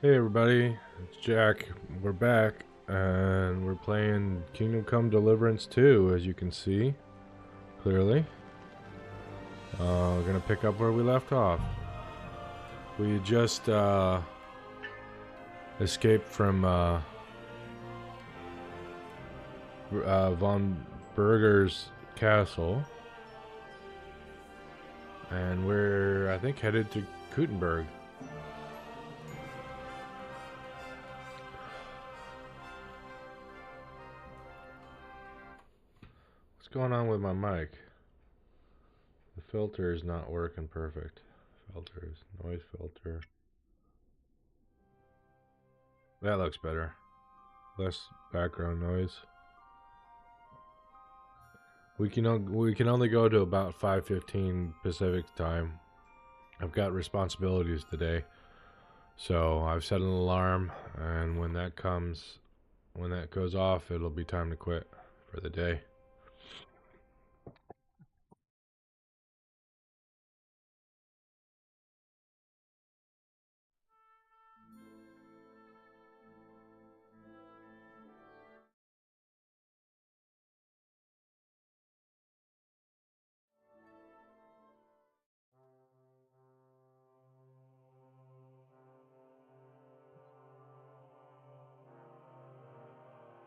Hey everybody, it's Jack. We're back and we're playing Kingdom Come Deliverance 2, as you can see clearly. We're gonna pick up where we left off. We just escaped from von Berger's castle, and we're, I think, headed to Kutenberg. What's going on with my mic? The filter is not working perfect. Filters, noise filter. That looks better. Less background noise. We can only go to about 5:15 Pacific time. I've got responsibilities today, so I've set an alarm, and when that goes off, it'll be time to quit for the day.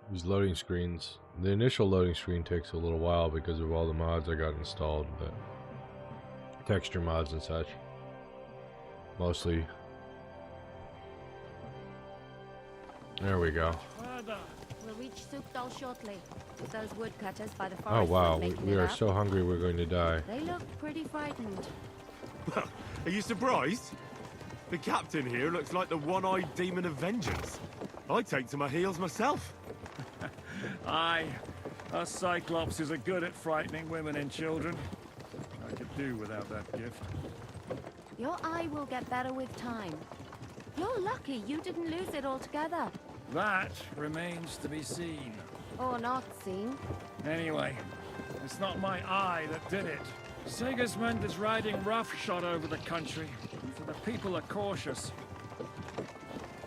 These loading screens, the initial loading screen takes a little while because of all the mods I got installed, but texture mods and such, mostly. There we go. We'll reach Sukdal shortly. With those woodcutters by the Oh forest. wow, we are so hungry we're going to die. They look pretty frightened. Are you surprised? The captain here looks like the one-eyed demon of vengeance. I take to my heels myself. Aye, us Cyclopses are good at frightening women and children. I could do without that gift. Your eye will get better with time. You're lucky you didn't lose it altogether. That remains to be seen. Or not seen. Anyway, it's not my eye that did it. Sigismund is riding roughshod over the country, for the people are cautious.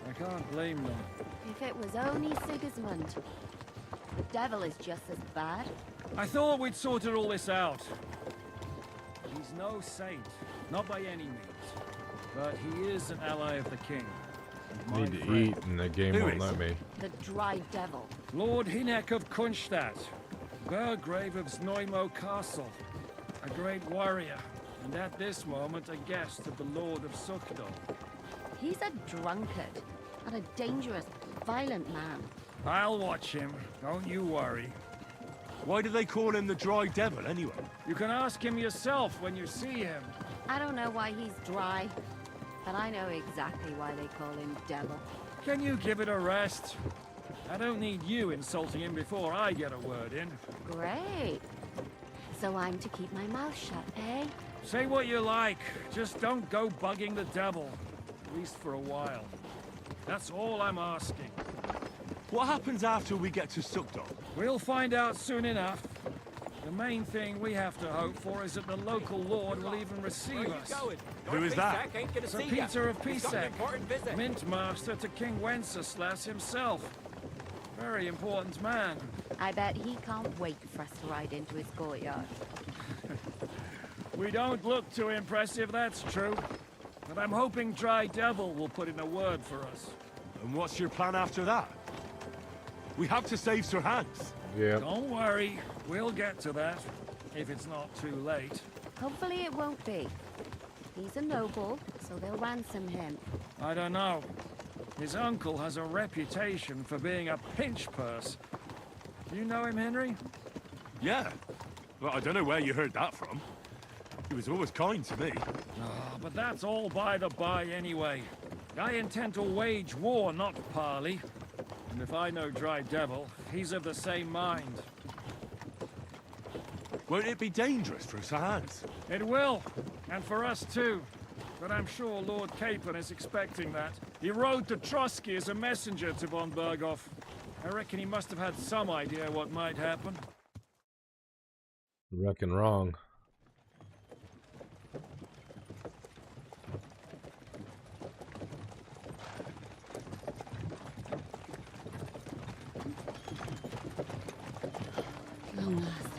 I can't blame them. If it was only Sigismund. The devil is just as bad. I thought we'd sorted all this out. He's no saint, not by any means. But he is an ally of the king. I need to eat and the game Who won't is? let me. The dry devil. Lord Hinek of Kunstadt, Burgrave of Znojmo Castle, a great warrior, and at this moment a guest of the Lord of Sukdal. He's a drunkard. And a dangerous, violent man. I'll watch him, don't you worry. Why do they call him the Dry Devil, anyway? You can ask him yourself when you see him. I don't know why he's dry. But I know exactly why they call him devil. Can you give it a rest? I don't need you insulting him before I get a word in. Great. So I'm to keep my mouth shut, eh? Say what you like, just don't go bugging the devil. At least for a while. That's all I'm asking. What happens after we get to Sukdal? We'll find out soon enough. The main thing we have to hope for is that the local lord will even receive us. Who is that? Sir Peter of Pisek, Mint Master to King Wenceslas himself. Very important man. I bet he can't wait for us to ride into his courtyard. We don't look too impressive, that's true. But I'm hoping Dry Devil will put in a word for us. And what's your plan after that? We have to save Sir Hans. Yeah. Don't worry, we'll get to that, if it's not too late. Hopefully it won't be. He's a noble, so they'll ransom him. I don't know. His uncle has a reputation for being a pinch purse. Do you know him, Henry? Yeah. Well, I don't know where you heard that from. He was always kind to me. Oh, but that's all by the by anyway. I intend to wage war, not parley. And if I know Dry Devil, he's of the same mind. Won't it be dangerous for Sir Hans? It will, and for us too. But I'm sure Lord Capon is expecting that. He rode to Trotsky as a messenger to von Berghoff. I reckon he must have had some idea what might happen. Reckon wrong. long last.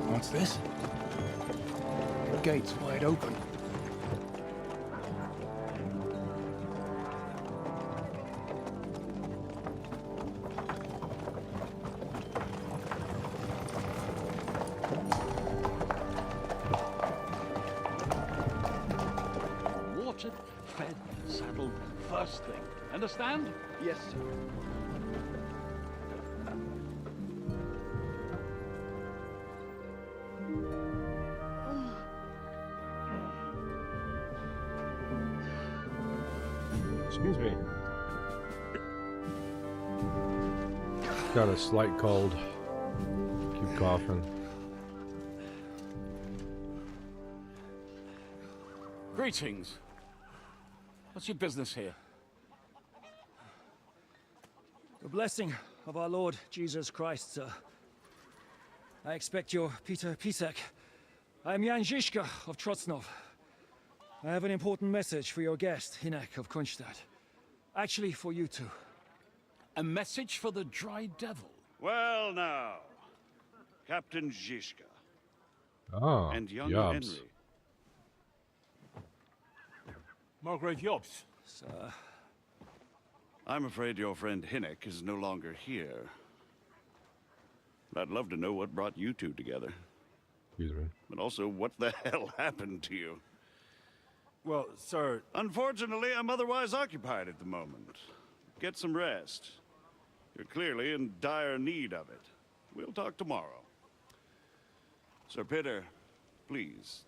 What's this? The gate's wide open. Watered, fed, saddled, first thing. Understand? Yes, sir. Excuse me. Got a slight cold. Keep coughing. Greetings. What's your business here? The blessing of our Lord Jesus Christ, sir. I expect you're Peter Pisek. I am Jan Žižka of Trocnov. I have an important message for your guest, Hinek of Kunstadt. Actually, for you two. A message for the Dry Devil? Well now, Captain Žižka Oh, and young Yobs. Henry. Margrave Jobs. Sir, I'm afraid your friend Hinek is no longer here. I'd love to know what brought you two together, Excuse me. but also what the hell happened to you. Well, sir, Unfortunately, I'm otherwise occupied at the moment. Get some rest. You're clearly in dire need of it. We'll talk tomorrow. Sir Peter, please,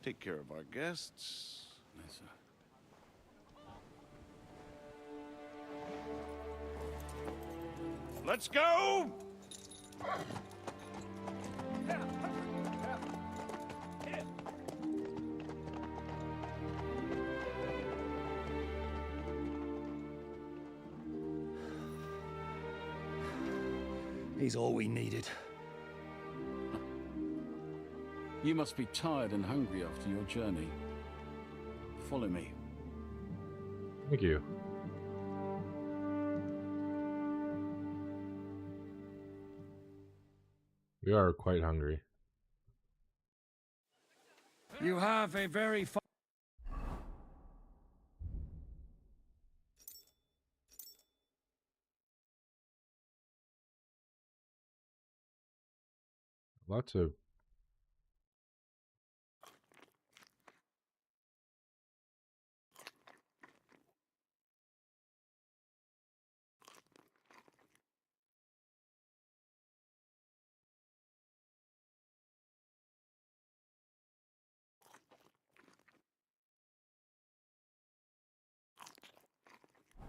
take care of our guests. Yes, sir. Let's go! he's all we needed. You must be tired and hungry after your journey. Follow me. Thank you. We are quite hungry. You have a very Lots of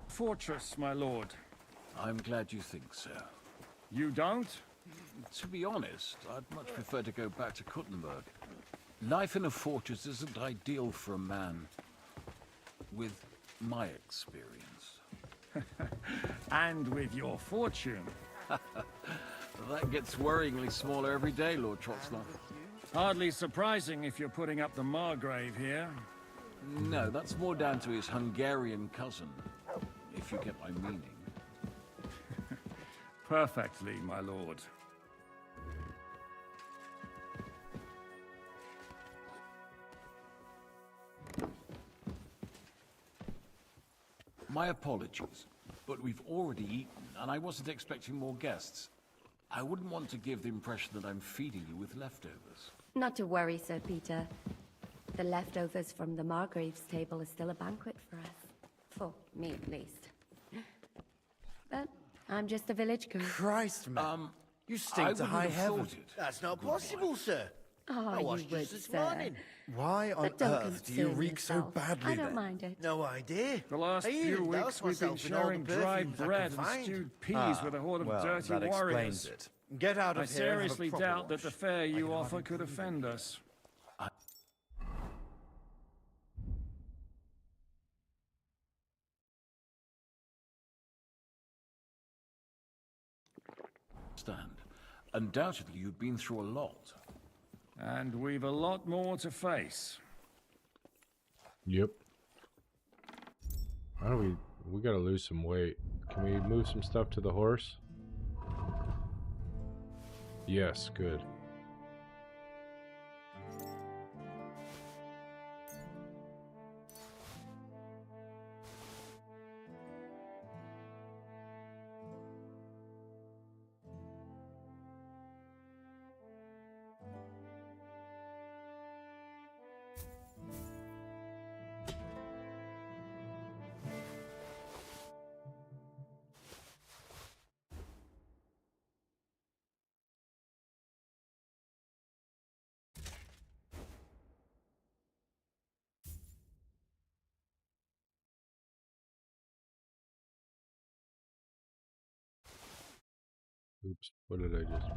fortress, my lord. I'm glad you think so. You don't? To be honest, I'd much prefer to go back to Kuttenberg. Life in a fortress isn't ideal for a man with my experience. And with your fortune. That gets worryingly smaller every day, Lord Trotslov. Hardly surprising if you're putting up the Margrave here. No, that's more down to his Hungarian cousin, if you get my meaning. Perfectly, my lord. My apologies, but we've already eaten, and I wasn't expecting more guests. I wouldn't want to give the impression that I'm feeding you with leftovers. Not to worry, Sir Peter. The leftovers from the Margrave's table is still a banquet for us. For me, at least. But I'm just a village girl. Christ, man. You I stink to wouldn't high have heaven. thought it. That's not possible, sir. Oh, I you washed would, just this sir. morning. Why on But don't earth do you concern reek so yourself. badly I don't then? mind it. No idea. The last I few even weeks doused we've been myself in all the sharing dry perfumes I bread could and find. stewed peas with a horde of dirty that warriors. explains it. Get out of I here and have a seriously proper doubt that the wash. fare you can offer hardly could believe offend us. Stand. Undoubtedly, you've been through a lot. And we've a lot more to face. Yep. How do we gotta lose some weight. Can we move some stuff to the horse? Yes, good. Oops, what did I just...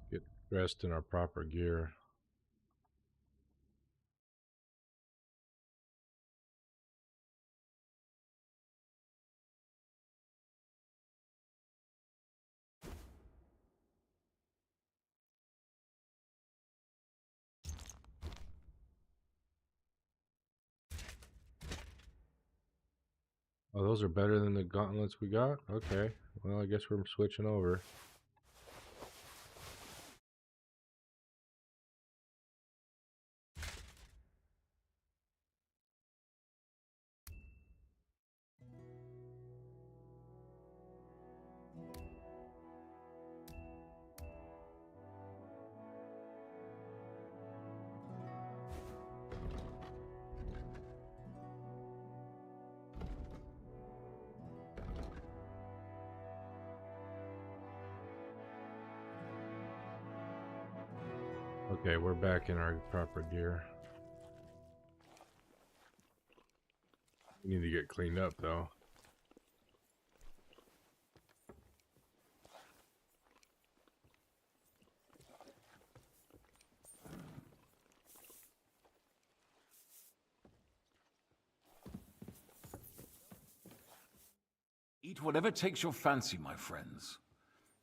Get dressed in our proper gear. Oh, those are better than the gauntlets we got? Okay. Well, I guess we're switching over. Okay, we're back in our proper gear. We need to get cleaned up, though. Eat whatever takes your fancy, my friends.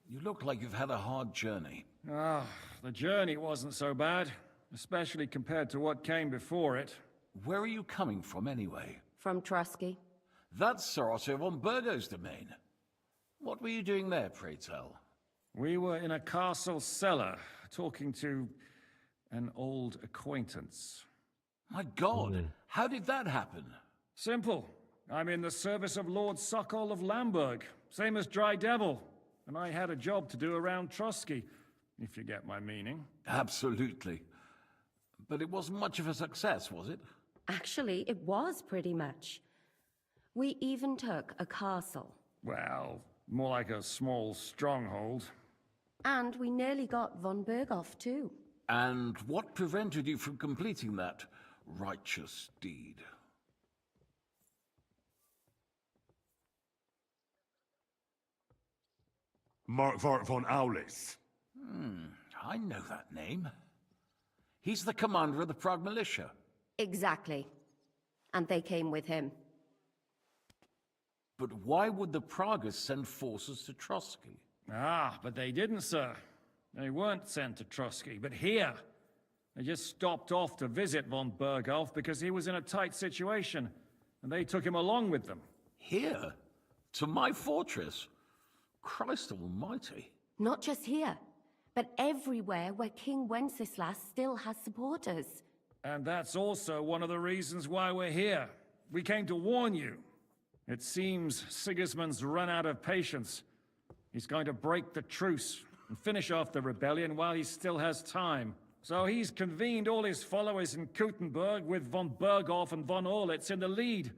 You look like you've had a hard journey. Ah, the journey wasn't so bad, especially compared to what came before it. Where are you coming from, anyway? From Trusky. That's Sir Otto von Burgo's domain. What were you doing there, pray tell? We were in a castle cellar, talking to an old acquaintance. My God, how did that happen? Simple. I'm in the service of Lord Sokol of Lamberg, same as Dry Devil, and I had a job to do around Trusky, if you get my meaning. Absolutely. But it wasn't much of a success, was it? Actually, it was pretty much. We even took a castle. Well, more like a small stronghold. And we nearly got von Berghoff, too. And what prevented you from completing that righteous deed? Markvart von Aulis. I know that name. He's the commander of the Prague militia. Exactly. And they came with him. But why would the Praguers send forces to Trusky? Ah, but they didn't, sir. They weren't sent to Trusky, but here. They just stopped off to visit von Berghoff because he was in a tight situation, and they took him along with them. Here? To my fortress? Christ almighty. Not just here, but everywhere where King Wenceslas still has supporters. And that's also one of the reasons why we're here. We came to warn you. It seems Sigismund's run out of patience. He's going to break the truce and finish off the rebellion while he still has time. So he's convened all his followers in Kuttenberg with von Berghoff and von Orlitz in the lead.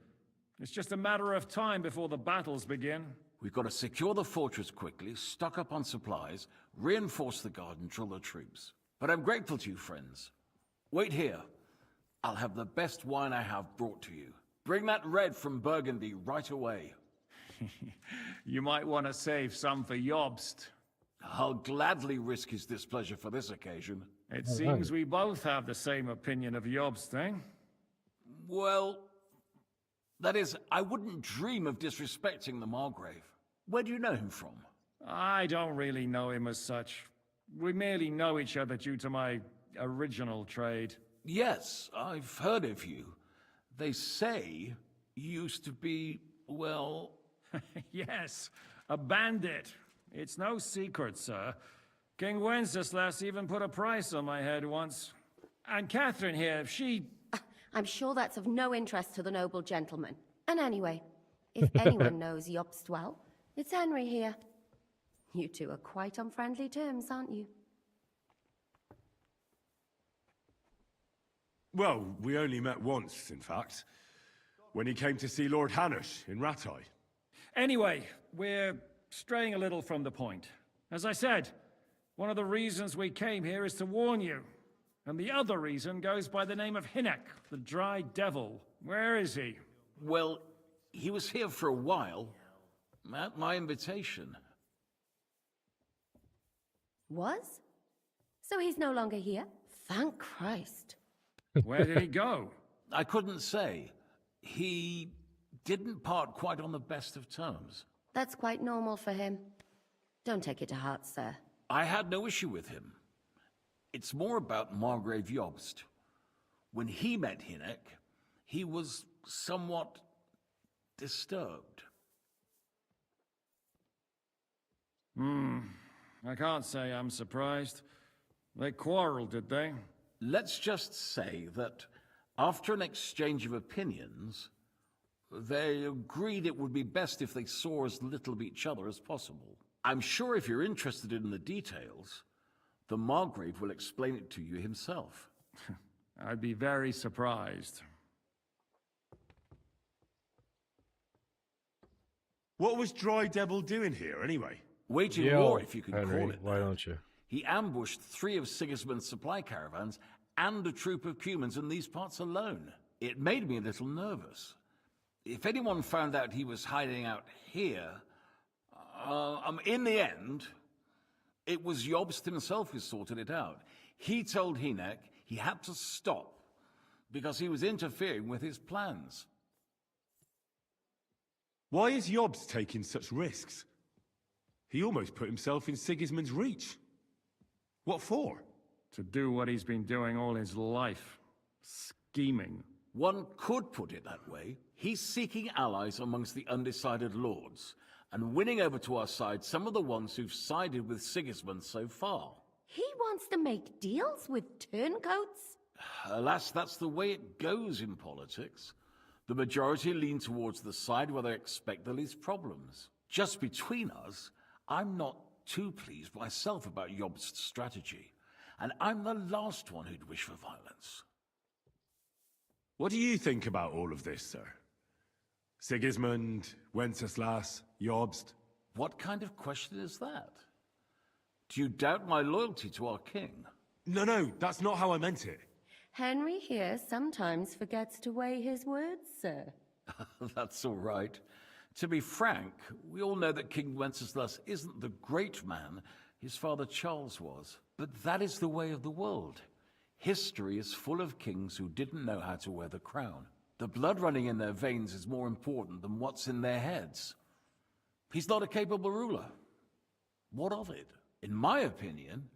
It's just a matter of time before the battles begin. We've got to secure the fortress quickly, stock up on supplies, reinforce the guard and drill the troops. But I'm grateful to you, friends. Wait here. I'll have the best wine I have brought to you. Bring that red from Burgundy right away. You might want to save some for Jobst. I'll gladly risk his displeasure for this occasion. It seems we both have the same opinion of Jobst, eh? Well, That is, I wouldn't dream of disrespecting the Margrave. Where do you know him from? I don't really know him as such. We merely know each other due to my original trade. Yes, I've heard of you. They say you used to be, well... Yes, a bandit. It's no secret, sir. King Wenceslas even put a price on my head once. And Catherine here, she... I'm sure that's of no interest to the noble gentleman. And anyway, if anyone knows Jobst well, it's Henry here. You two are quite on friendly terms, aren't you? Well, we only met once, in fact. When he came to see Lord Hanush in Rattay. Anyway, we're straying a little from the point. As I said, one of the reasons we came here is to warn you. And the other reason goes by the name of Hinnock, the Dry Devil. Where is he? Well, he was here for a while, at my invitation. Was? So he's no longer here? Thank Christ. Where did he go? I couldn't say. He didn't part quite on the best of terms. That's quite normal for him. Don't take it to heart, sir. I had no issue with him. It's more about Margrave Jobst. When he met Hinnock, he was somewhat disturbed. I can't say I'm surprised. They quarreled, did they? Let's just say that after an exchange of opinions, they agreed it would be best if they saw as little of each other as possible. I'm sure if you're interested in the details, the Margrave will explain it to you himself. I'd be very surprised. What was Dry Devil doing here, anyway? Waging Yo, war, if you can Henry, call it why that. don't you? He ambushed 3 of Sigismund's supply caravans and a troop of Cumans in these parts alone. It made me a little nervous. If anyone found out he was hiding out here, in the end, it was Jobst himself who sorted it out. He told Hinnock he had to stop because he was interfering with his plans. Why is Jobst taking such risks? He almost put himself in Sigismund's reach. What for? To do what he's been doing all his life. Scheming. One could put it that way. He's seeking allies amongst the undecided lords, and winning over to our side some of the ones who've sided with Sigismund so far. He wants to make deals with turncoats? Alas, that's the way it goes in politics. The majority lean towards the side where they expect the least problems. Just between us, I'm not too pleased myself about Jobst's strategy, and I'm the last one who'd wish for violence. What do you think about all of this, sir? Sigismund, Wenceslas, Jobst? What kind of question is that? Do you doubt my loyalty to our king? No, that's not how I meant it. Henry here sometimes forgets to weigh his words, sir. That's all right. To be frank, we all know that King Wenceslas isn't the great man his father Charles was. But that is the way of the world. History is full of kings who didn't know how to wear the crown. The blood running in their veins is more important than what's in their heads. He's not a capable ruler. What of it? In my opinion,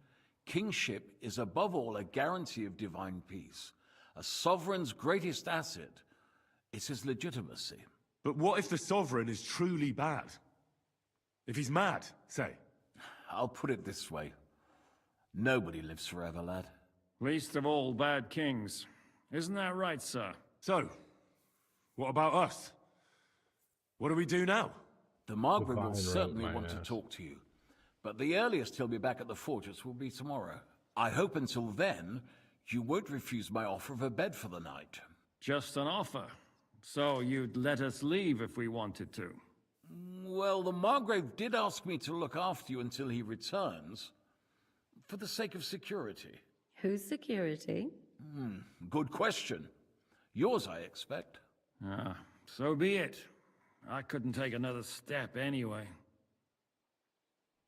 kingship is above all a guarantee of divine peace. A sovereign's greatest asset is his legitimacy. But what if the sovereign is truly bad? If he's mad, say? I'll put it this way. Nobody lives forever, lad. Least of all bad kings. Isn't that right, sir? So, what about us? What do we do now? The Margrave will Goodbye, certainly Rogue want to Miners. talk to you. But the earliest he'll be back at the fortress will be tomorrow. I hope until then, you won't refuse my offer of a bed for the night. Just an offer. So you'd let us leave if we wanted to. Well, the Margrave did ask me to look after you until he returns, for the sake of security. Whose security? Good question. Yours, I expect. So be it. I couldn't take another step anyway.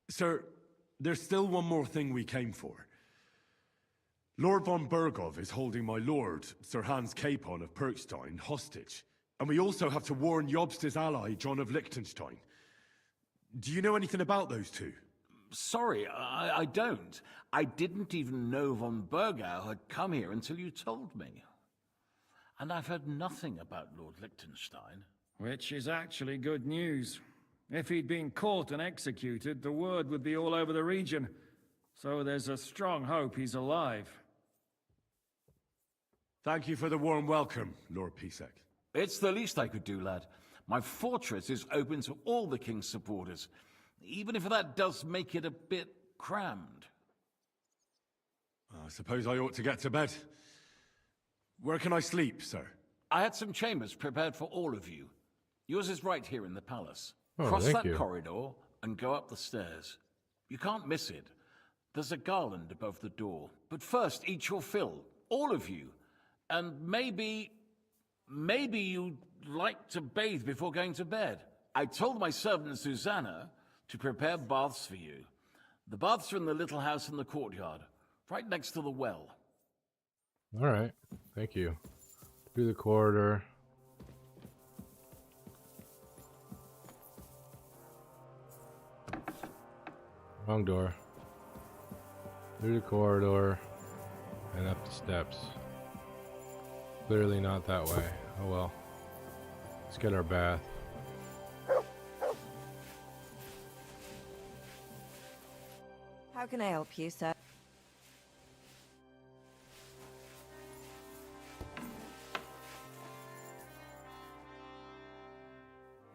Sir, there's still one more thing we came for. Lord von Bergov is holding my lord, Sir Hans Capon of Perkstein, hostage. And we also have to warn Jobster's ally, John of Liechtenstein. Do you know anything about those two? Sorry, I don't. I didn't even know von Burgau had come here until you told me. And I've heard nothing about Lord Liechtenstein. Which is actually good news. If he'd been caught and executed, the word would be all over the region. So there's a strong hope he's alive. Thank you for the warm welcome, Lord Pisek. It's the least I could do, lad. My fortress is open to all the king's supporters, even if that does make it a bit crammed. I suppose I ought to get to bed. Where can I sleep, sir? I had some chambers prepared for all of you. Yours is right here in the palace. Oh, Cross thank that you. corridor and go up the stairs. You can't miss it. There's a garland above the door. But first, eat your fill, all of you. And maybe you'd like to bathe before going to bed. I told my servant Susanna to prepare baths for you. The baths are in the little house in the courtyard, right next to the well. All right. Thank you. Through the corridor. Wrong door. Through the corridor and up the steps. Clearly not that way. Oh well. Let's get our bath. How can I help you, sir?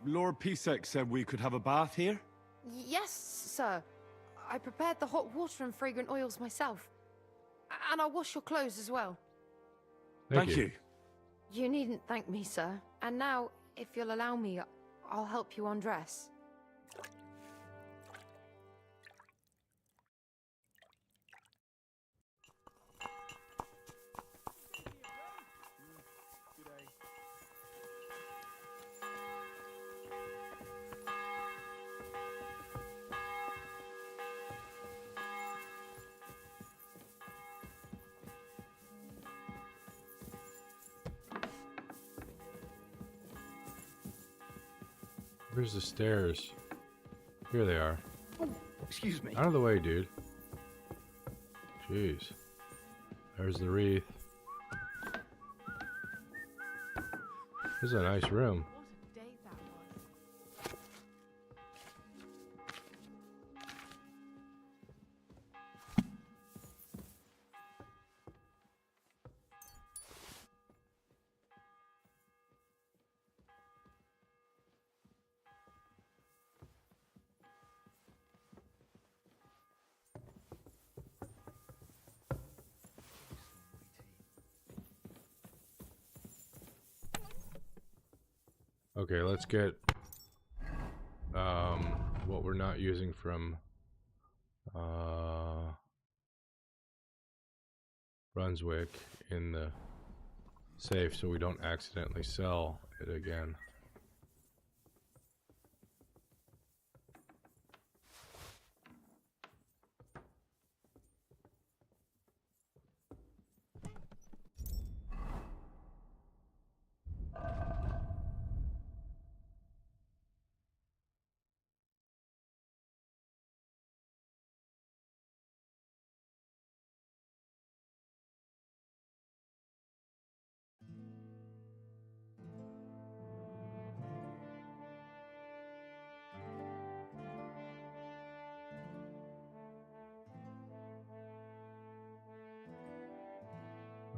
Lord Pisek said we could have a bath here? Yes, sir. I prepared the hot water and fragrant oils myself. And I'll wash your clothes as well. Thank you. You needn't thank me, sir. And now, if you'll allow me, I'll help you undress. Where's the stairs? Here they are. Excuse me. Out of the way, dude. Jeez. There's the wreath. This is a nice room. What a day that was. Okay, let's get what we're not using from Brunswick in the safe so we don't accidentally sell it again.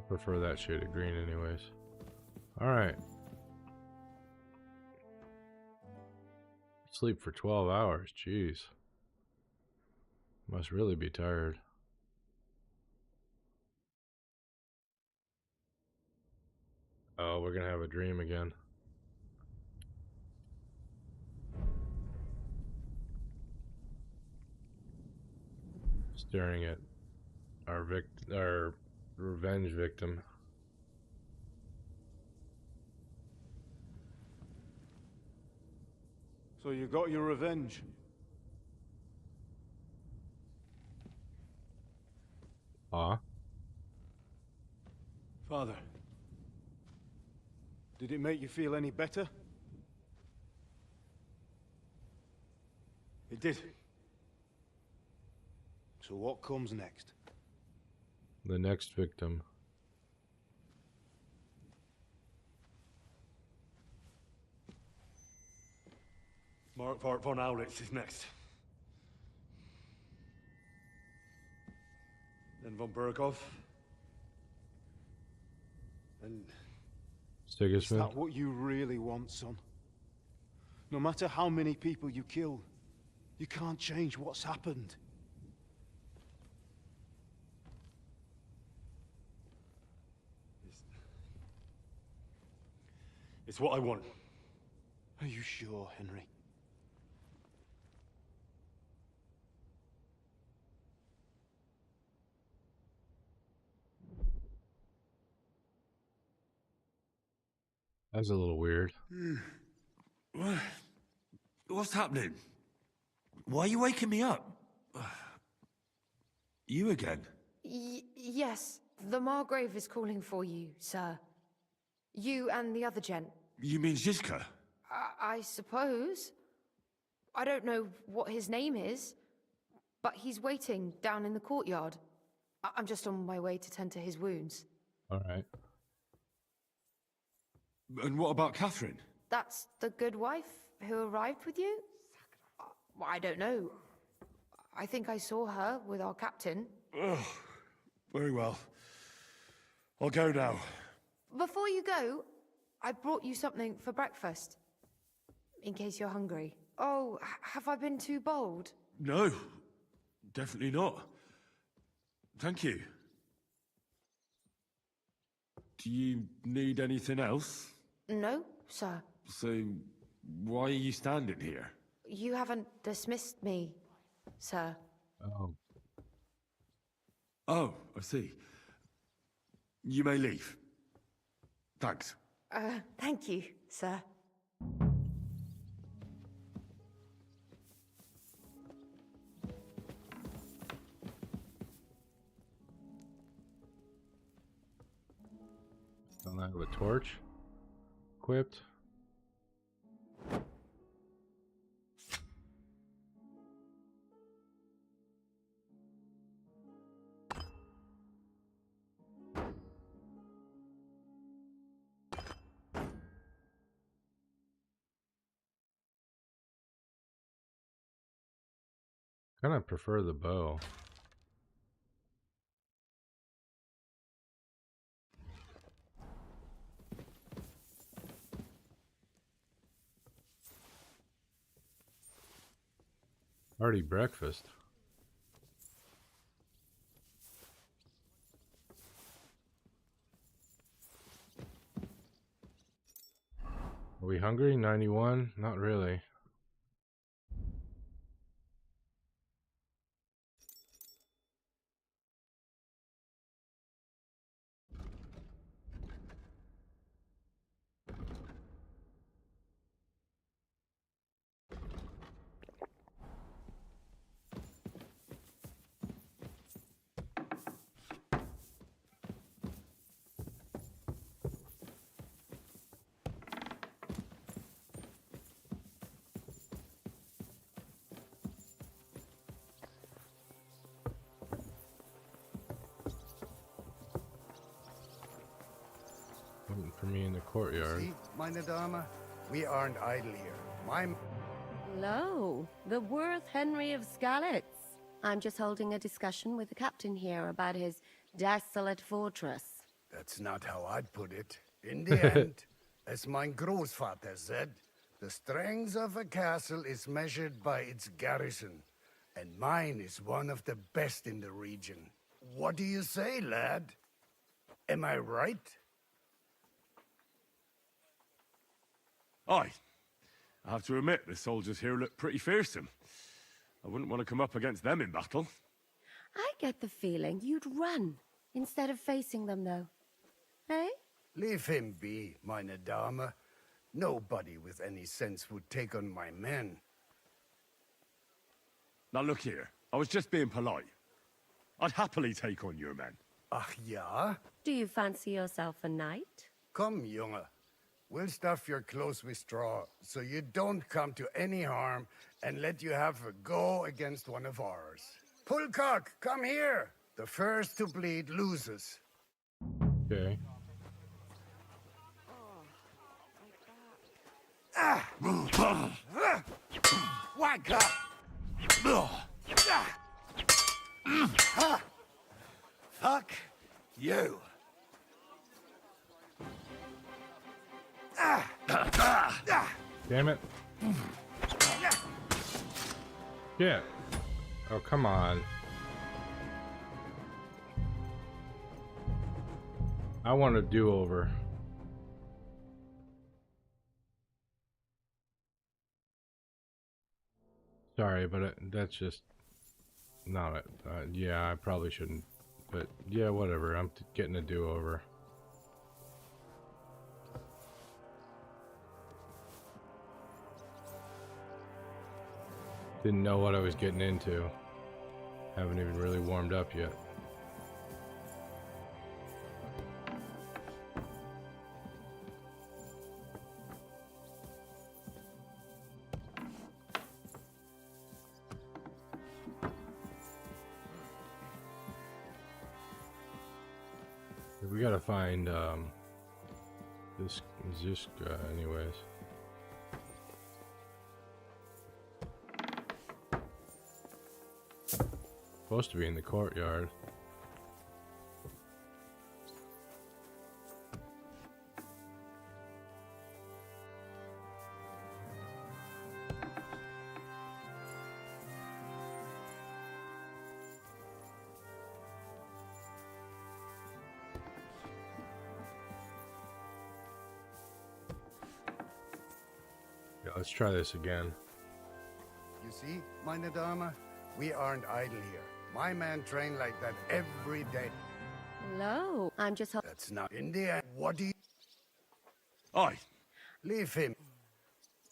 Prefer that shade of green anyways. Alright. Sleep for 12 hours, jeez. Must really be tired. Oh, we're gonna have a dream again. Staring at our revenge victim. So you got your revenge. Ah. Father. Did it make you feel any better? It did. So what comes next? The next victim. Mark von Aulitz is next. Then von Berghoff. And Is Sigismund. that what you really want, son? No matter how many people you kill, you can't change what's happened. It's what I want. Are you sure, Henry? That's a little weird. What's happening? Why are you waking me up? You again? Yes, the Margrave is calling for you, sir. You and the other gent. You mean Zizka? I suppose. I don't know what his name is, but he's waiting down in the courtyard. I'm just on my way to tend to his wounds. All right. And what about Catherine? That's the good wife who arrived with you? I don't know. I think I saw her with our captain. Ugh. Very well. I'll go now. Before you go, I brought you something for breakfast. In case you're hungry. Oh, have I been too bold? No, definitely not. Thank you. Do you need anything else? No, sir. So, why are you standing here? You haven't dismissed me, sir. Oh. Oh, I see. You may leave. Thanks. Thank you, sir. Don't I have a torch equipped? Kind of prefer the bow. Already breakfast. Are we hungry? 91? Not really. Waiting for me in the courtyard. See, meine Dame, we aren't idle here. Hello, the worth Henry of Skalitz. I'm just holding a discussion with the captain here about his desolate fortress. That's not how I'd put it. In the end, as mein Großvater said, the strength of a castle is measured by its garrison, and mine is one of the best in the region. What do you say, lad? Am I right? Aye. I have to admit, the soldiers here look pretty fearsome. I wouldn't want to come up against them in battle. I get the feeling you'd run instead of facing them, though. Eh? Leave him be, meine Dame. Nobody with any sense would take on my men. Now look here, I was just being polite. I'd happily take on your men. Ach ja? Do you fancy yourself a knight? Komm, Junge. We'll stuff your clothes with straw so you don't come to any harm and let you have a go against one of ours. Pullcock, come here! The first to bleed loses. Okay. Wanker! Fuck you! Damn it. Yeah. Oh, come on. I want a do-over. Sorry, but that's just not it. Yeah, I probably shouldn't. But yeah, whatever. I'm getting a do-over. Didn't know what I was getting into. Haven't even really warmed up yet. We gotta find this guy anyways. Supposed to be in the courtyard. Yeah, let's try this again. You see, meine Dame, we aren't idle here. My men train like that every day. Hello. I'm just... That's not in the end. What do you... Aye. Leave him.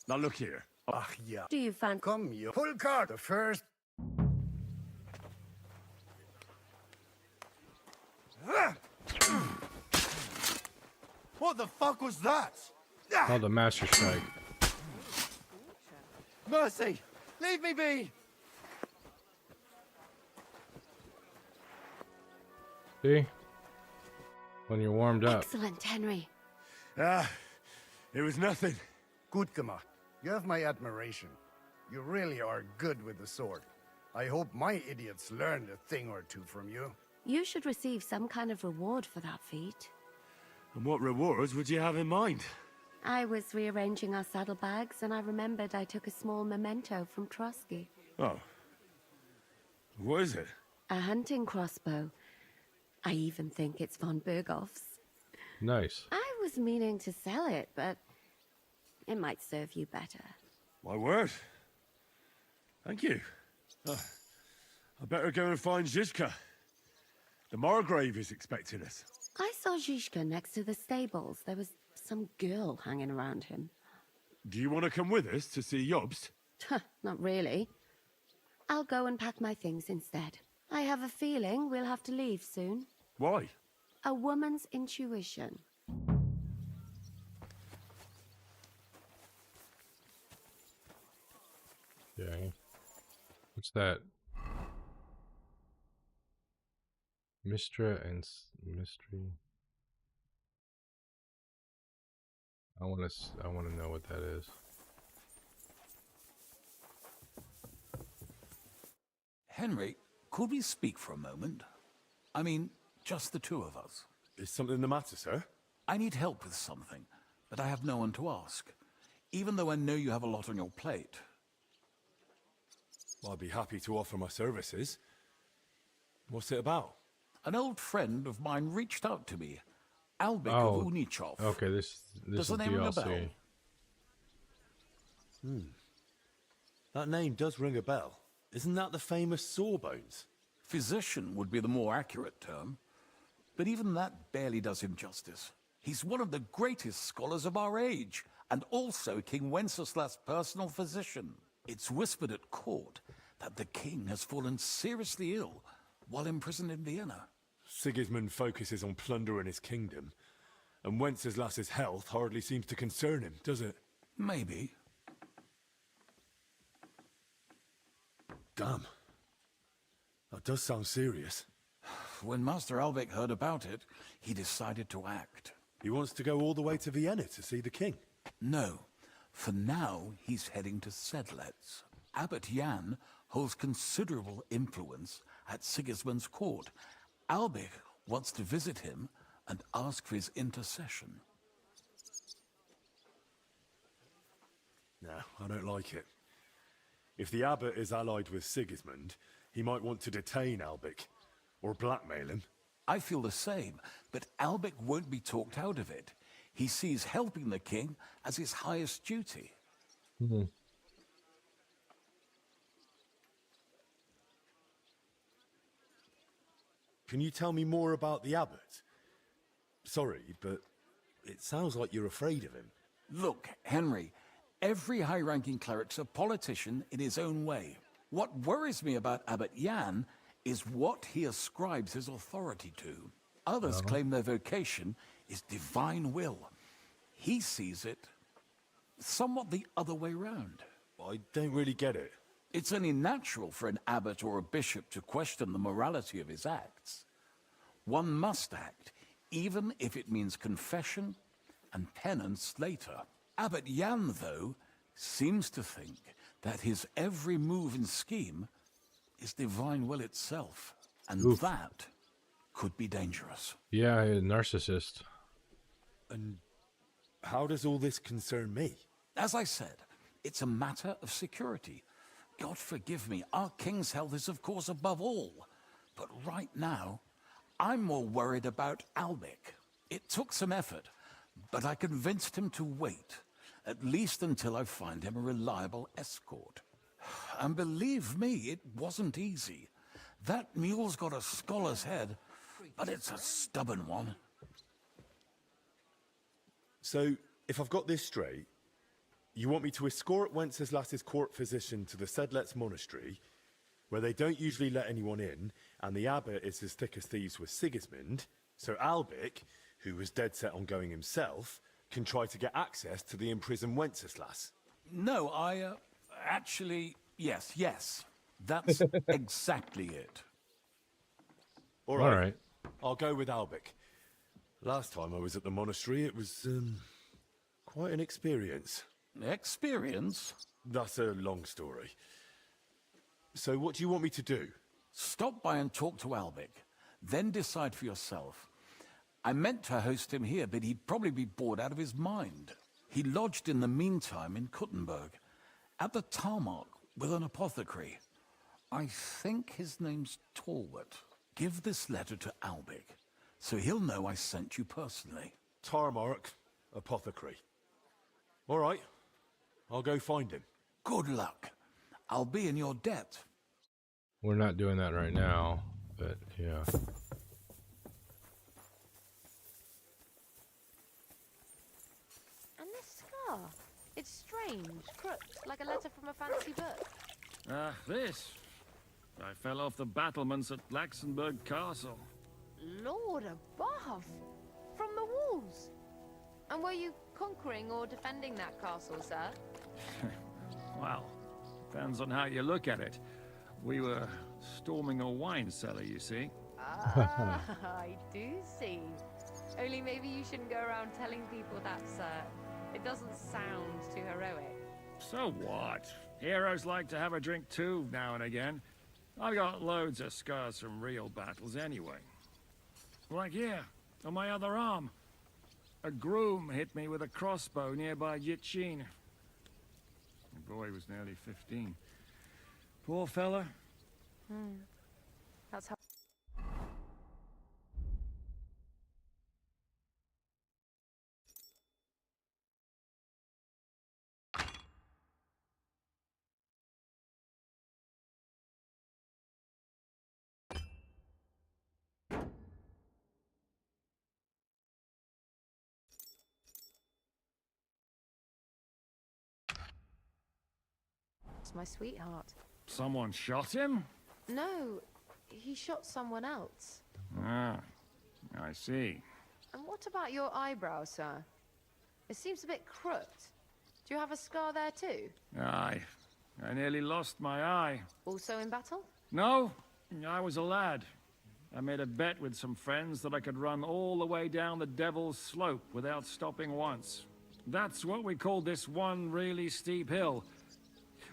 Now look here. Ach, yeah. Do you fancy... Come, you pull card. The first... What the fuck was that? Oh, the Master Strike. Mercy! Leave me be! See? When you're warmed up. Excellent, Henry. It was nothing. Gut gemacht. You have my admiration. You really are good with the sword. I hope my idiots learned a thing or two from you. You should receive some kind of reward for that feat. And what rewards would you have in mind? I was rearranging our saddlebags, and I remembered I took a small memento from Trotsky. Oh. What is it? A hunting crossbow. I even think it's von Berghoff's. Nice. I was meaning to sell it, but it might serve you better. My word. Thank you. I better go and find Zizka. The Margrave is expecting us. I saw Zizka next to the stables. There was some girl hanging around him. Do you want to come with us to see Jobst? Not really. I'll go and pack my things instead. I have a feeling we'll have to leave soon. Why? A woman's intuition. Okay. What's that? Mistra and mystery. I want to know what that is. Henry, could we speak for a moment? I mean, just the two of us. Is something the matter, sir? I need help with something, but I have no one to ask. Even though I know you have a lot on your plate. Well, I'd be happy to offer my services. What's it about? An old friend of mine reached out to me, Albik Oh, of Unichov. Okay, this Does is the name ring a bell? DLC. That name does ring a bell. Isn't that the famous Sawbones? Physician would be the more accurate term. But even that barely does him justice. He's one of the greatest scholars of our age, and also King Wenceslas's personal physician. It's whispered at court that the king has fallen seriously ill while imprisoned in Vienna. Sigismund focuses on plundering his kingdom, And Wenceslas's health hardly seems to concern him, does it? Maybe. Damn. That does sound serious. When Master Albec heard about it, he decided to act. He wants to go all the way to Vienna to see the king. No. For now, he's heading to Sedlets. Abbot Jan holds considerable influence at Sigismund's court. Albec wants to visit him and ask for his intercession. No, I don't like it. If the abbot is allied with Sigismund, he might want to detain Albec, or blackmail him. I feel the same, but Albec won't be talked out of it. He sees helping the king as his highest duty. Can you tell me more about the abbot? Sorry, but it sounds like you're afraid of him. Look, Henry, every high-ranking cleric's a politician in his own way. What worries me about Abbot Jan is what he ascribes his authority to. Others claim their vocation is divine will. He sees it somewhat the other way round. I don't really get it. It's only natural for an abbot or a bishop to question the morality of his acts. One must act, even if it means confession and penance later. Abbot Jan, though, seems to think that his every move and scheme is divine will itself, and that could be dangerous. Yeah, a narcissist. And how does all this concern me? As I said, it's a matter of security. God forgive me, our king's health is of course above all. But right now, I'm more worried about Albec. It took some effort, but I convinced him to wait, at least until I find him a reliable escort. And believe me, it wasn't easy. That mule's got a scholar's head, but it's a stubborn one. So, if I've got this straight, you want me to escort Wenceslas's court physician to the Sedlets monastery, where they don't usually let anyone in, and the abbot is as thick as thieves with Sigismund, so Albec, who was dead set on going himself, can try to get access to the imprisoned Wenceslas? No, actually, yes. That's exactly it. All right. I'll go with Albec. Last time I was at the monastery, it was, quite an experience. Experience? That's a long story. So what do you want me to do? Stop by and talk to Albec, then decide for yourself. I meant to host him here, but he'd probably be bored out of his mind. He lodged in the meantime in Kuttenberg, at the Tarmac with an apothecary. I think his name's Talbot. Give this letter to Albec, so he'll know I sent you personally. Tarmac, apothecary. All right, I'll go find him. Good luck. I'll be in your debt. We're not doing that right now, but yeah. And this scar? It's strange, crooked, like a letter from a fancy book. This. I fell off the battlements at Laxenburg Castle. Lord above! From the walls! And were you conquering or defending that castle, sir? Well, depends on how you look at it. We were storming a wine cellar, you see. Ah, I do see. Only maybe you shouldn't go around telling people that, sir. It doesn't sound too heroic. So what? Heroes like to have a drink too, now and again. I've got loads of scars from real battles anyway. Like here, on my other arm. A groom hit me with a crossbow nearby Yitchin. The boy was nearly 15. Poor fella. That's how... my sweetheart. Someone shot him? No, he shot someone else. Ah, I see. And what about your eyebrow, sir? It seems a bit crooked. Do you have a scar there too? Aye. I nearly lost my eye. Also in battle? No, I was a lad. I made a bet with some friends that I could run all the way down the Devil's Slope without stopping once. That's what we called this one really steep hill.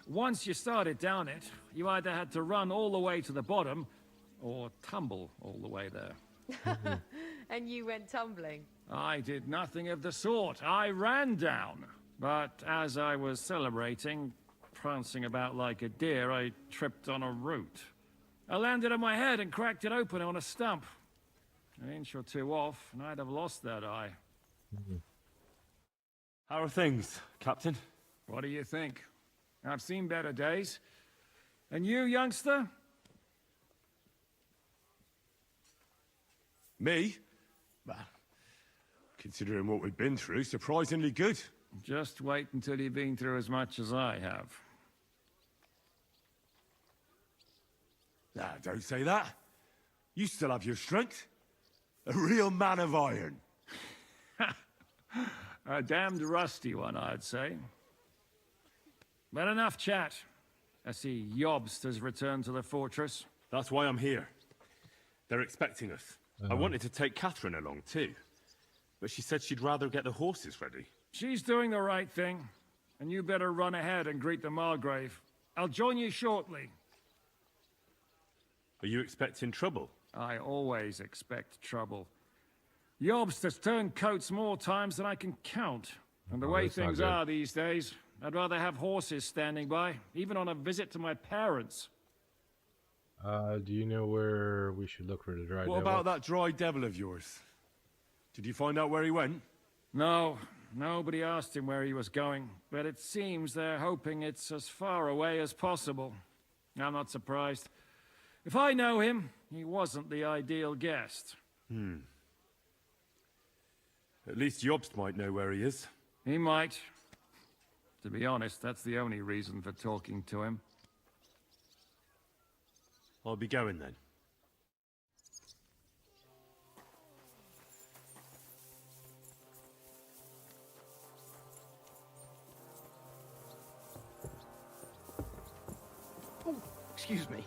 Once you started down it, you either had to run all the way to the bottom, or tumble all the way there. And you went tumbling? I did nothing of the sort. I ran down. But as I was celebrating, prancing about like a deer, I tripped on a root. I landed on my head and cracked it open on a stump. An inch or two off, and I'd have lost that eye. How are things, Captain? What do you think? I've seen better days. And you, youngster? Me? Well, considering what we've been through, surprisingly good. Just wait until you've been through as much as I have. Nah, don't say that. You still have your strength. A real man of iron. A damned rusty one, I'd say. But enough chat. I see Jobst has returned to the fortress. That's why I'm here. They're expecting us. I wanted to take Catherine along too, but she said she'd rather get the horses ready. She's doing the right thing, and you better run ahead and greet the Margrave. I'll join you shortly. Are you expecting trouble? I always expect trouble. Jobst has turned coats more times than I can count. And the way things are these days, I'd rather have horses standing by, even on a visit to my parents. Do you know where we should look for the dry devil? What about that dry devil of yours? Did you find out where he went? No, nobody asked him where he was going, but it seems they're hoping it's as far away as possible. I'm not surprised. If I know him, he wasn't the ideal guest. At least Jobst might know where he is. He might. To be honest, that's the only reason for talking to him. I'll be going then. Oh, excuse me.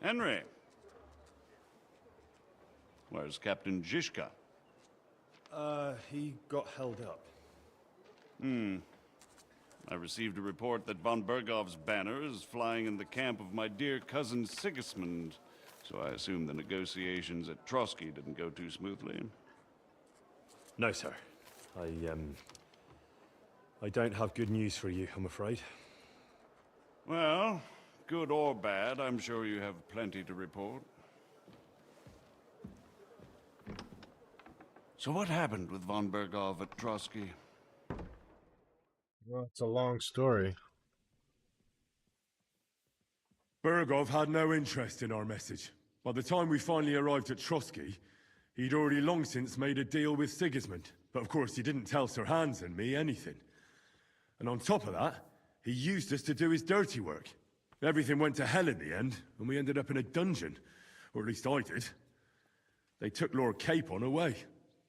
Henry. Where's Captain Zizka? He got held up. I received a report that von Bergov's banner is flying in the camp of my dear cousin Sigismund, so I assume the negotiations at Trotsky didn't go too smoothly. No, sir. I don't have good news for you, I'm afraid. Well, good or bad, I'm sure you have plenty to report. So what happened with von Bergov at Trotsky? Well, it's a long story. Bergov had no interest in our message. By the time we finally arrived at Trotsky, he'd already long since made a deal with Sigismund. But of course, he didn't tell Sir Hans and me anything. And on top of that, he used us to do his dirty work. Everything went to hell in the end, and we ended up in a dungeon. Or at least I did. They took Lord Capon away.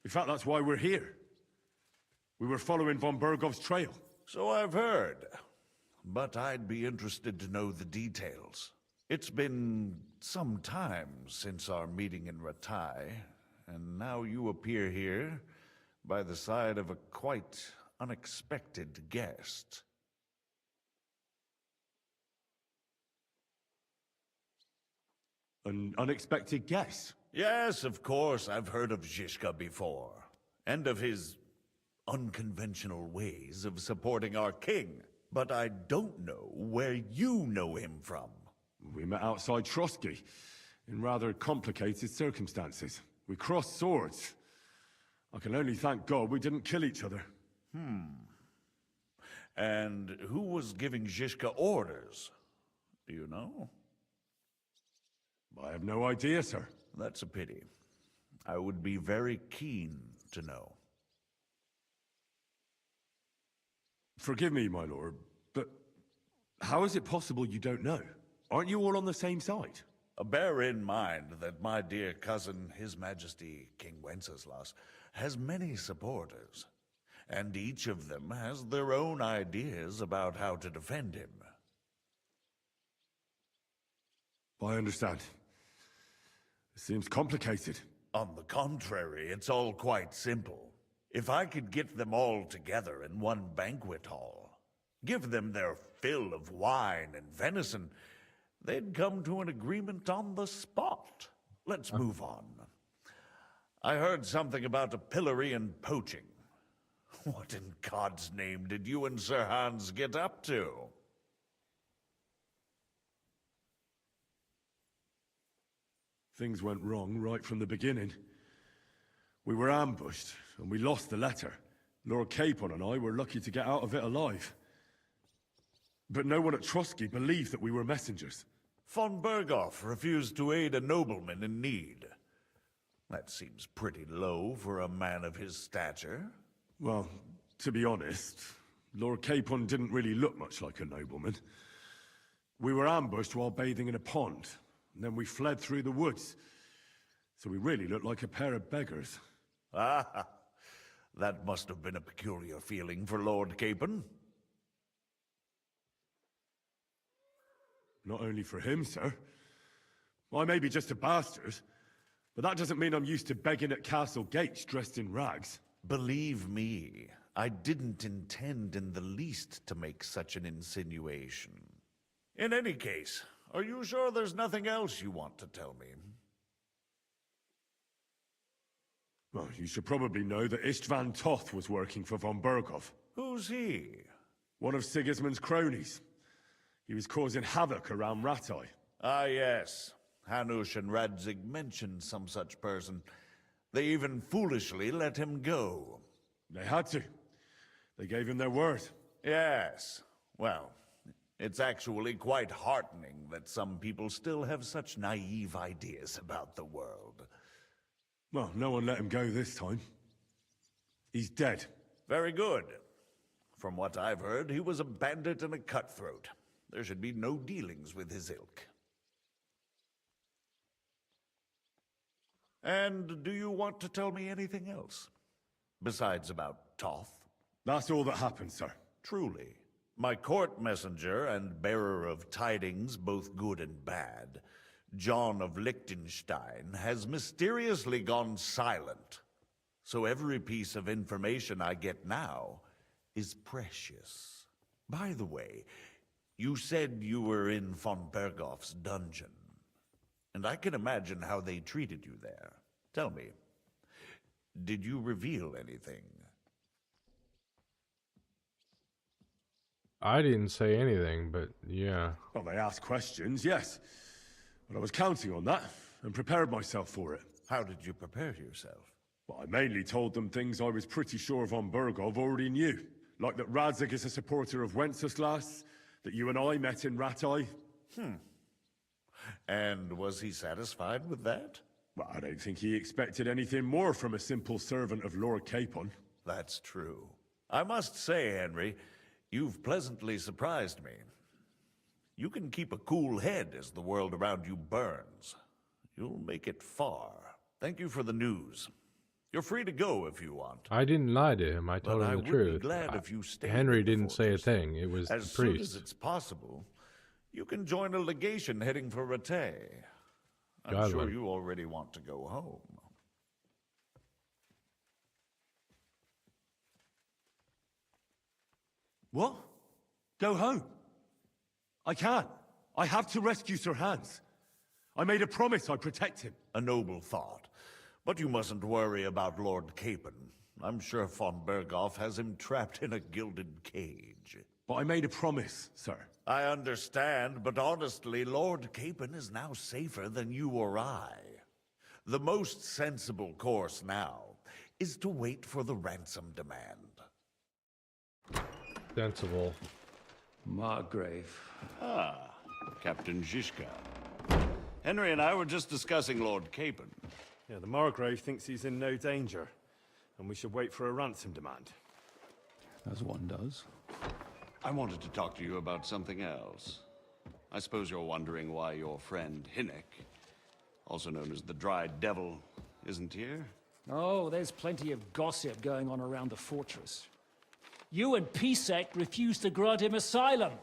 In fact, that's why we're here. We were following von Bergov's trail. So I've heard. But I'd be interested to know the details. It's been some time since our meeting in Ratai, and now you appear here by the side of a quite unexpected guest. An unexpected guest? Yes, of course, I've heard of Zizka before, and of his unconventional ways of supporting our king. But I don't know where you know him from. We met outside Trotsky, in rather complicated circumstances. We crossed swords. I can only thank God we didn't kill each other. And who was giving Zizka orders? Do you know? I have no idea, sir. That's a pity. I would be very keen to know. Forgive me, my lord, but How is it possible you don't know? Aren't you all on the same side? Bear in mind that my dear cousin, His Majesty King Wenceslas, has many supporters, and each of them has their own ideas about how to defend him. I understand. It seems complicated. On the contrary, it's all quite simple. If I could get them all together in one banquet hall, give them their fill of wine and venison, they'd come to an agreement on the spot. Let's move on. I heard something about a pillory and poaching. What in God's name did you and Sir Hans get up to? Things went wrong right from the beginning. We were ambushed, and we lost the letter. Lord Capon and I were lucky to get out of it alive. But no one at Trotsky believed that we were messengers. Von Berghoff refused to aid a nobleman in need. That seems pretty low for a man of his stature. Well, to be honest, Lord Capon didn't really look much like a nobleman. We were ambushed while bathing in a pond, and then we fled through the woods. So we really looked like a pair of beggars. Ah, that must have been a peculiar feeling for Lord Capon. Not only for him, sir. I may be just a bastard, but that doesn't mean I'm used to begging at castle gates dressed in rags. Believe me, I didn't intend in the least to make such an insinuation. In any case, are you sure there's nothing else you want to tell me? Well, you should probably know that Istvan Toth was working for von Berghoff. Who's he? One of Sigismund's cronies. He was causing havoc around Rattay. Ah, yes. Hanush and Radzig mentioned some such person. They even foolishly let him go. They had to. They gave him their word. Yes. Well, it's actually quite heartening that some people still have such naive ideas about the world. Well, no one let him go this time. He's dead. Very good. From what I've heard, he was a bandit and a cutthroat. There should be no dealings with his ilk. And do you want to tell me anything else? Besides about Toth? That's all that happened, sir. Truly. My court messenger and bearer of tidings, both good and bad, John of Liechtenstein, has mysteriously gone silent. So every piece of information I get now is precious. By the way, you said you were in von Berghoff's dungeon, and I can imagine how they treated you there. Tell me, did you reveal anything? I didn't say anything, but yeah. Well, they asked questions, yes. But I was counting on that, and prepared myself for it. How did you prepare yourself? Well, I mainly told them things I was pretty sure von Berghoff already knew. Like that Radzig is a supporter of Wenceslas, that you and I met in Rattay. And was he satisfied with that? Well, I don't think he expected anything more from a simple servant of Lord Capon. That's true. I must say, Henry, you've pleasantly surprised me. You can keep a cool head as the world around you burns. You'll make it far. Thank you for the news. You're free to go if you want. I didn't lie to him. I told him the truth. I would be glad if you stayed. Henry didn't say a thing. It was the as priest. soon as it's possible, you can join a legation heading for Rattay. I'm sure you already want to go home. What? Go home? I can't. I have to rescue Sir Hans. I made a promise I'd protect him. A noble thought. But you mustn't worry about Lord Capon. I'm sure von Berghoff has him trapped in a gilded cage. But I made a promise, sir. I understand, but honestly, Lord Capon is now safer than you or I. The most sensible course now is to wait for the ransom demand. Sensible. Margrave. Ah, Captain Zizka. Henry and I were just discussing Lord Capon. Yeah, the Margrave thinks he's in no danger, and we should wait for a ransom demand. As one does. I wanted to talk to you about something else. I suppose you're wondering why your friend Hinnick, also known as the Dried Devil, isn't here? Oh, there's plenty of gossip going on around the fortress. You and Pisek refused to grant him asylum.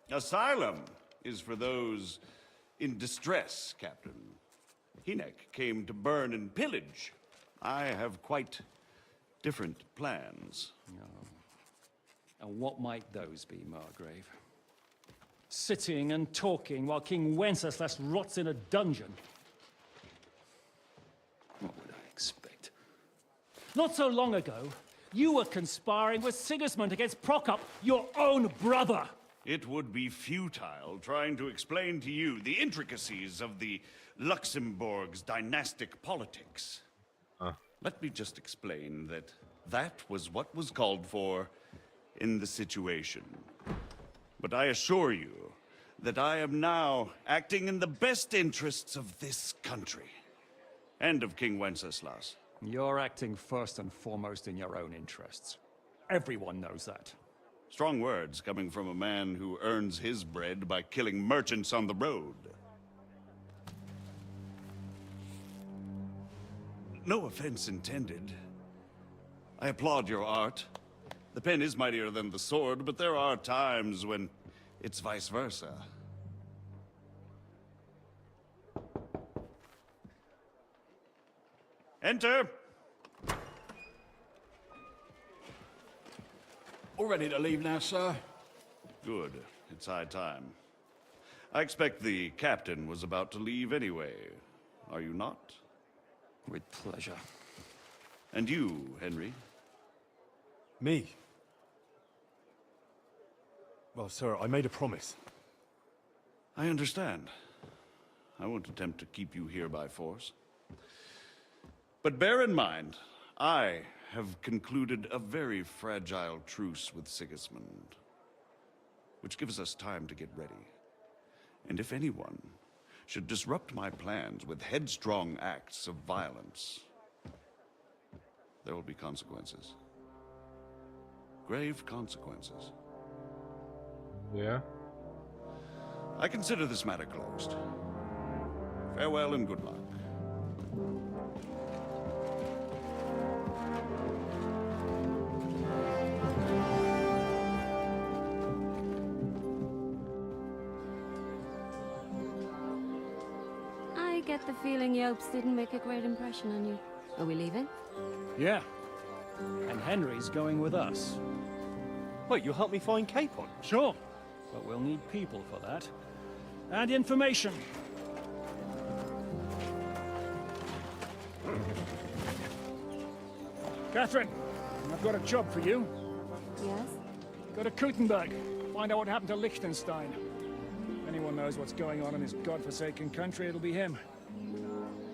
Asylum is for those in distress, Captain. Hinnick came to burn and pillage. I have quite different plans. And what might those be, Margrave? Sitting and talking while King Wenceslas rots in a dungeon. What would I expect? Not so long ago, you were conspiring with Sigismund against Prokop, your own brother. It would be futile trying to explain to you the intricacies of the Luxembourg's dynastic politics. Let me just explain that that was what was called for in the situation. But I assure you that I am now acting in the best interests of this country and of King Wenceslas. You're acting first and foremost in your own interests. Everyone knows that. Strong words coming from a man who earns his bread by killing merchants on the road. No offense intended. I applaud your art. The pen is mightier than the sword, but there are times when it's vice versa. Enter! All ready to leave now, sir? Good. It's high time. I expect the captain was about to leave anyway. Are you not? With pleasure. And you, Henry? Me? Well, sir, I made a promise. I understand. I won't attempt to keep you here by force. But bear in mind, I have concluded a very fragile truce with Sigismund, which gives us time to get ready. And if anyone should disrupt my plans with headstrong acts of violence, there will be consequences. Grave consequences. Yeah? I consider this matter closed. Farewell and good luck. I get the feeling Yopes didn't make a great impression on you. Are we leaving? Yeah. And Henry's going with us. Wait, you'll help me find Capon? Sure. But we'll need people for that. And information. Catherine, I've got a job for you. Yes? Go to Kuttenberg. Find out what happened to Liechtenstein. If anyone knows what's going on in this godforsaken country, it'll be him.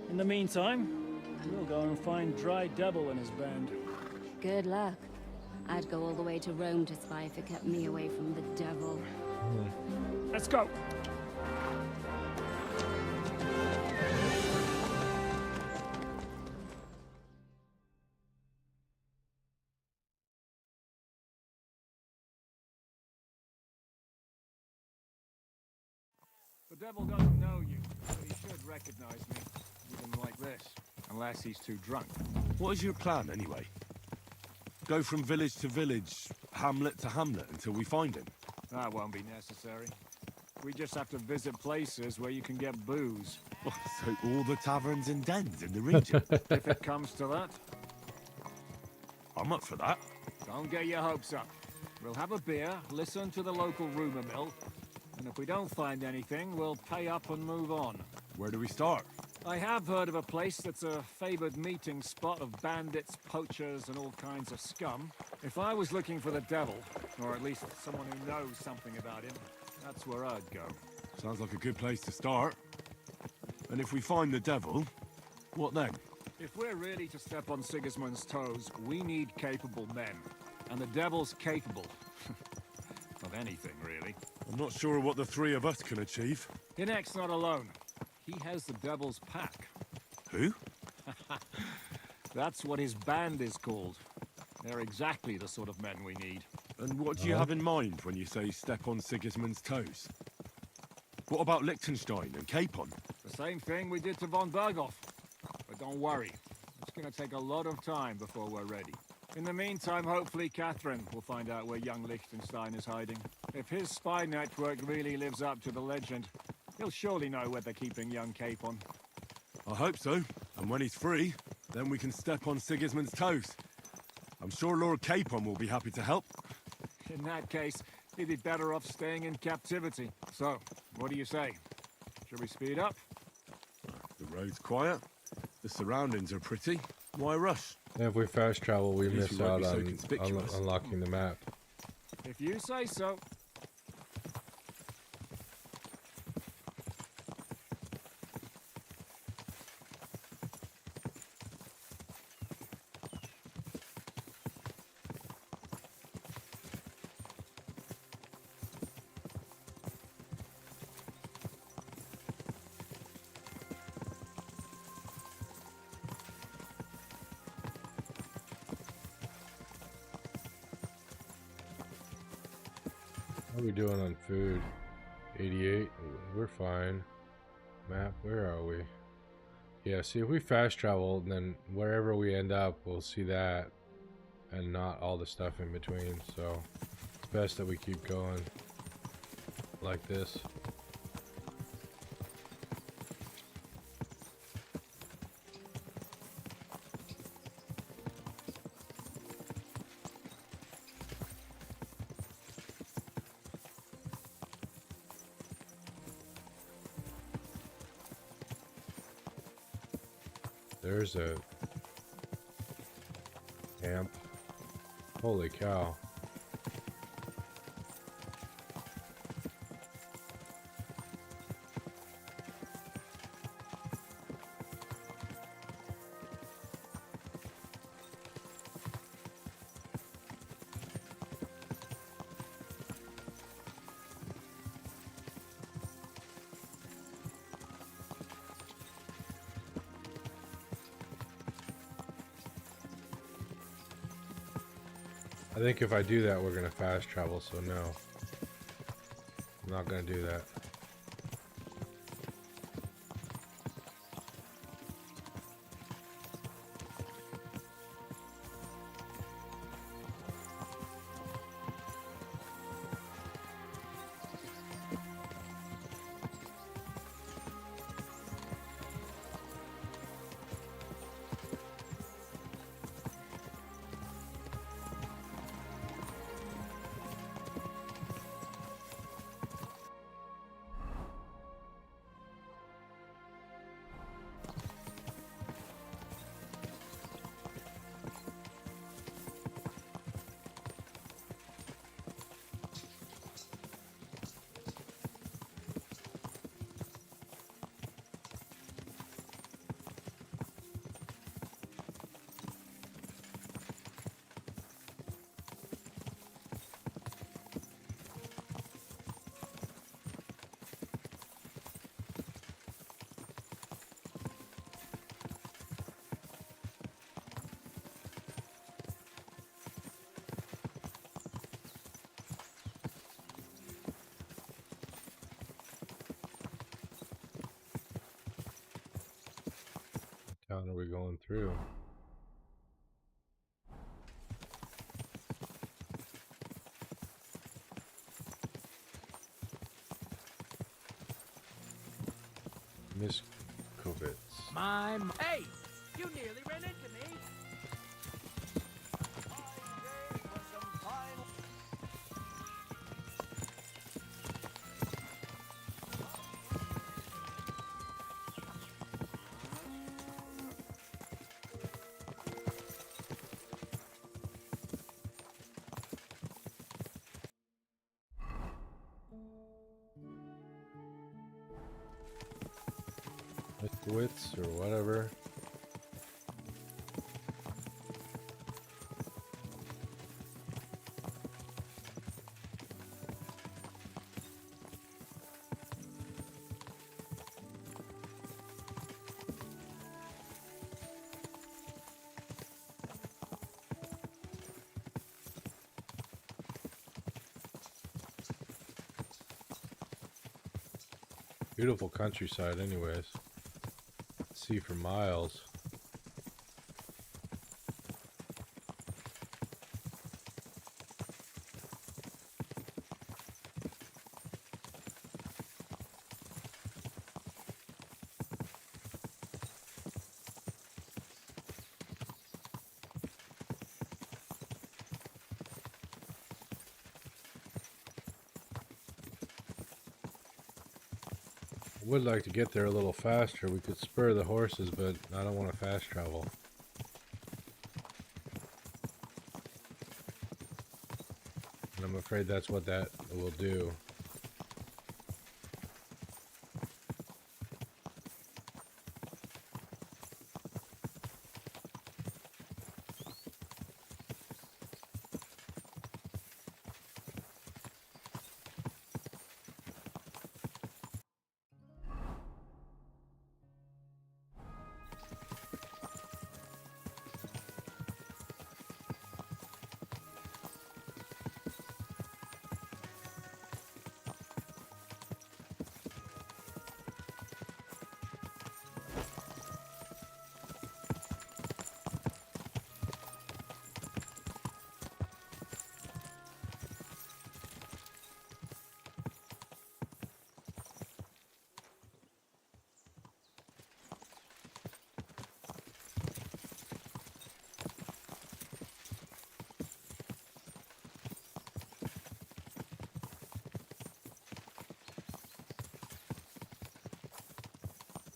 In the meantime, we'll go and find Dry Devil and his band. Good luck. I'd go all the way to Rome to spy if it kept me away from the devil. Let's go. The devil doesn't know you, but he should recognize me, even like this, unless he's too drunk. What is your plan, anyway? Go from village to village, hamlet to hamlet, until we find him? That won't be necessary. We just have to visit places where you can get booze. Oh, so all the taverns and dens in the region? If it comes to that. I'm up for that. Don't get your hopes up. We'll have a beer, listen to the local rumor mill, and if we don't find anything, we'll pay up and move on. Where do we start? I have heard of a place that's a favored meeting spot of bandits, poachers, and all kinds of scum. If I was looking for the devil, or at least someone who knows something about him, that's where I'd go. Sounds like a good place to start. And if we find the devil, what then? If we're really to step on Sigismund's toes, we need capable men. And the devil's capable. Of anything, really. I'm not sure what the three of us can achieve. Hinnick's not alone. He has the devil's pack. Who? That's what his band is called. They're exactly the sort of men we need. And what do you have in mind when you say step on Sigismund's toes? What about Liechtenstein and Capon? The same thing we did to von Berghoff. But don't worry, it's gonna take a lot of time before we're ready. In the meantime, hopefully Catherine will find out where young Liechtenstein is hiding. If his spy network really lives up to the legend, he'll surely know where they're keeping young Capon. I hope so. And when he's free, then we can step on Sigismund's toes. I'm sure Lord Capon will be happy to help. In that case, he'd be better off staying in captivity. So, what do you say? Should we speed up? The road's quiet. The surroundings are pretty. Why rush? And if we fast travel, we At least miss we won't out be so on conspicuous. unlocking the map. If you say so. What are we doing on food? 88. We're fine. Map, where are we? Yeah, see, if we fast travel, then wherever we end up, we'll see that. And not all the stuff in between. So, it's best that we keep going like this. There's a camp. Holy cow. I think if I do that, we're gonna fast travel, so no. I'm not gonna do that. What town are we going through? Miskovitz. Hey! You nearly ran into me! Miskovitz or whatever. Beautiful countryside anyways. See for miles. I would like to get there a little faster. We could spur the horses, but I don't want to fast travel. And I'm afraid that's what that will do.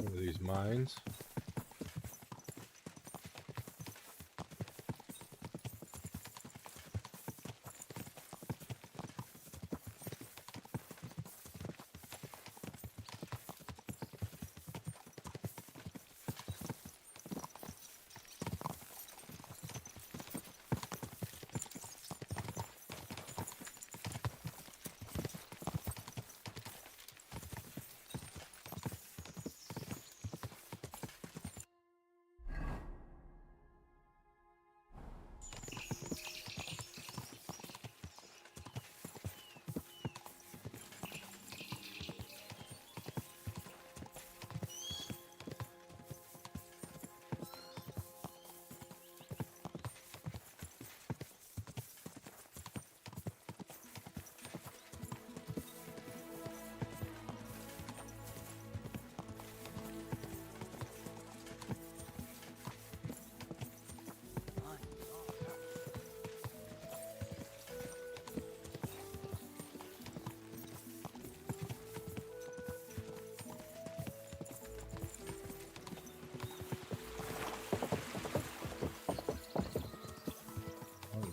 One of these mines.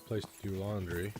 Place to do laundry.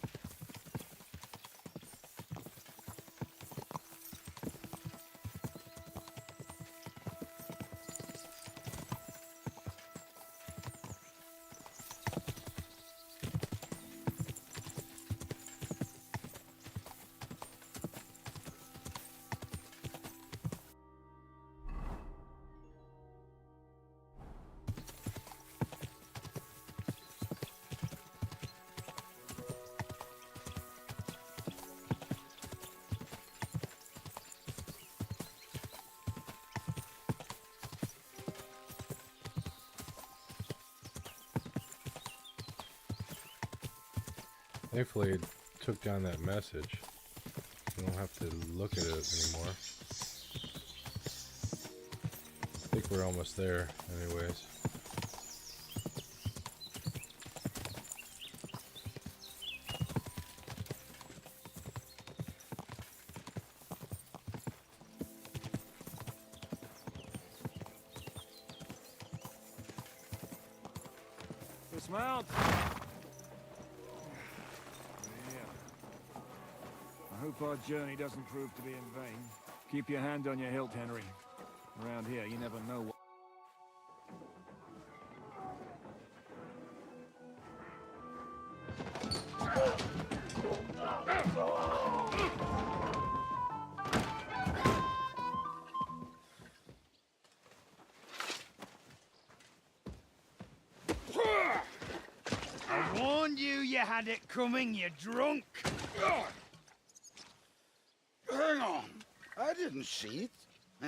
Thankfully, it took down that message. You don't have to look at it anymore. I think we're almost there, anyways. Dismount! I hope our journey doesn't prove to be in vain. Keep your hand on your hilt, Henry. Around here, you never know what... I warned you had it coming, you drunk! Hang on. I didn't see it.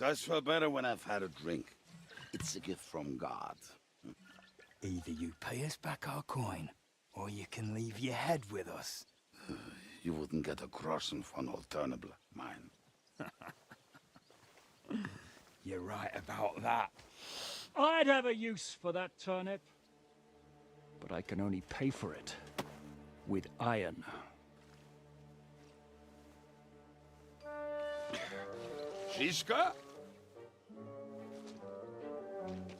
Does feel better when I've had a drink. It's a gift from God. Either you pay us back our coin, or you can leave your head with us. You wouldn't get a groschen for an alternative, mine. You're right about that. I'd have a use for that turnip. But I can only pay for it with iron. Shiska?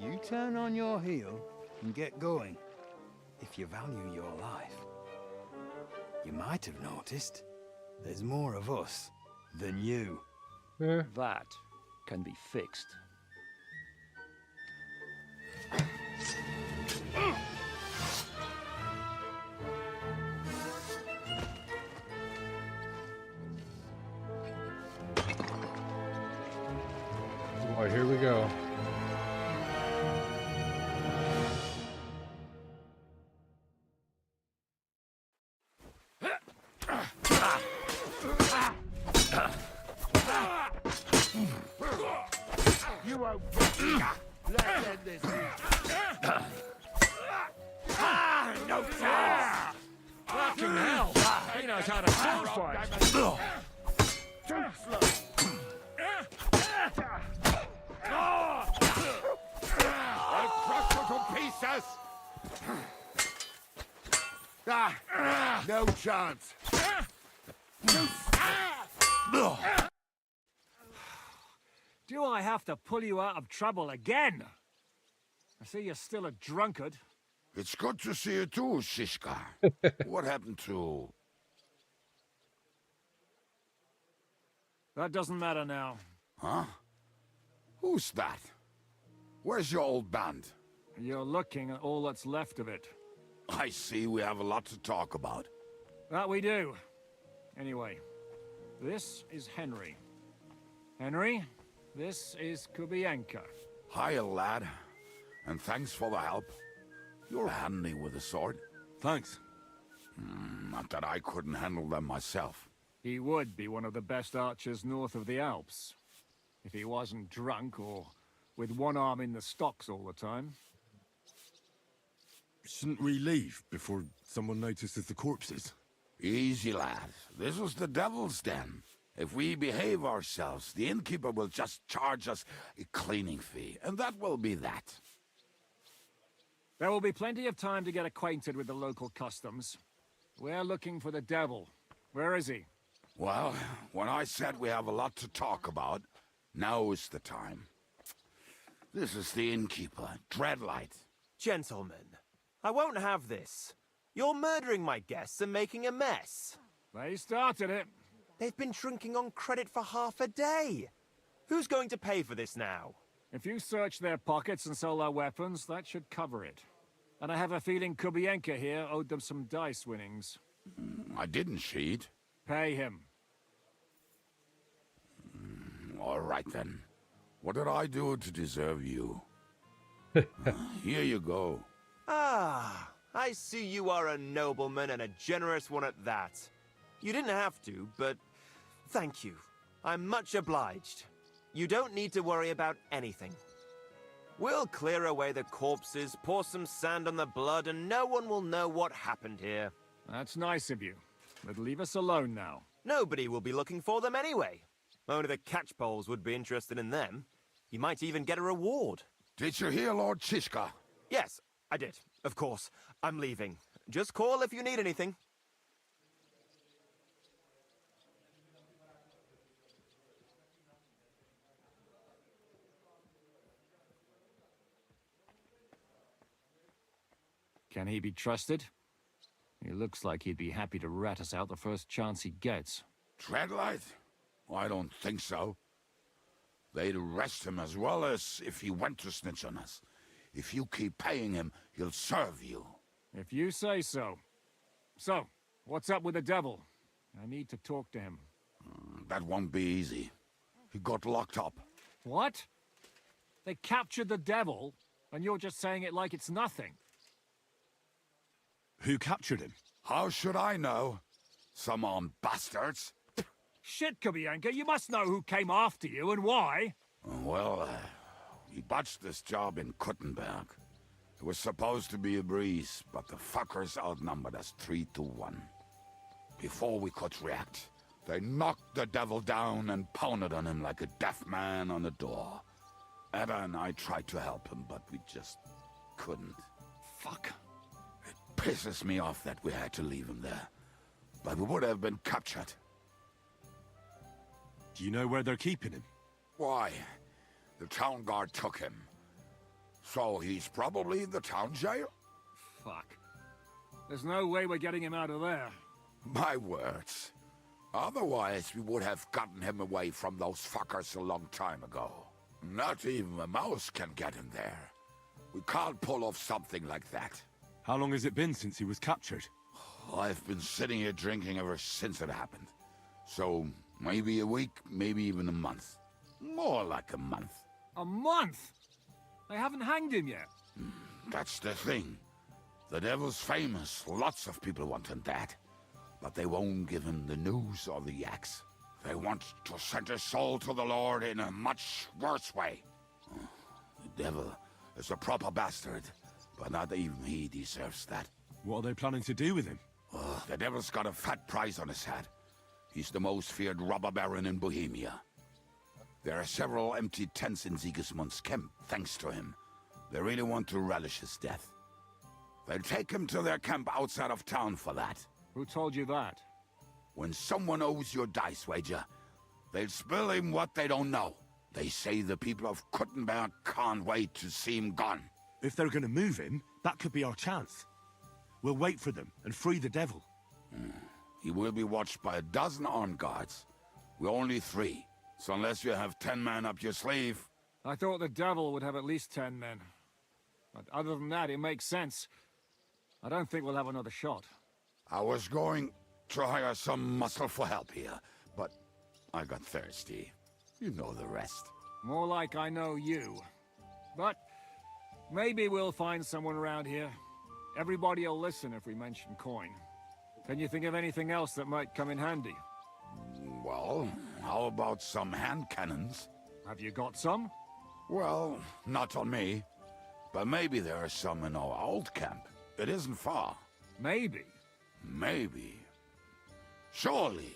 You turn on your heel and get going. If you value your life. You might have noticed there's more of us than you. That can be fixed. Boy, here we go. You won't get me. Let's end this. No chance! Fucking hell! He knows how to sword fight. Too slow. I'll crush you to pieces! No chance. Do I have to pull you out of trouble again? I see you're still a drunkard. It's good to see you too, Shishka. What happened to... That doesn't matter now. Huh? Who's that? Where's your old band? You're looking at all that's left of it. I see we have a lot to talk about. That we do. Anyway, this is Henry. Henry, this is Kubienka. Hiya, lad. And thanks for the help. You're handy with a sword. Thanks. Not that I couldn't handle them myself. He would be one of the best archers north of the Alps. If he wasn't drunk or with one arm in the stocks all the time. Shouldn't we leave before someone notices the corpses? Easy, lad. This was the devil's den. If we behave ourselves, the innkeeper will just charge us a cleaning fee, and that will be that. There will be plenty of time to get acquainted with the local customs. We're looking for the devil. Where is he? Well, when I said we have a lot to talk about, now is the time. This is the innkeeper, Dreadlight. Gentlemen, I won't have this. You're murdering my guests and making a mess. They started it. They've been drinking on credit for half a day. Who's going to pay for this now? If you search their pockets and sell their weapons, that should cover it. And I have a feeling Kubienka here owed them some dice winnings. I didn't cheat. Pay him. All right, then. What did I do to deserve you? Here you go. Ah, I see you are a nobleman and a generous one at that. You didn't have to, but thank you. I'm much obliged. You don't need to worry about anything. We'll clear away the corpses, pour some sand on the blood, and no one will know what happened here. That's nice of you. But leave us alone now. Nobody will be looking for them anyway. Only the catchpoles would be interested in them. You might even get a reward. Did you hear Lord Shishka? Yes, I did. Of course. I'm leaving. Just call if you need anything. Can he be trusted? He looks like he'd be happy to rat us out the first chance he gets. Dreadlight? I don't think so. They'd arrest him as well as if he went to snitch on us. If you keep paying him, he'll serve you. If you say so. So, what's up with the devil? I need to talk to him. That won't be easy. He got locked up. What? They captured the devil, and you're just saying it like it's nothing. Who captured him? How should I know? Some armed bastards. Shit, Kubienka, you must know who came after you and why. Well, we botched this job in Kuttenberg. It was supposed to be a breeze, but the fuckers outnumbered us 3-1. Before we could react, they knocked the devil down and pounded on him like a deaf man on a door. Ada and I tried to help him, but we just couldn't. Fuck. It pisses me off that we had to leave him there. But we would have been captured. Do you know where they're keeping him? Why? The town guard took him. So he's probably in the town jail? Fuck. There's no way we're getting him out of there. My words. Otherwise, we would have gotten him away from those fuckers a long time ago. Not even a mouse can get him there. We can't pull off something like that. How long has it been since he was captured? I've been sitting here drinking ever since it happened. So, maybe a week, maybe even a month. More like a month. A month? They haven't hanged him yet. That's the thing. The devil's famous. Lots of people want him dead. But they won't give him the news or the axe. They want to send his soul to the Lord in a much worse way. The devil is a proper bastard, but not even he deserves that. What are they planning to do with him? The devil's got a fat price on his head. He's the most feared robber baron in Bohemia. There are several empty tents in Sigismund's camp, thanks to him. They really want to relish his death. They'll take him to their camp outside of town for that. Who told you that? When someone owes you a dice wager, they'll spill him what they don't know. They say the people of Kuttenberg can't wait to see him gone. If they're gonna move him, that could be our chance. We'll wait for them and free the devil. He will be watched by 12 armed guards. We're only 3. So unless you have 10 men up your sleeve... I thought the devil would have at least 10 men. But other than that, it makes sense. I don't think we'll have another shot. I was going to hire some muscle for help here, but I got thirsty. You know the rest. More like I know you. But maybe we'll find someone around here. Everybody will listen if we mention coin. Can you think of anything else that might come in handy? Well, how about some hand cannons? Have you got some? Well, not on me. But maybe there are some in our old camp. It isn't far. Maybe. Maybe. Surely.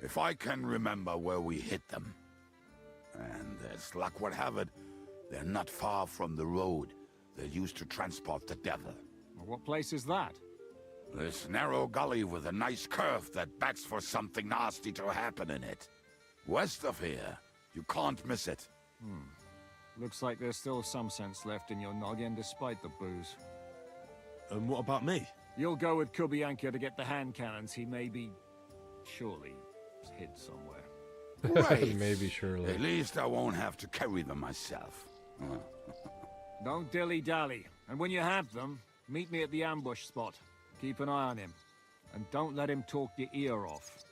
If I can remember where we hid them. And as luck would have it, they're not far from the road they used to transport the devil. Well, what place is that? This narrow gully with a nice curve that begs for something nasty to happen in it. West of here. You can't miss it. Looks like there's still some sense left in your noggin despite the booze. And what about me? You'll go with Kubianka to get the hand cannons. He may be... surely hid somewhere. Right. Maybe, surely. At least I won't have to carry them myself. Don't dilly-dally. And when you have them, meet me at the ambush spot. Keep an eye on him. And don't let him talk your ear off.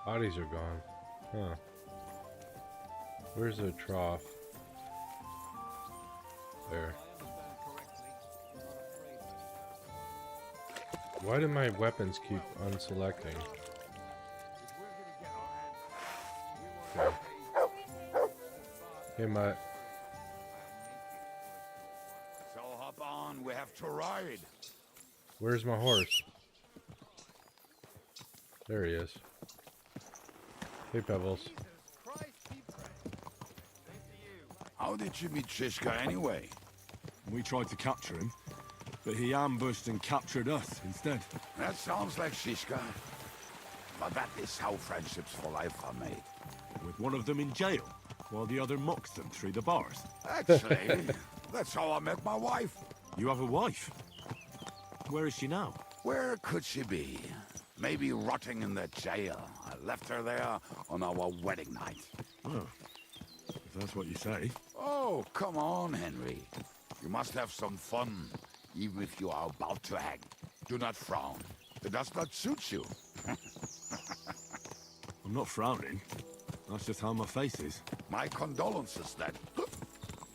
Bodies are gone. Huh. Where's the trough? There. Why do my weapons keep unselecting? Okay. Hey, Mutt. So hop on, we have to ride. Where's my horse? There he is. Hey, Pebbles. How did you meet Shishka anyway? We tried to capture him, but he ambushed and captured us instead. That sounds like Shishka. But that is how friendships for life are made. With one of them in jail, while the other mocks them through the bars. Actually, that's how I met my wife. You have a wife? Where is she now? Where could she be? Maybe rotting in the jail. I left her there on our wedding night. Oh, if that's what you say. Oh, come on, Henry. You must have some fun, even if you are about to hang. Do not frown. It does not suit you. I'm not frowning. That's just how my face is. My condolences, then.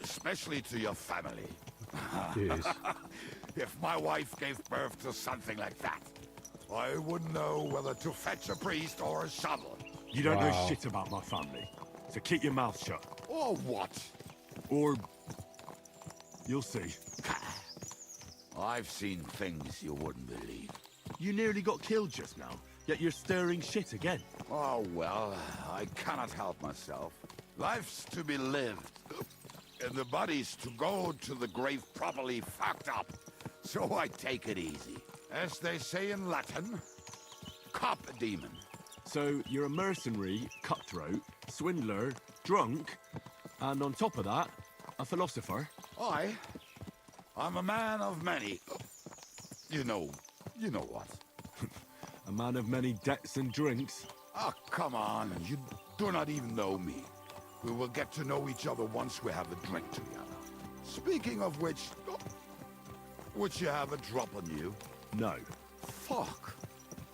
Especially to your family. Jeez. If my wife gave birth to something like that, I wouldn't know whether to fetch a priest or a shovel. You don't know Wow. shit about my family, so keep your mouth shut. Or what? Or... you'll see. I've seen things you wouldn't believe. You nearly got killed just now, yet you're stirring shit again. Oh, well, I cannot help myself. Life's to be lived, and the body's to go to the grave properly fucked up. So I take it easy. As they say in Latin, cop a demon. So you're a mercenary, cutthroat, swindler, drunk, and on top of that, a philosopher? I'm a man of many... You know what. A man of many debts and drinks? Oh, come on, you do not even know me. We will get to know each other once we have a drink together. Speaking of which, would you have a drop on you? No. Fuck.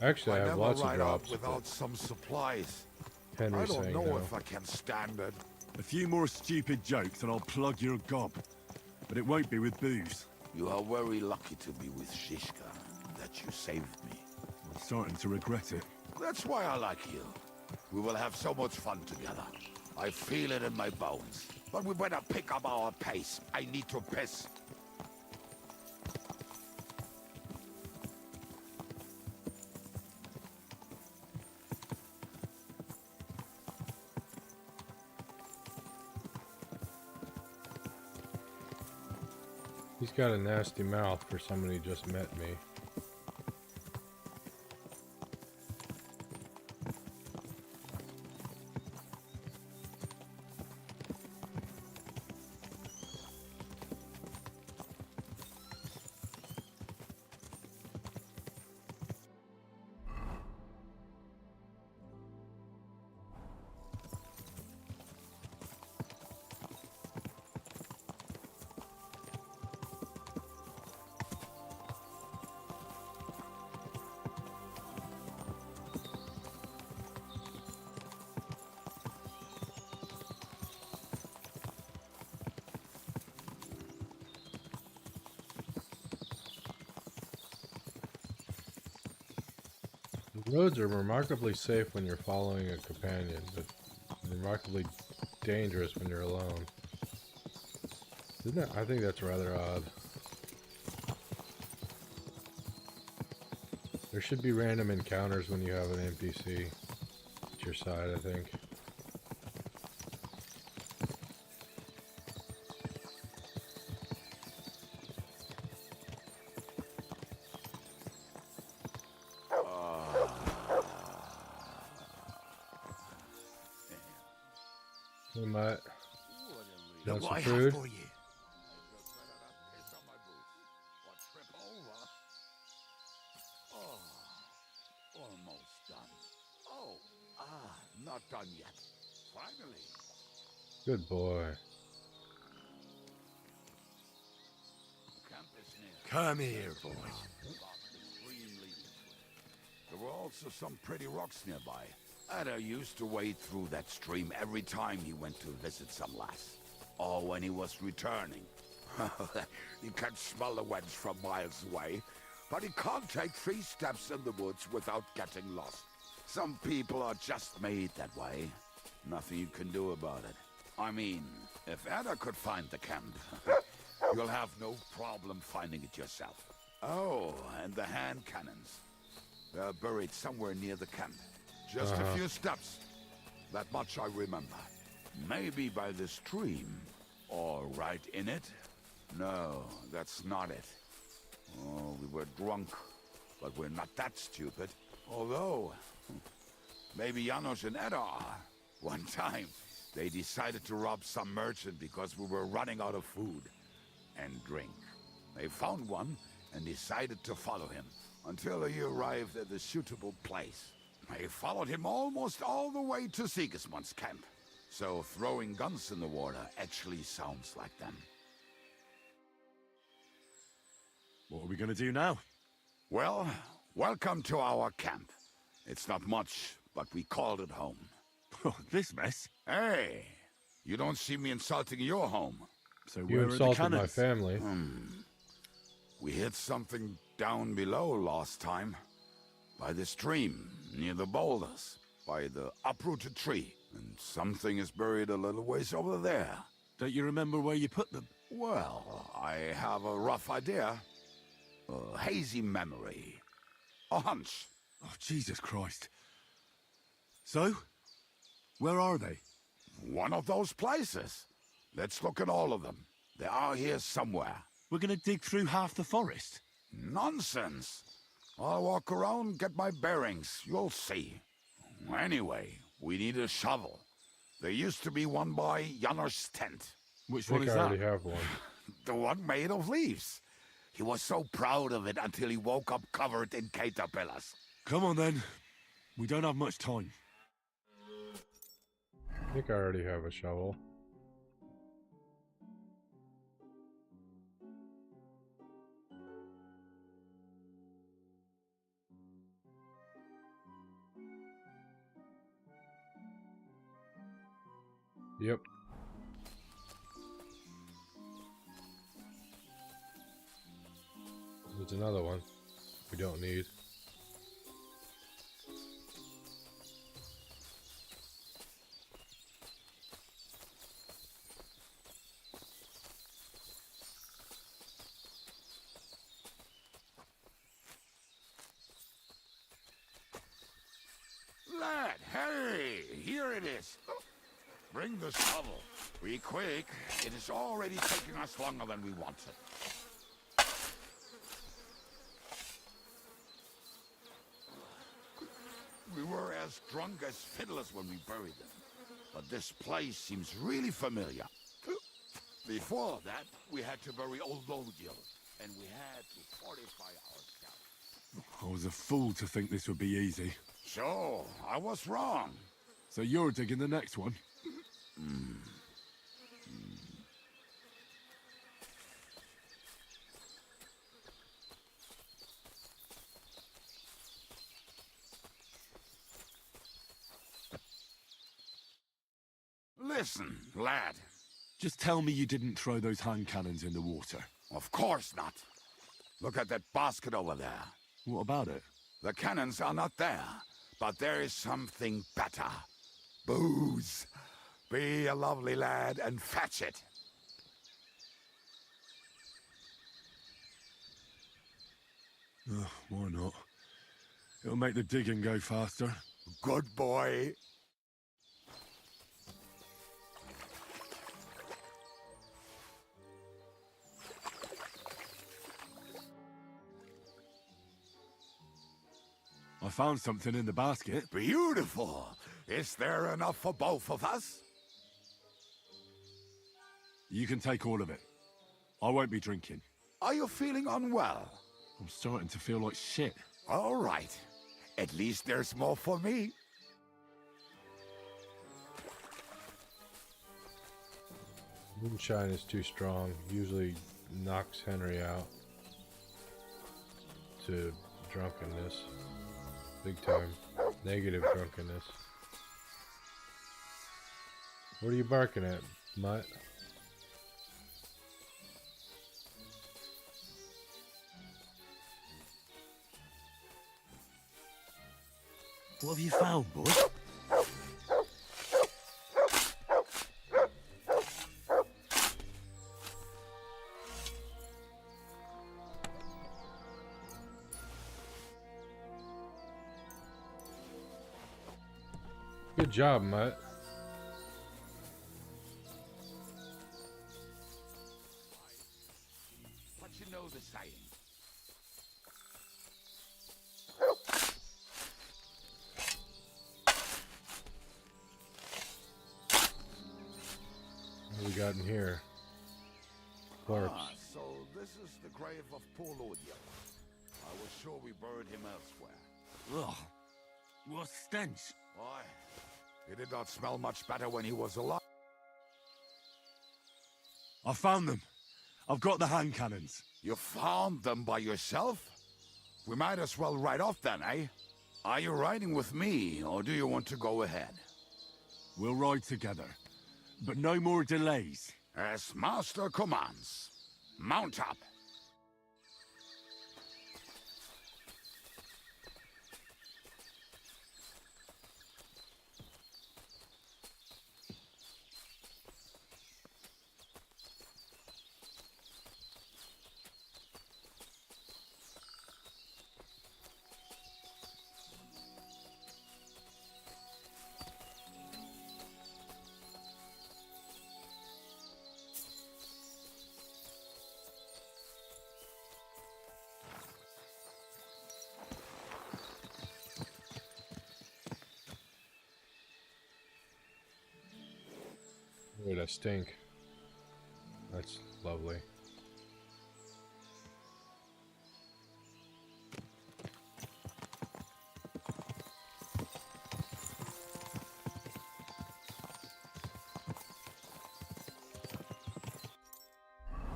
Actually, I have lots of ride drops. out without some supplies. Henry's I don't saying know no. if I can stand it. A few more stupid jokes and I'll plug your gob. But it won't be with booze. You are very lucky to be with Shishka, that you saved me. I'm starting to regret it. That's why I like you. We will have so much fun together. I feel it in my bones. But we better pick up our pace. I need to piss. He's got a nasty mouth for somebody who just met me. The roads are remarkably safe when you're following a companion, but remarkably dangerous when you're alone. Isn't that? I think that's rather odd. There should be random encounters when you have an NPC at your side, I think. We might want some food. Almost done. Not done yet. Finally. Good boy. Camp is near. Come here, boy. There were also some pretty rocks nearby. Ada used to wade through that stream every time he went to visit some lass. Or when he was returning. He can smell the wench from miles away, but he can't take 3 steps in the woods without getting lost. Some people are just made that way. Nothing you can do about it. I mean, if Ada could find the camp, you'll have no problem finding it yourself. Oh, and the hand cannons. They're buried somewhere near the camp. Just a few steps. That much I remember. Maybe by the stream. Or right in it? No, that's not it. Oh, we were drunk. But we're not that stupid. Although, maybe Janos and Edda are. One time, they decided to rob some merchant because we were running out of food and drink. They found one and decided to follow him until he arrived at a suitable place. They followed him almost all the way to Sigismund's camp. So throwing guns in the water actually sounds like them. What are we gonna do now? Well, welcome to our camp. It's not much, but we called it home. Oh, this mess? Hey, you don't see me insulting your home. So You where are the insulted cannons? my family. We hit something down below last time. By the stream, near the boulders. by the uprooted tree. And something is buried a little ways over there. Don't you remember where you put them? Well, I have a rough idea. A hazy memory. A hunch. Oh, Jesus Christ. So? Where are they? One of those places. Let's look at all of them. They are here somewhere. We're gonna dig through half the forest? Nonsense. I'll walk around, get my bearings. You'll see. Anyway, we need a shovel. There used to be one by Janner's tent. Which I one think is I already that? have one. The one made of leaves. He was so proud of it until he woke up covered in caterpillars. Come on then. We don't have much time. I think I already have a shovel. Yep. There's another one we don't need. Lad, hey, here it is. Bring the shovel. Be quick. It is already taking us longer than we wanted. We were as drunk as fiddlers when we buried them. But this place seems really familiar. Before that, we had to bury old Lodiel, and we had to fortify ourselves. I was a fool to think this would be easy. So, I was wrong. So you're digging the next one? Listen, lad. Just tell me you didn't throw those hand cannons in the water. Of course not. Look at that basket over there. What about it? The cannons are not there, but there is something better. Booze. Be a lovely lad and fetch it. Why not? It'll make the digging go faster. Good boy. I found something in the basket. Beautiful. Is there enough for both of us? You can take all of it. I won't be drinking. Are you feeling unwell? I'm starting to feel like shit. All right. At least there's more for me. Moonshine is too strong. Usually knocks Henry out to drunkenness. Big time. Negative drunkenness. What are you barking at, Mutt? What have you found, boy? Good job, Mutt. But you know the saying. What we got in here? Corpse. Ah, so this is the grave of poor Lodiel. I was sure we buried him elsewhere. Ugh. What stench. Why? He did not smell much better when he was alive. I found them. I've got the hand cannons. You found them by yourself? We might as well ride off then, eh? Are you riding with me, or do you want to go ahead? We'll ride together. But no more delays. As Master commands. Mount up. Wait, I stink. That's lovely.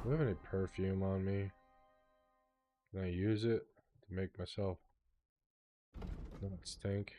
Do I have any perfume on me? Can I use it to make myself not stink?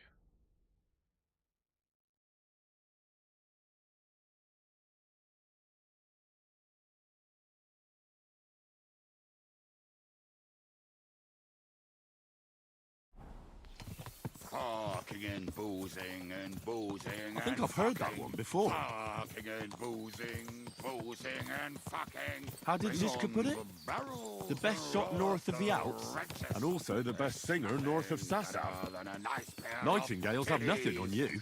Fucking and boozing and boozing. I think I've heard that one before. Fucking and boozing, boozing and fucking. How did Bring Ziska on put it? the barrels The best and shot roll north up of the Alps, wretches. and also the best singer north of Sasau. Better than a nice pair of Nightingales have nothing on titties. you.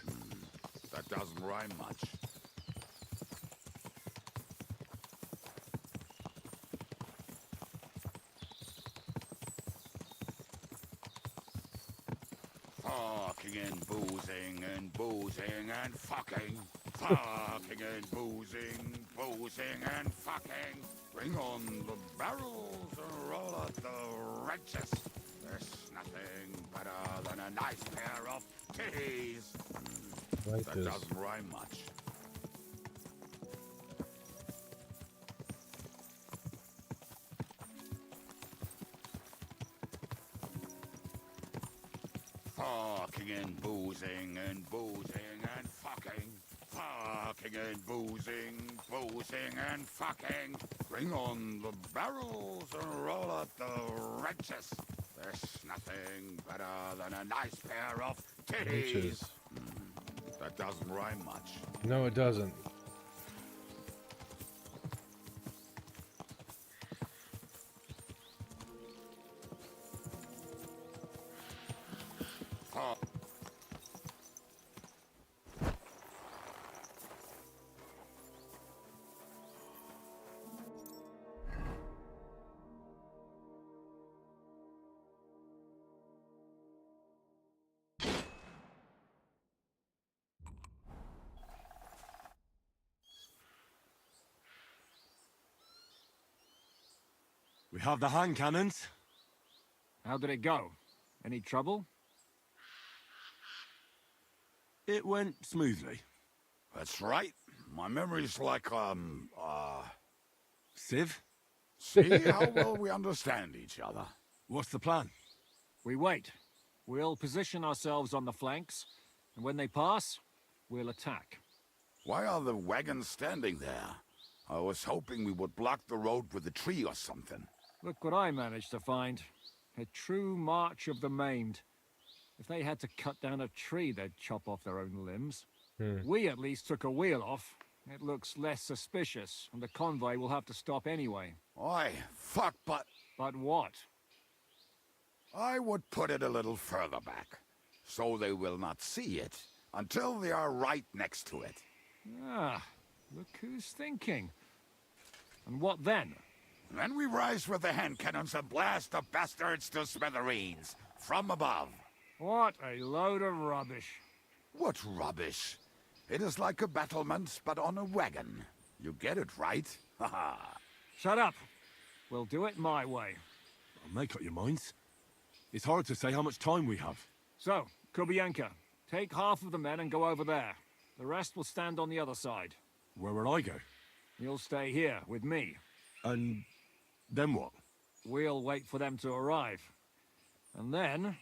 That doesn't rhyme much. Fucking and boozing and boozing and fucking. Fucking and boozing, boozing and fucking. Bring on the barrels and roll out the wretches. There's nothing better than a nice pair of titties. Like That this. doesn't rhyme much. Fucking and boozing and boozing and fucking. Fucking and boozing, boozing and fucking. Bring on the barrels and roll out the wretches. There's nothing better than a nice pair of titties. Wretches. That doesn't rhyme much. No, it doesn't. We have the hand cannons. How did it go? Any trouble? It went smoothly. That's right. My memory's like, Civ? See how well we understand each other. What's the plan? We wait. We'll position ourselves on the flanks, and when they pass, we'll attack. Why are the wagons standing there? I was hoping we would block the road with a tree or something. Look what I managed to find. A true march of the maimed. If they had to cut down a tree, they'd chop off their own limbs. We at least took a wheel off. It looks less suspicious, and the convoy will have to stop anyway. Oi, fuck, but... But what? I would put it a little further back, so they will not see it until they are right next to it. Ah, look who's thinking. And what then? Then we rise with the hand cannons and blast the bastards to smithereens, from above. What a load of rubbish. What rubbish? It is like a battlement, but on a wagon. You get it, right? Haha. Shut up. We'll do it my way. Make up your minds. It's hard to say how much time we have. So, Kubienka, take half of the men and go over there. The rest will stand on the other side. Where will I go? You'll stay here with me. And then what? We'll wait for them to arrive. And then...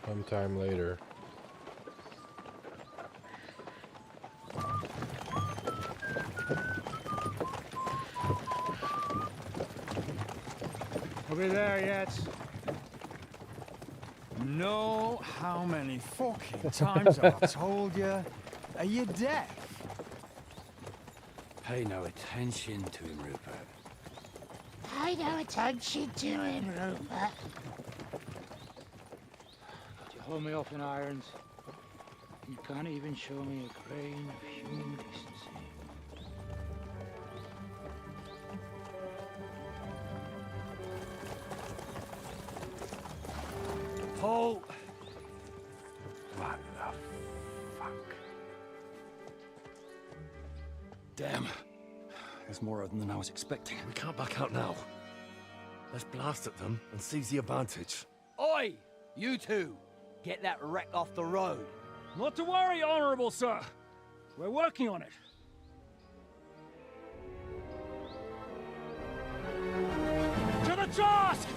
Sometime later. Are we there yet? No, how many fucking times have I told you? Are you deaf? Pay no attention to him, Rupert. Pay no attention to him, Rupert. You hold me up in irons. You can't even show me a grain of human decency. Paul! What the Damn. There's more of them than I was expecting. We can't back out now. Let's blast at them and seize the advantage. Oi! You two! Get that wreck off the road. Not to worry, Honorable Sir. We're working on it. To the task!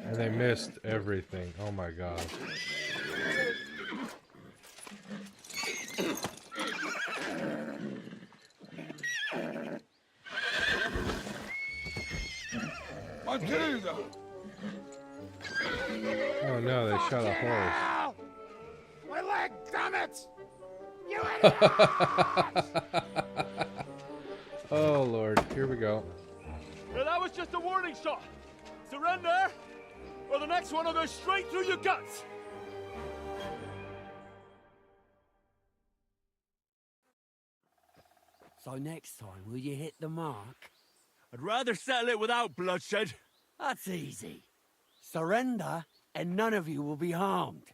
And they missed everything. Oh my god. Oh no, they shot a horse. My leg, damn it! You Oh lord, here we go. Yeah, that was just a warning shot. Surrender, or the next one will go straight through your guts. So next time, will you hit the mark? I'd rather settle it without bloodshed. That's easy. Surrender, and none of you will be harmed.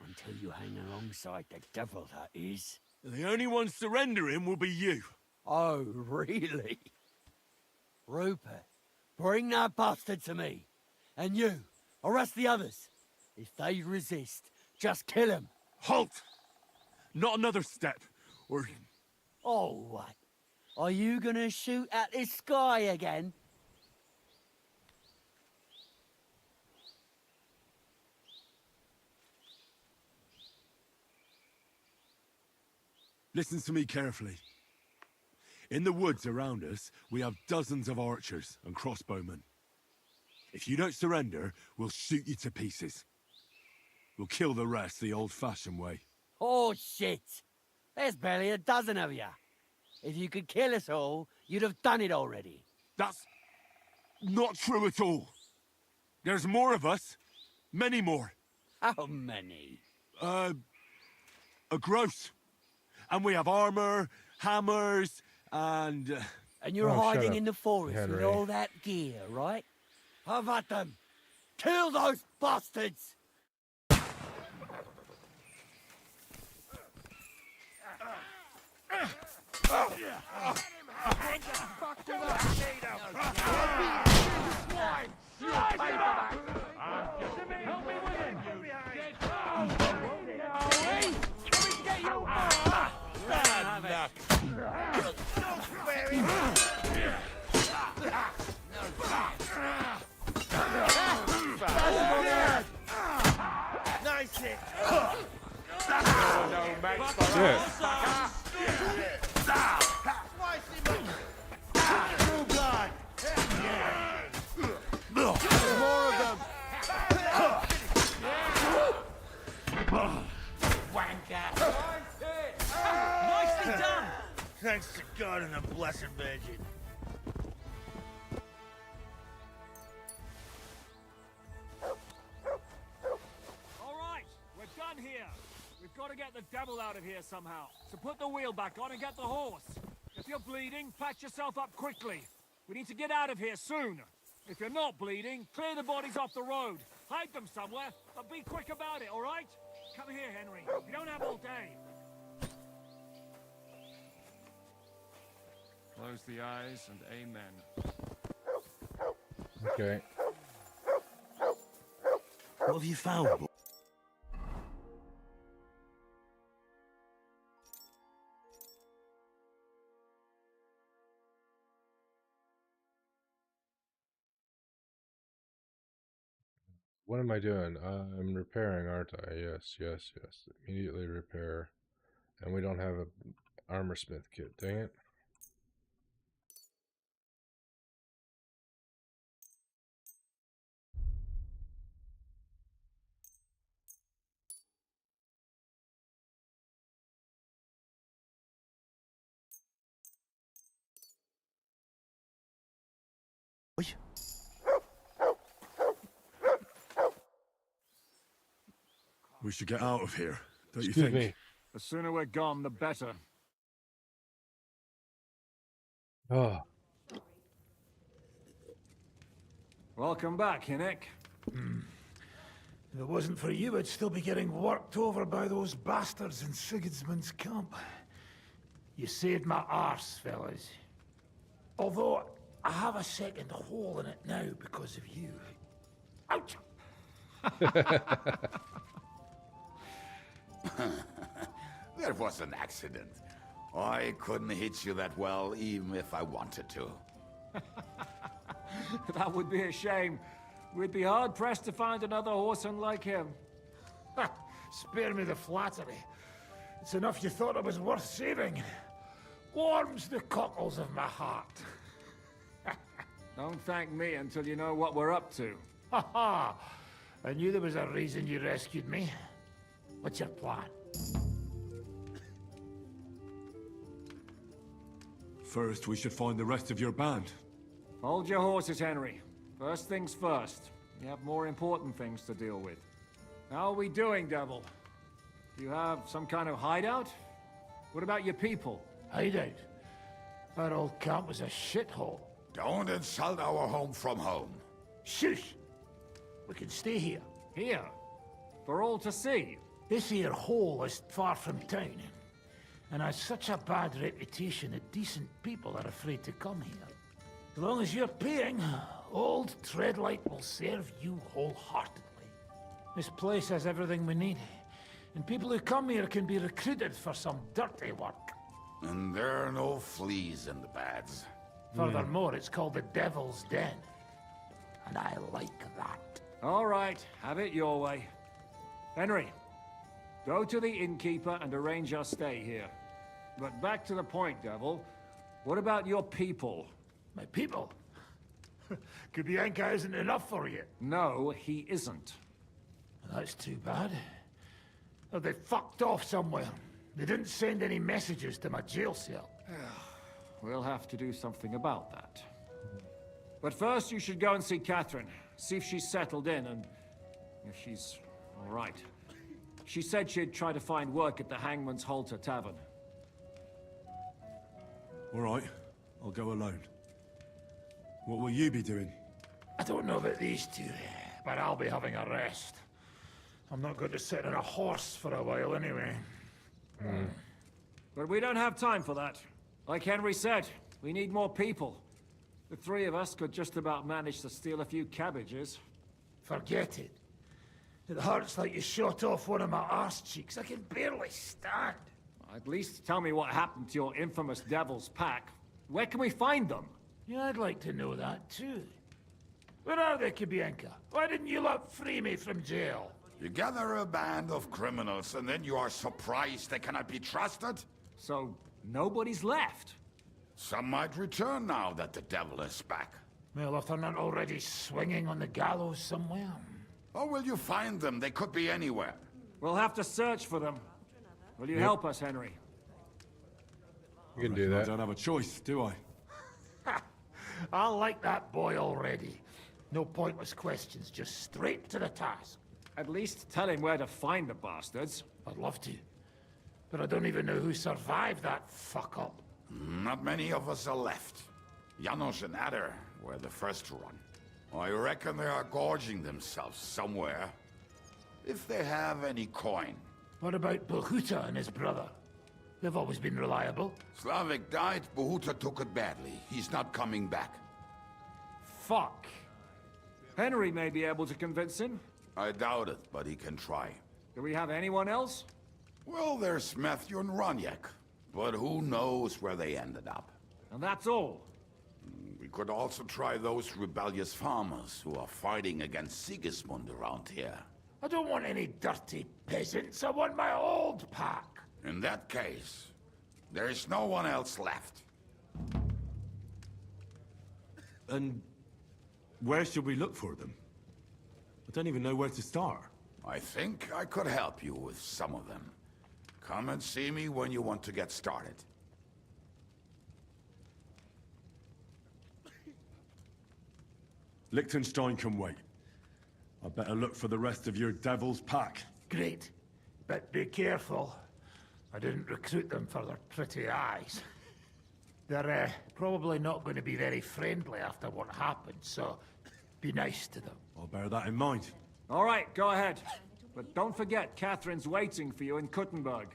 Until you hang alongside the devil, that is. The only one surrendering will be you. Oh, really? Rupert, bring that bastard to me. And you, arrest the others. If they resist, just kill them. Halt! Not another step, or... Oh, what? Are you gonna shoot at the sky again? Listen to me carefully. In the woods around us, we have dozens of archers and crossbowmen. If you don't surrender, we'll shoot you to pieces. We'll kill the rest the old-fashioned way. Oh, shit! There's barely a dozen of you. If you could kill us all, you'd have done it already. That's not true at all. There's more of us. Many more. How many? A gross. And we have armor, hammers, and... And you're hiding in the forest with all that gear, right? Have at them! Kill those bastards! Nice hit. More of them! Wanker. Nicely done! Thanks to God and the Blessed Virgin. All right, we're done here. We've got to get the devil out of here somehow. So put the wheel back on and get the horse. If you're bleeding, patch yourself up quickly. We need to get out of here soon. If you're not bleeding, clear the bodies off the road. Hide them somewhere, but be quick about it, all right? Come here, Henry. You don't have all day. Close the eyes and amen. Okay. What have you found? What am I doing? I'm repairing, aren't I? Yes, yes, yes. Immediately repair. And we don't have a armor smith kit, dang it. We should get out of here, don't you Excuse think? me. The sooner we're gone, the better. Oh. Welcome back, Hinnick. If it wasn't for you, I'd still be getting worked over by those bastards in Sigismund's camp. You saved my arse, fellas. Although, I have a second hole in it now because of you. Ouch! There was an accident. I couldn't hit you that well, even if I wanted to. That would be a shame. We'd be hard-pressed to find another horseman like him. Spare me the flattery. It's enough you thought it was worth saving. Warms the cockles of my heart. Don't thank me until you know what we're up to. Ha ha! I knew there was a reason you rescued me. What's your plan? First, we should find the rest of your band. Hold your horses, Henry. First things first. We have more important things to deal with. How are we doing, Devil? Do you have some kind of hideout? What about your people? Hideout? That old camp was a shithole. Don't insult our home from home. Shush! We can stay here. Here? For all to see? This here hole is far from town, and has such a bad reputation that decent people are afraid to come here. As long as you're paying, old Treadlight will serve you wholeheartedly. This place has everything we need, and people who come here can be recruited for some dirty work. And there are no fleas in the beds. Furthermore, it's called the Devil's Den, and I like that. All right, have it your way. Henry, go to the innkeeper and arrange our stay here. But back to the point, Devil. What about your people? My people? Kubienka isn't enough for you. No, he isn't. That's too bad. Oh, they fucked off somewhere. They didn't send any messages to my jail cell. We'll have to do something about that. But first, you should go and see Catherine. See if she's settled in and if she's all right. She said she'd try to find work at the Hangman's Halter Tavern. All right, I'll go alone. What will you be doing? I don't know about these two, but I'll be having a rest. I'm not going to sit on a horse for a while anyway. But we don't have time for that. Like Henry said, we need more people. The three of us could just about manage to steal a few cabbages. Forget it. It hurts like you shot off one of my arse cheeks. I can barely stand. At least tell me what happened to your infamous Devil's Pack. Where can we find them? Yeah, I'd like to know that too. Where are they, Kubienka? Why didn't you lot free me from jail? You gather a band of criminals and then you are surprised they cannot be trusted? So, nobody's left? Some might return now that the devil is back. Well, if they're not already swinging on the gallows somewhere. How will you find them? They could be anywhere. We'll have to search for them. Will you help us, Henry? You can do that. I don't have a choice, do I? I like that boy already. No pointless questions, just straight to the task. At least tell him where to find the bastards. I'd love to. But I don't even know who survived that fuck-up. Not many of us are left. Janos and Adder were the first to run. I reckon they are gorging themselves somewhere. If they have any coin. What about Bohuta and his brother? They've always been reliable. Slavik died, Bohuta took it badly. He's not coming back. Fuck. Henry may be able to convince him. I doubt it, but he can try. Do we have anyone else? Well, there's Matthew and Roniak. But who knows where they ended up. And that's all. We could also try those rebellious farmers who are fighting against Sigismund around here. I don't want any dirty peasants. I want my old pack. In that case, there is no one else left. And where should we look for them? I don't even know where to start. I think I could help you with some of them. Come and see me when you want to get started. Liechtenstein can wait. I better look for the rest of your devil's pack. Great. But be careful. I didn't recruit them for their pretty eyes. They're probably not going to be very friendly after what happened, so Be nice to them. I'll bear that in mind. All right, go ahead. But don't forget, Catherine's waiting for you in Kuttenberg.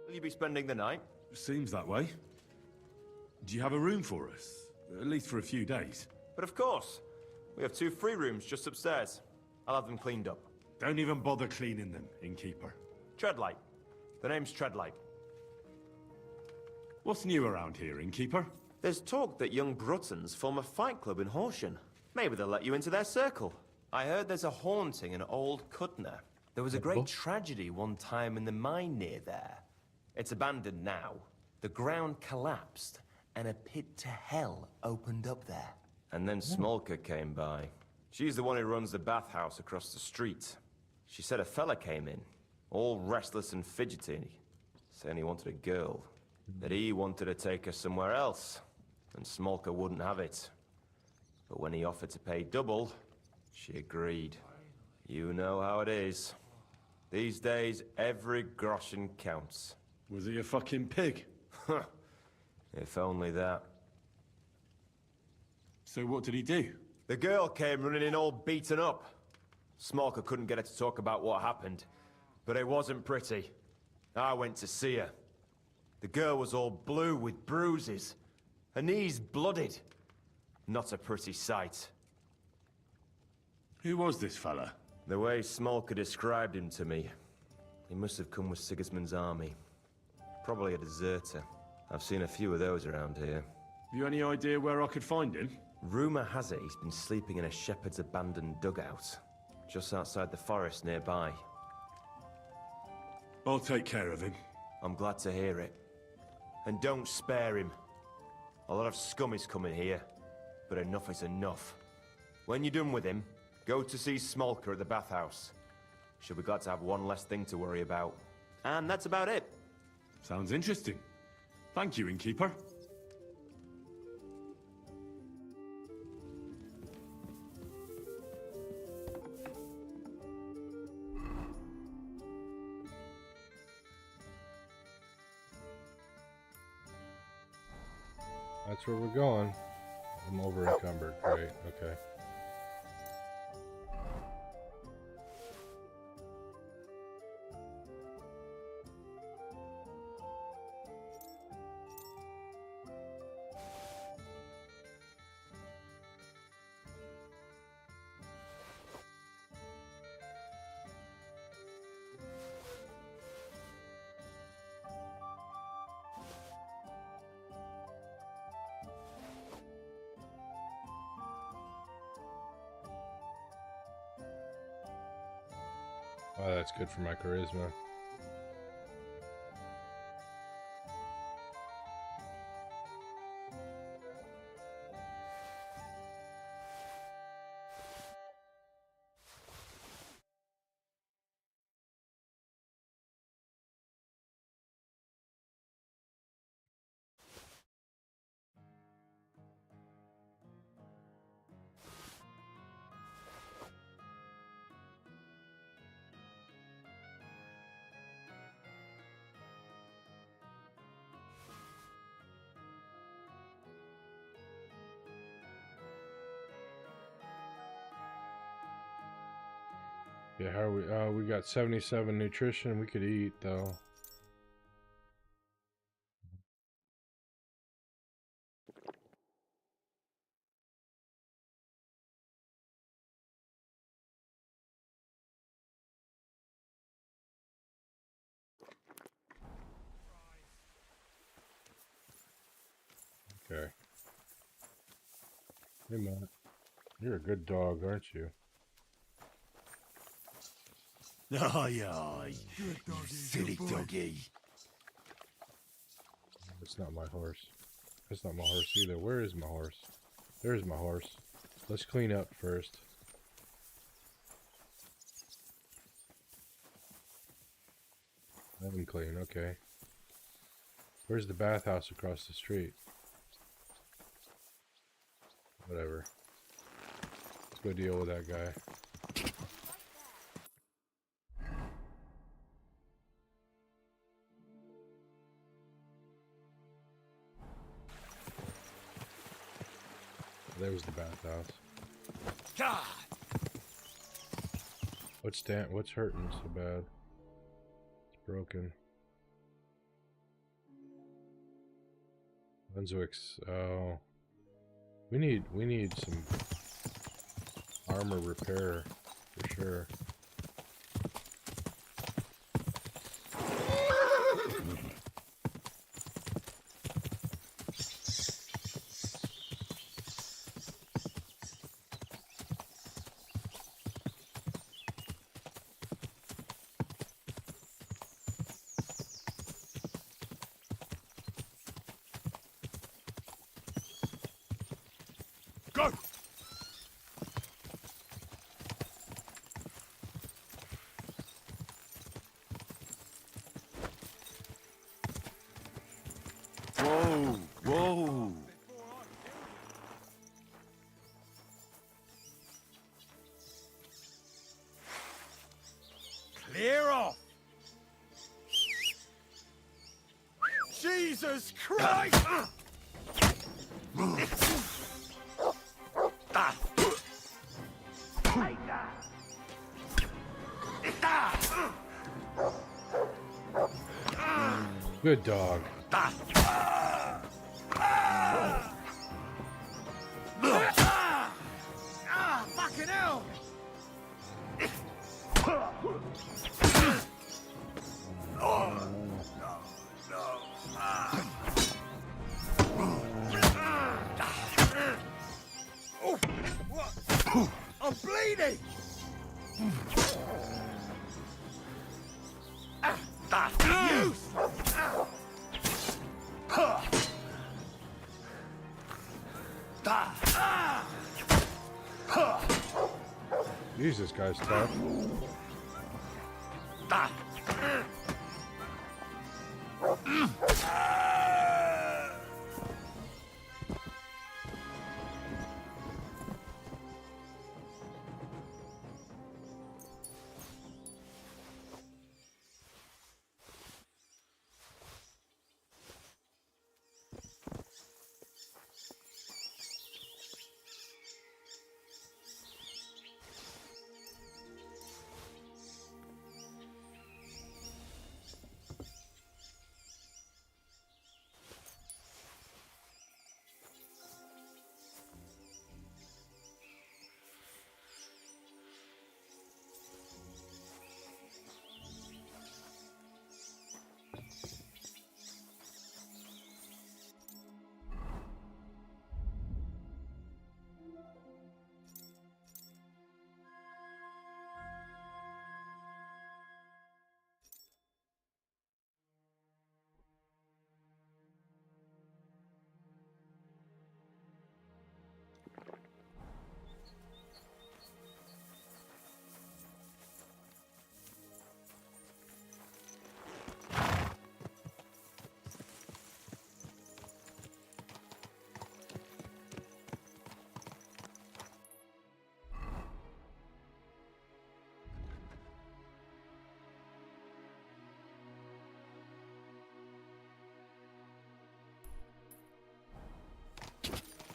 Will you be spending the night? Seems that way. Do you have a room for us? At least for a few days. But of course. We have 2 free rooms just upstairs. I'll have them cleaned up. Don't even bother cleaning them, innkeeper. Treadlight. The name's Treadlight. What's new around here, innkeeper? There's talk that young Bruttons form a fight club in Horsham. Maybe they'll let you into their circle. I heard there's a haunting in Old Kuttner. There was a great tragedy one time in the mine near there. It's abandoned now. The ground collapsed, and a pit to hell opened up there. And then Smolka came by. She's the one who runs the bathhouse across the street. She said a fella came in, all restless and fidgety, saying he wanted a girl. That he wanted to take her somewhere else, and Smolka wouldn't have it. But when he offered to pay double, she agreed. You know how it is. These days, every groschen counts. Was he a fucking pig? If only that. So what did he do? The girl came running in all beaten up. Smolka couldn't get her to talk about what happened, but it wasn't pretty. I went to see her. The girl was all blue with bruises. Her knees blooded. Not a pretty sight. Who was this fella? The way Smolka described him to me, he must have come with Sigismund's army. Probably a deserter. I've seen a few of those around here. Have you any idea where I could find him? Rumour has it he's been sleeping in a shepherd's abandoned dugout, just outside the forest nearby. I'll take care of him. I'm glad to hear it. And don't spare him. A lot of scum is coming here, but enough is enough. When you're done with him, go to see Smolka at the bathhouse. She'll be glad to have one less thing to worry about. And that's about it. Sounds interesting. Thank you, innkeeper. That's where we're going. I'm over encumbered. Great. Okay. Oh, that's good for my charisma. Yeah, how are we? We got 77 nutrition. We could eat though. Okay. Hey, Matt. You're a good dog, aren't you? Aye, aye. You silly doggy. That's not my horse. That's not my horse either. Where is my horse? There's my horse. Let's clean up first. Let him clean, okay. Where's the bathhouse across the street? Whatever. Let's go deal with that guy. There's the bathhouse. God. What's hurting so bad? It's broken. Brunswick's. Oh, we need some armor repair for sure. Go! Whoa! Whoa! Clear off! Jesus Christ! Good dog. Fucking hell! I'm bleeding! Jesus, guy's tough.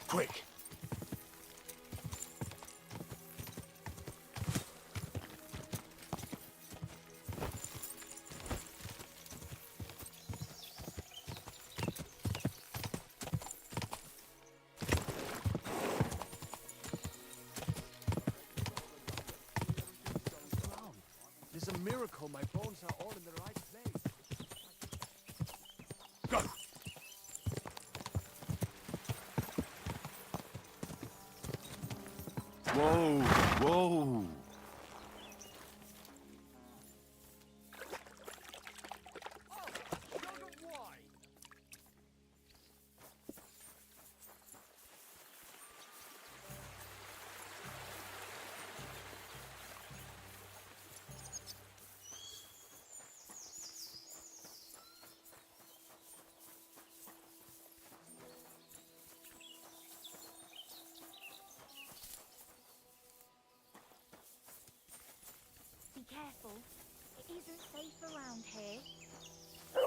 Quick! It's a miracle my bones are all in the right place. Go! Whoa! Whoa! Be careful. It isn't safe around here.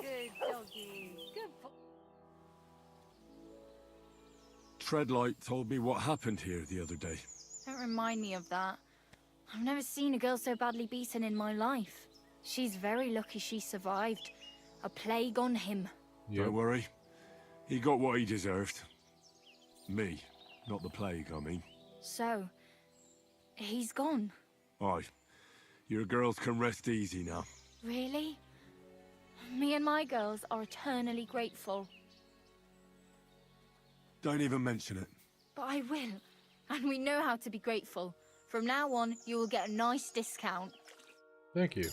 Good doggy. Good boy. Treadlight told me what happened here the other day. Don't remind me of that. I've never seen a girl so badly beaten in my life. She's very lucky she survived. A plague on him. Don't worry. He got what he deserved. Me, not the plague, I mean. So, he's gone. Aye. Your girls can rest easy now. Really? Me and my girls are eternally grateful. Don't even mention it. But I will. And we know how to be grateful. From now on, you will get a nice discount. Thank you.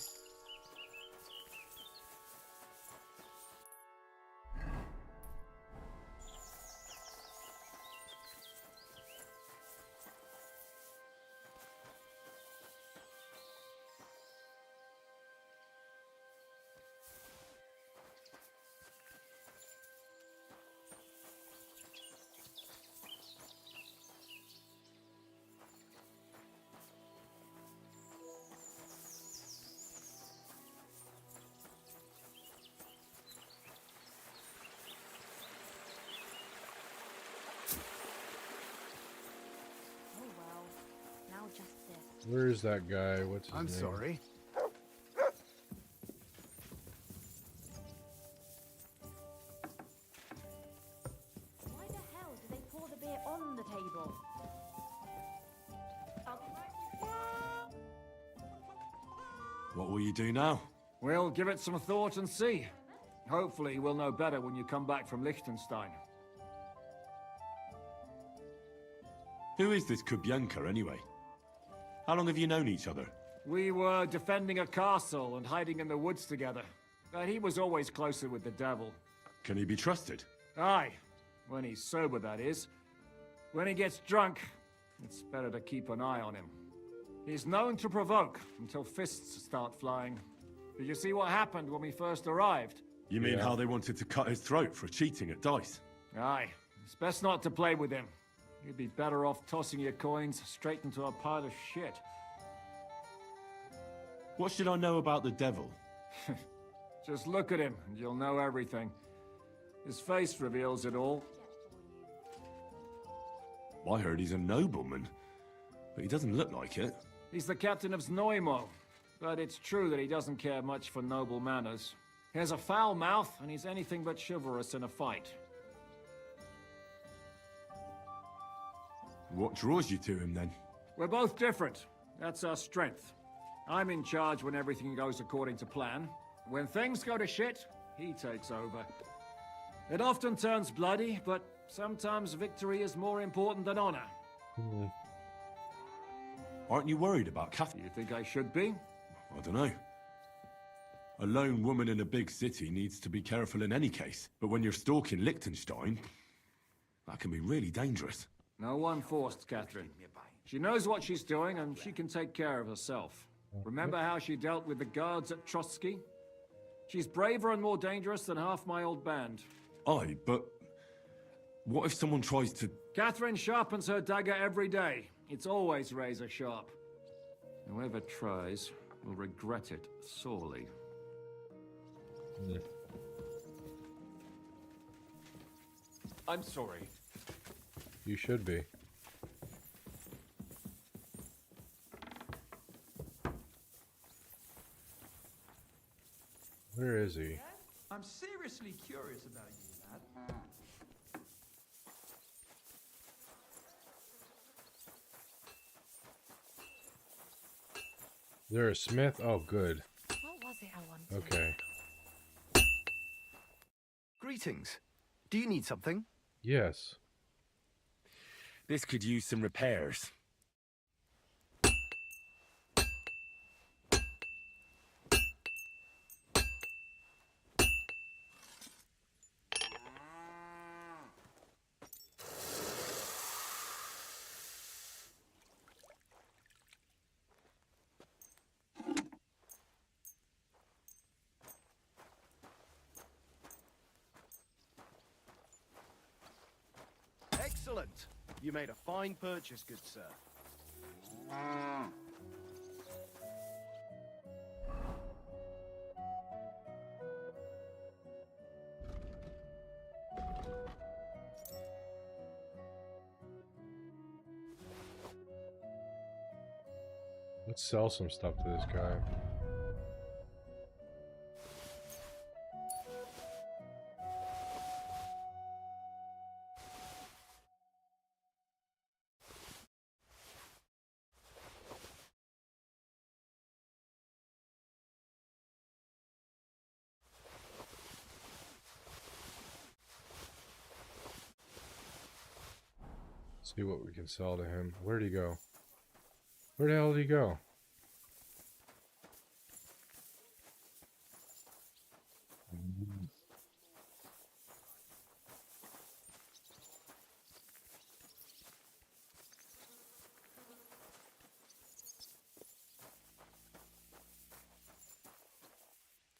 Where is that guy? What's his name? I'm sorry. Why the hell do they pour the beer on the table? I'll be right with you. What will you do now? We'll give it some thought and see. Hopefully we'll know better when you come back from Liechtenstein. Who is this Kubyanka, anyway? How long have you known each other? We were defending a castle and hiding in the woods together. But he was always closer with the devil. Can he be trusted? Aye. When he's sober, that is. When he gets drunk, it's better to keep an eye on him. He's known to provoke until fists start flying. Did you see what happened when we first arrived? You mean how they wanted to cut his throat for cheating at dice? Aye. It's best not to play with him. You'd be better off tossing your coins straight into a pile of shit. What should I know about the devil? Just look at him and you'll know everything. His face reveals it all. I heard he's a nobleman, but he doesn't look like it. He's the captain of Znojmo, but it's true that he doesn't care much for noble manners. He has a foul mouth and he's anything but chivalrous in a fight. What draws you to him, then? We're both different. That's our strength. I'm in charge when everything goes according to plan. When things go to shit, he takes over. It often turns bloody, but sometimes victory is more important than honor. Aren't you worried about Catherine? You think I should be? I don't know. A lone woman in a big city needs to be careful in any case. But when you're stalking Liechtenstein, that can be really dangerous. No one forced Catherine. She knows what she's doing, and she can take care of herself. Remember how she dealt with the guards at Trotsky? She's braver and more dangerous than half my old band. Aye, but what if someone tries to... Catherine sharpens her dagger every day. It's always razor sharp. Whoever tries will regret it sorely. I'm sorry. You should be. Where is he? I'm seriously curious about you, lad. Is there a smith? Oh, good. What was it I wanted? Okay. Greetings. Do you need something? Yes. This could use some repairs. Excellent! You made a fine purchase, good sir. Let's sell some stuff to this guy. See what we can sell to him. Where'd he go? Where the hell did he go?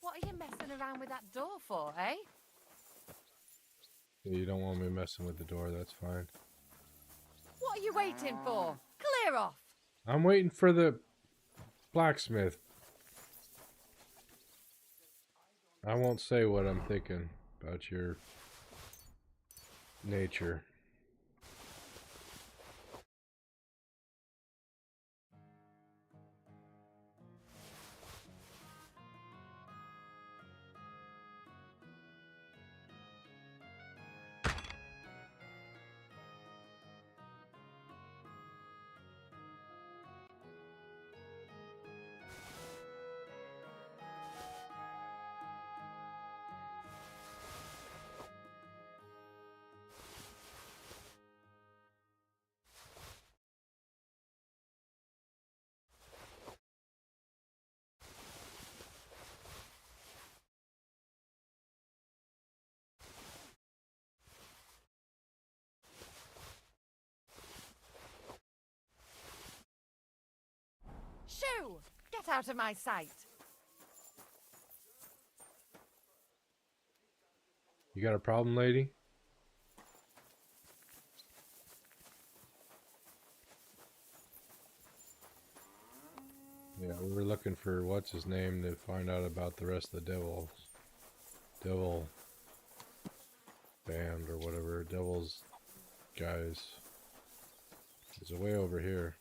What are you messing around with that door for, eh? Yeah, you don't want me messing with the door, that's fine. What are you waiting for? Clear off! I'm waiting for the blacksmith. I won't say what I'm thinking about your nature. Shoo! Get out of my sight! You got a problem, lady? Yeah, we were looking for what's his name to find out about the rest of the devil band or whatever, devil's guys. He's way over here.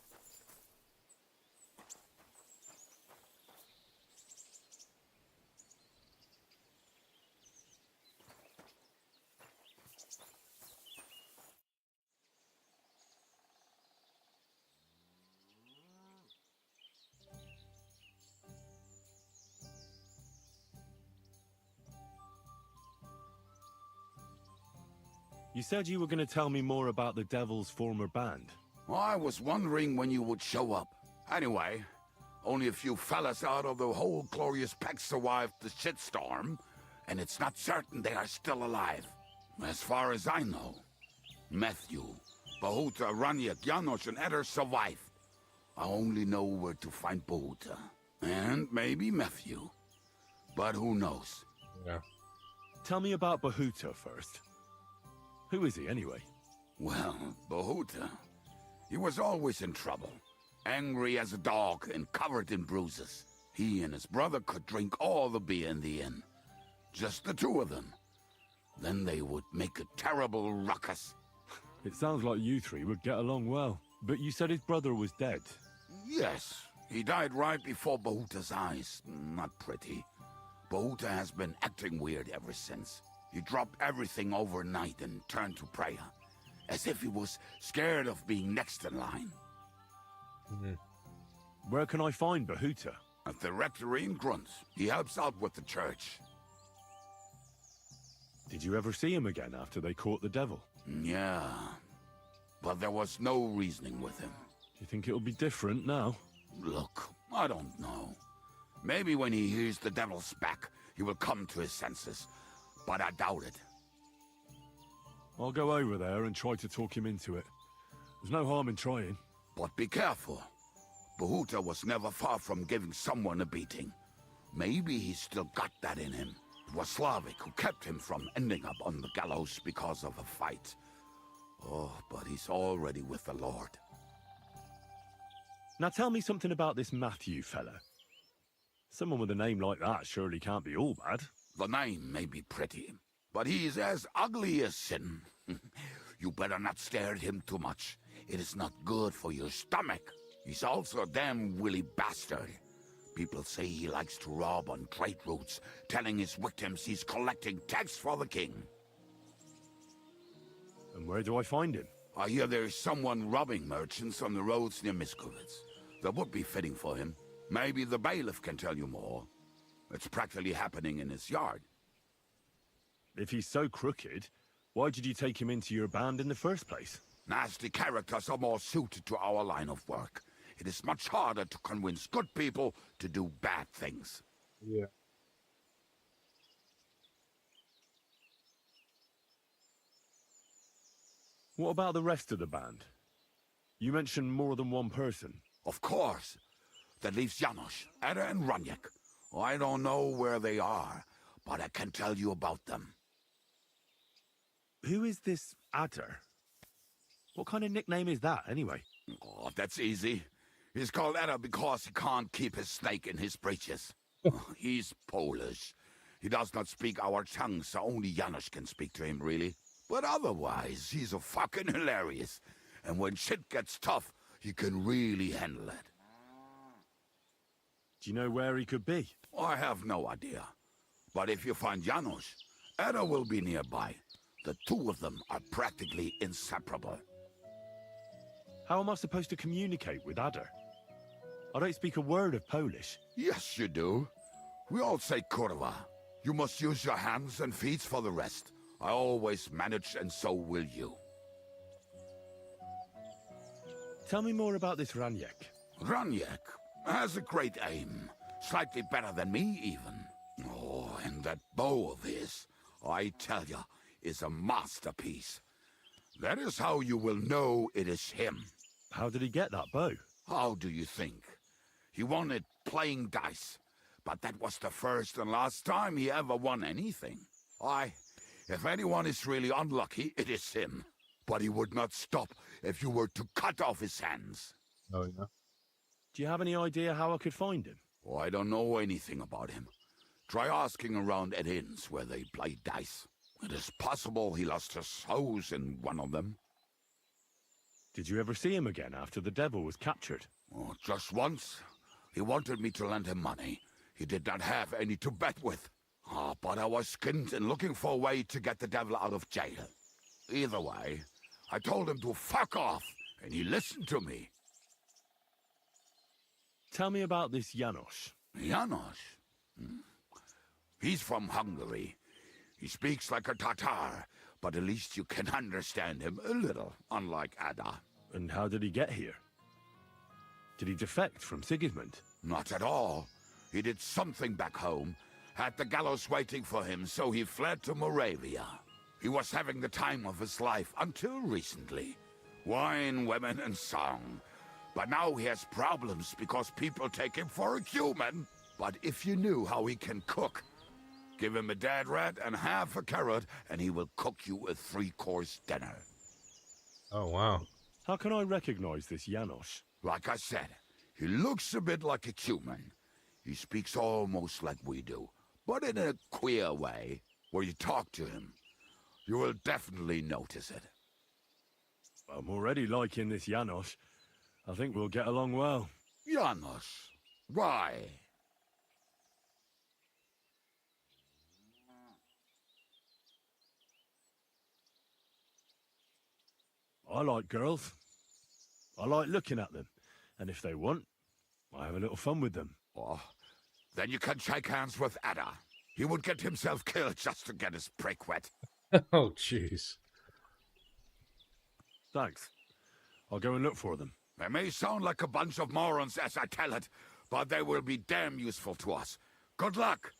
You said you were going to tell me more about the Devil's former band. I was wondering when you would show up. Anyway, only a few fellas out of the whole glorious pack survived the shitstorm, and it's not certain they are still alive. As far as I know, Matthew, Bahuta, Raniak, Janosch, and Eder survived. I only know where to find Bahuta. And maybe Matthew. But who knows? Yeah. Tell me about Bahuta first. Who is he, anyway? Well, Bahuta, he was always in trouble. Angry as a dog and covered in bruises. He and his brother could drink all the beer in the inn. Just the two of them. Then they would make a terrible ruckus. It sounds like you three would get along well. But you said his brother was dead. Yes, he died right before Bahuta's eyes. Not pretty. Bahuta has been acting weird ever since. He dropped everything overnight and turned to prayer. As if he was scared of being next in line. Where can I find Bahuta? At the rectory in Grunt. He helps out with the church. Did you ever see him again after they caught the devil? Yeah. But there was no reasoning with him. Do you think it'll be different now? Look, I don't know. Maybe when he hears the devil's back, he will come to his senses. But I doubt it. I'll go over there and try to talk him into it. There's no harm in trying. But be careful. Bahuta was never far from giving someone a beating. Maybe he's still got that in him. It was Slavic who kept him from ending up on the gallows because of a fight. Oh, but he's already with the Lord. Now tell me something about this Matthew fella. Someone with a name like that surely can't be all bad. The name may be pretty, but he's as ugly as sin. You better not stare at him too much. It is not good for your stomach. He's also a damn willy bastard. People say he likes to rob on trade routes, telling his victims he's collecting tax for the king. And where do I find him? I hear there is someone robbing merchants on the roads near Miskovitz. That would be fitting for him. Maybe the bailiff can tell you more. It's practically happening in his yard. If he's so crooked, why did you take him into your band in the first place? Nasty characters are more suited to our line of work. It is much harder to convince good people to do bad things. Yeah. What about the rest of the band? You mentioned more than one person. Of course. That leaves Janos, Ada and Raniek. I don't know where they are, but I can tell you about them. Who is this Adder? What kind of nickname is that, anyway? Oh, that's easy. He's called Ada because he can't keep his snake in his breeches. He's Polish. He does not speak our tongue, so only Janos can speak to him, really. But otherwise, he's a fucking hilarious. And when shit gets tough, he can really handle it. Do you know where he could be? I have no idea. But if you find Janos, Ada will be nearby. The two of them are practically inseparable. How am I supposed to communicate with Adder? I don't speak a word of Polish. Yes, you do. We all say kurwa. You must use your hands and feet for the rest. I always manage, and so will you. Tell me more about this Raniek. Raniek has a great aim. Slightly better than me, even. Oh, and that bow of his, I tell ya, is a masterpiece. That is how you will know it is him. How did he get that bow? How do you think? He won it playing dice. But that was the first and last time he ever won anything. If anyone is really unlucky, it is him. But he would not stop if you were to cut off his hands. Oh, yeah? Do you have any idea how I could find him? Oh, I don't know anything about him. Try asking around at inns where they play dice. It is possible he lost his hose in one of them. Did you ever see him again after the devil was captured? Oh, just once. He wanted me to lend him money. He did not have any to bet with. But I was skinned and looking for a way to get the devil out of jail. Either way, I told him to fuck off, and he listened to me. Tell me about this Janos. Janos? He's from Hungary. He speaks like a Tatar, but at least you can understand him a little, unlike Ada. And how did he get here? Did he defect from Sigismund? Not at all. He did something back home, had the gallows waiting for him, so he fled to Moravia. He was having the time of his life until recently. Wine, women, and song. But now he has problems because people take him for a human. But if you knew how he can cook, give him a dead rat and half a carrot, and he will cook you a 3-course dinner. Oh, wow. How can I recognize this Janos? Like I said, he looks a bit like a human. He speaks almost like we do, but in a queer way, where you talk to him. You will definitely notice it. I'm already liking this Janos. I think we'll get along well. Janos? Why? I like girls. I like looking at them. And if they want, I have a little fun with them. Oh, then you can shake hands with Ada. He would get himself killed just to get his prick wet. Oh, jeez. Thanks. I'll go and look for them. They may sound like a bunch of morons as I tell it, but they will be damn useful to us. Good luck!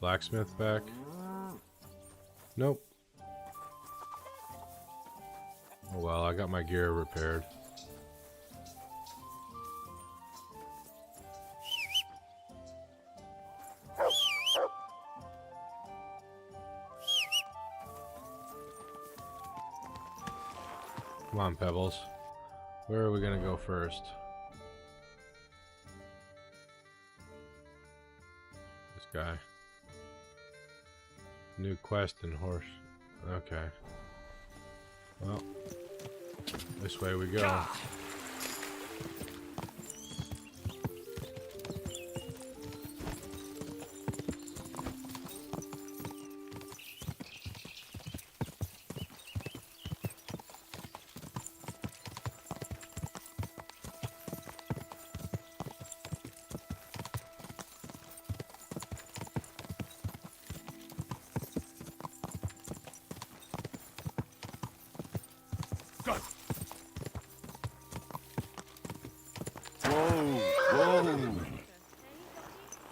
Blacksmith back? Nope. Oh well, I got my gear repaired. Come on, Pebbles. Where are we gonna go first? This guy. New quest and horse. Okay. Well, this way we go.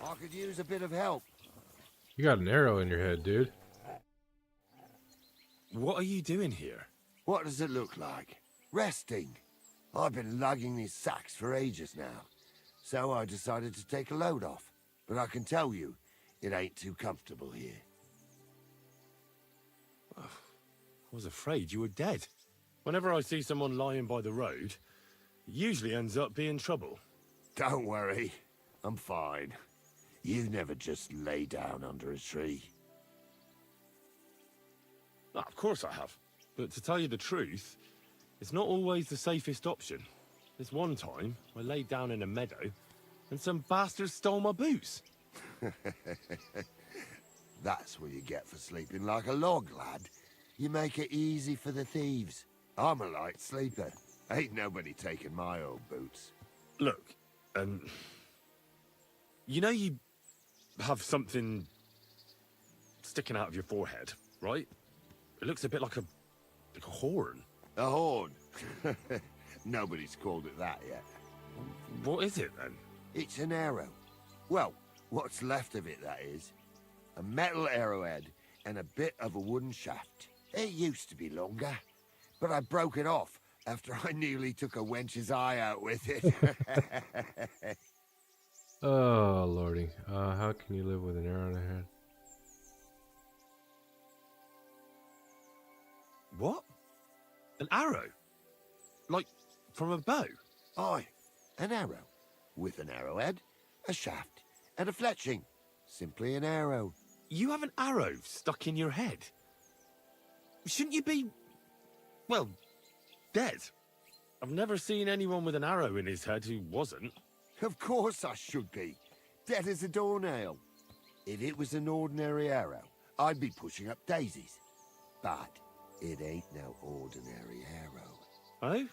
I could use a bit of help. You got an arrow in your head, dude. What are you doing here? What does it look like? Resting. I've been lugging these sacks for ages now, so I decided to take a load off. But I can tell you, it ain't too comfortable here. I was afraid you were dead. Whenever I see someone lying by the road, it usually ends up being trouble. Don't worry, I'm fine. You never just lay down under a tree. Ah, of course I have. But to tell you the truth, it's not always the safest option. This one time, I laid down in a meadow, and some bastards stole my boots. That's what you get for sleeping like a log, lad. You make it easy for the thieves. I'm a light sleeper. Ain't nobody taking my old boots. Look, you know you have something sticking out of your forehead, right? It looks a bit like a horn. A horn? Nobody's called it that yet. What is it, then? It's an arrow. Well, what's left of it, that is. A metal arrowhead and a bit of a wooden shaft. It used to be longer, but I broke it off after I nearly took a wench's eye out with it. Oh, lordy. How can you live with an arrow in the head? What? An arrow? Like, from a bow? Aye, an arrow. With an arrowhead, a shaft, and a fletching. Simply an arrow. You have an arrow stuck in your head? Shouldn't you be, well, dead? I've never seen anyone with an arrow in his head who wasn't. Of course I should be. Dead as a doornail. If it was an ordinary arrow, I'd be pushing up daisies. But it ain't no ordinary arrow. Oh?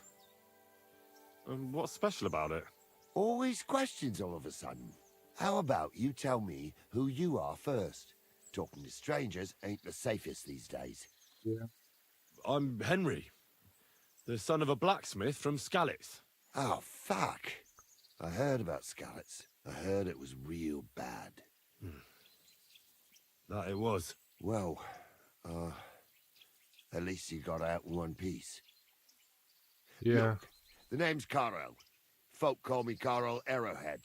And what's special about it? Always questions all of a sudden. How about you tell me who you are first? Talking to strangers ain't the safest these days. Yeah. I'm Henry, the son of a blacksmith from Skalitz. Oh, fuck. I heard about Skalitz. I heard it was real bad. That it was. Well, at least you got out in one piece. Yeah. Look, the name's Carl. Folk call me Carl Arrowhead.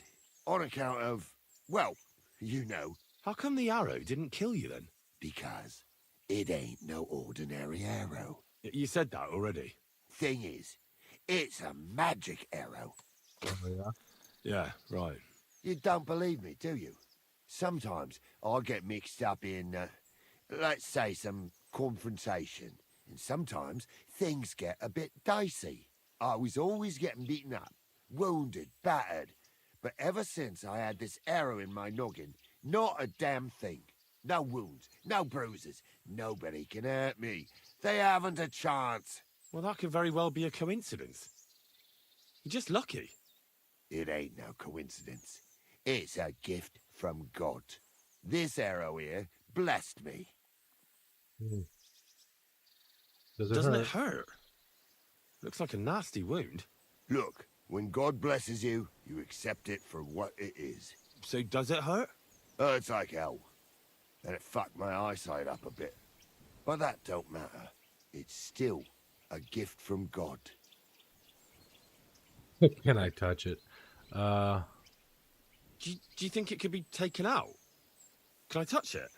On account of, well, you know. How come the arrow didn't kill you then? Because it ain't no ordinary arrow. You said that already. Thing is, it's a magic arrow. Oh, yeah? Yeah, right. You don't believe me, do you? Sometimes I get mixed up in, let's say, some confrontation. And sometimes things get a bit dicey. I was always getting beaten up, wounded, battered. But ever since I had this arrow in my noggin, not a damn thing. No wounds, no bruises. Nobody can hurt me. They haven't a chance. Well, that could very well be a coincidence. You're just lucky. It ain't no coincidence. It's a gift from God. This arrow here blessed me. Doesn't it hurt? Looks like a nasty wound. Look, when God blesses you, you accept it for what it is. So does it hurt? Hurts like hell. And it fucked my eyesight up a bit. But that don't matter. It's still a gift from God. Can I touch it? Do you think it could be taken out? Can I touch it?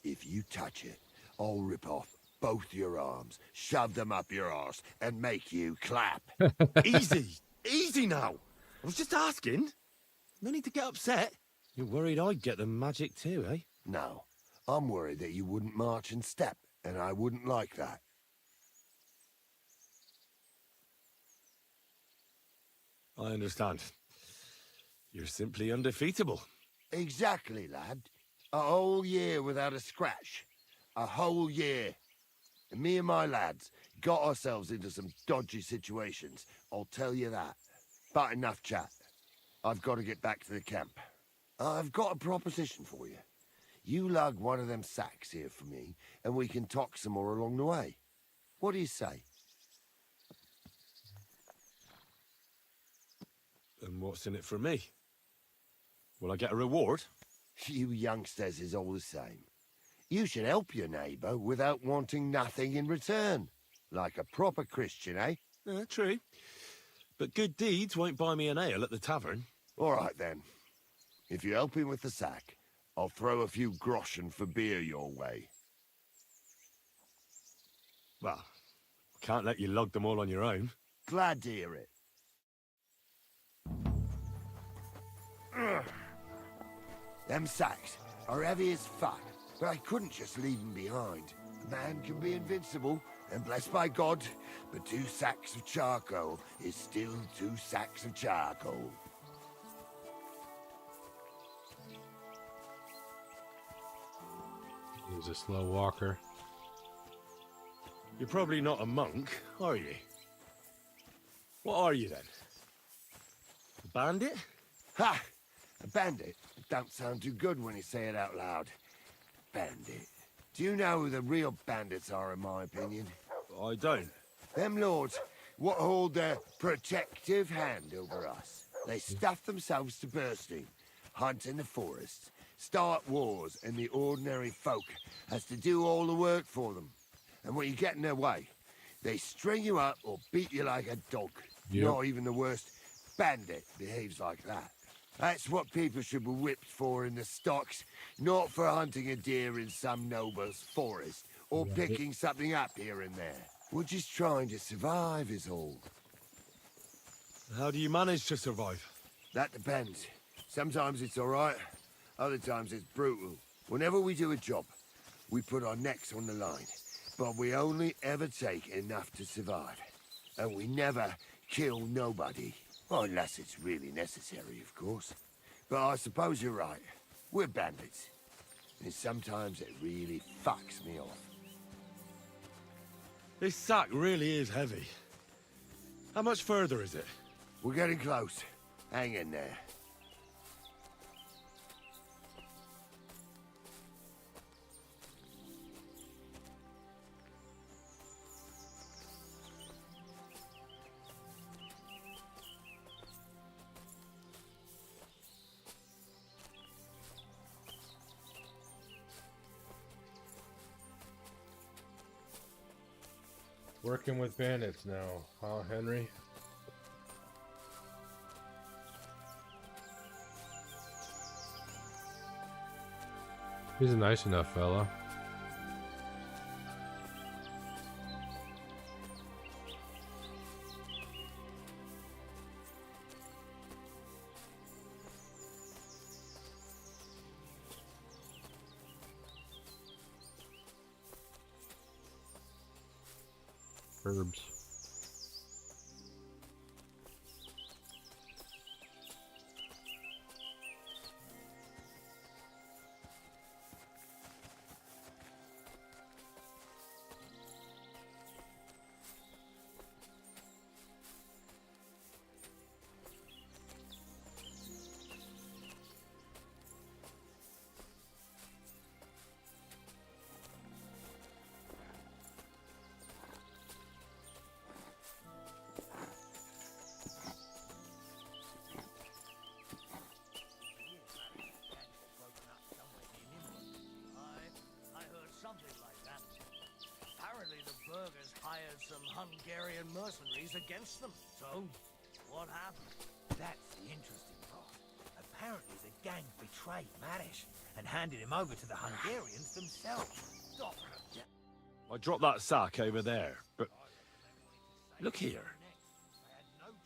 If you touch it, I'll rip off both your arms, shove them up your arse, and make you clap. Easy! Easy now! I was just asking. No need to get upset. You're worried I'd get the magic too, eh? No, I'm worried that you wouldn't march and step, and I wouldn't like that. I understand. You're simply undefeatable. Exactly, lad. A whole year without a scratch. A whole year. And me and my lads got ourselves into some dodgy situations, I'll tell you that. But enough chat. I've got to get back to the camp. I've got a proposition for you. You lug one of them sacks here for me, and we can talk some more along the way. What do you say? And what's in it for me? Will I get a reward? You youngsters is all the same. You should help your neighbour without wanting nothing in return. Like a proper Christian, eh? True. But good deeds won't buy me an ale at the tavern. All right, then. If you help him with the sack, I'll throw a few groschen for beer your way. Well, I can't let you lug them all on your own. Glad to hear it. Them sacks are heavy as fuck, but I couldn't just leave them behind. A man can be invincible, and blessed by God, but 2 sacks of charcoal is still 2 sacks of charcoal. He's a slow walker. You're probably not a monk, are you? What are you, then? A bandit? Ha! A bandit? It don't sound too good when you say it out loud. Bandit. Do you know who the real bandits are, in my opinion? I don't. Them lords what hold their protective hand over us. They stuff themselves to bursting, hunt in the forests, start wars, and the ordinary folk has to do all the work for them. And when you get in their way, they string you up or beat you like a dog. Yep. Not even the worst bandit behaves like that. That's what people should be whipped for in the stocks, not for hunting a deer in some noble's forest, or picking something up here and there. We're just trying to survive is all. How do you manage to survive? That depends. Sometimes it's all right, other times it's brutal. Whenever we do a job, we put our necks on the line, but we only ever take enough to survive. And we never kill nobody. Well, unless it's really necessary, of course. But I suppose you're right. We're bandits. And sometimes it really fucks me off. This sack really is heavy. How much further is it? We're getting close. Hang in there. Working with bandits now, huh, Henry? He's a nice enough fella. Herbs. Burgers hired some Hungarian mercenaries against them. So, what happened? That's the interesting part. Apparently the gang betrayed Marish and handed him over to the Hungarians themselves. Stop. I dropped that sack over there, but... Look here.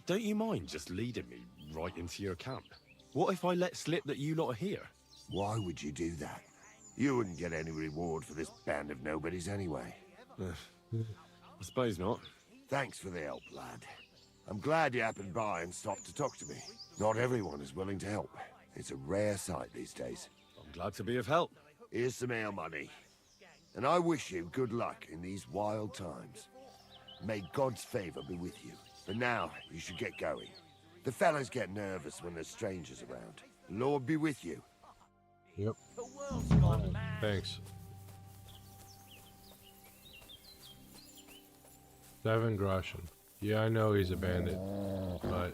Don't you mind just leading me right into your camp? What if I let slip that you lot are here? Why would you do that? You wouldn't get any reward for this band of nobodies anyway. I suppose not. Thanks for the help, lad. I'm glad you happened by and stopped to talk to me. Not everyone is willing to help. It's a rare sight these days. I'm glad to be of help. Here's some ale money. And I wish you good luck in these wild times. May God's favor be with you. But now, you should get going. The fellas get nervous when there's strangers around. Lord be with you. Yep. Thanks. 7 groschen. Yeah, I know he's a bandit, but...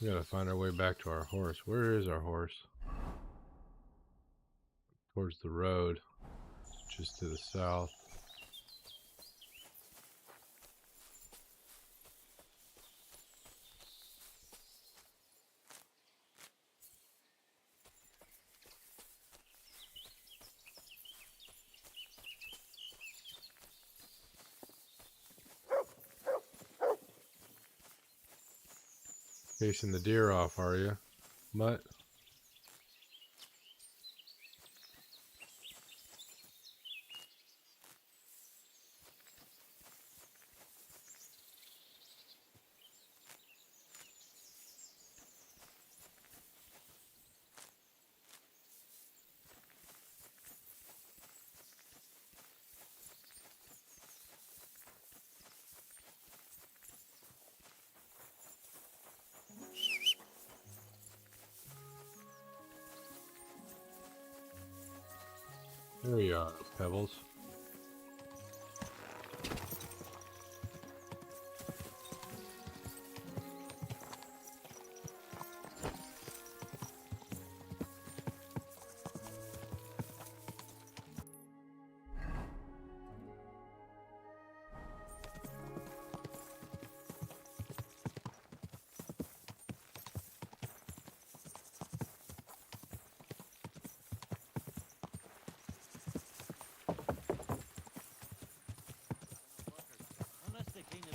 We gotta find our way back to our horse. Where is our horse? Towards the road, just to the south. Chasing the deer off, are you, Mutt? There you are, Pebbles.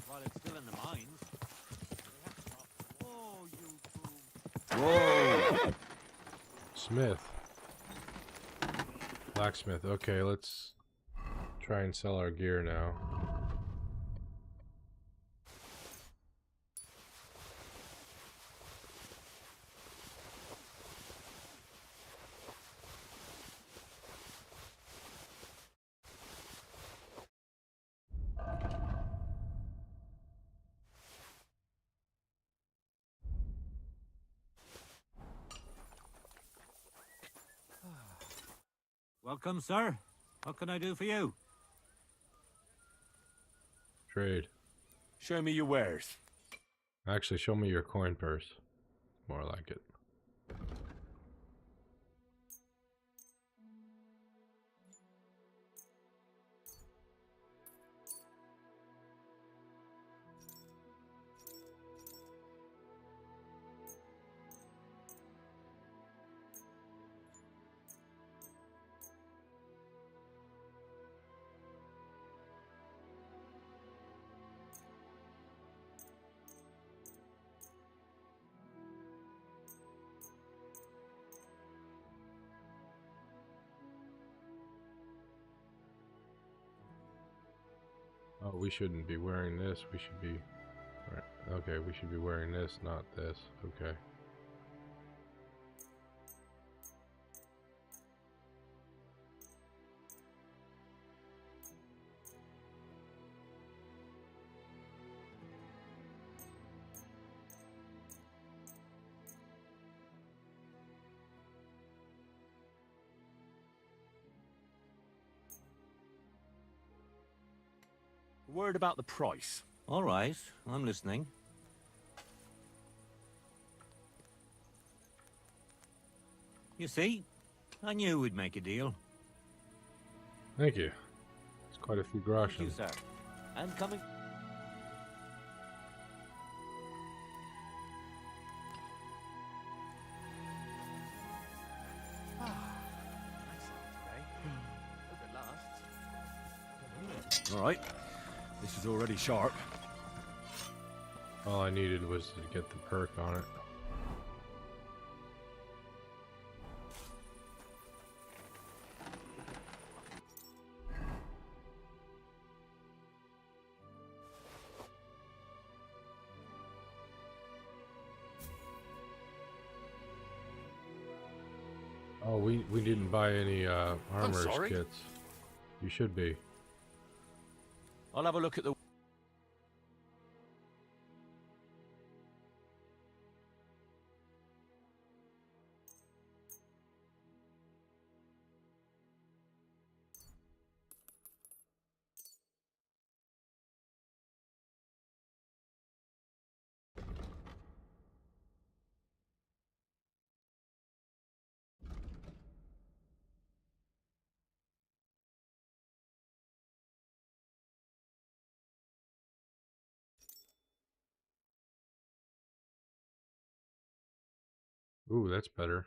While it's still in the mines. Oh, you fool. Whoa! Smith. Blacksmith. Okay, let's try and sell our gear now. Welcome, sir. What can I do for you? Trade. Show me your wares. Actually, show me your coin purse. More like it. Oh, we shouldn't be wearing this. We should be... Right. Okay, we should be wearing this, not this. Okay. Word about the price. All right, I'm listening. You see, I knew we'd make a deal. Thank you. It's quite a few groschen. Thank you, sir. And coming... All right. This is already sharp. All I needed was to get the perk on it. Oh, we didn't buy any armor sorry? kits. You should be. I'll have a look at the... Ooh, that's better.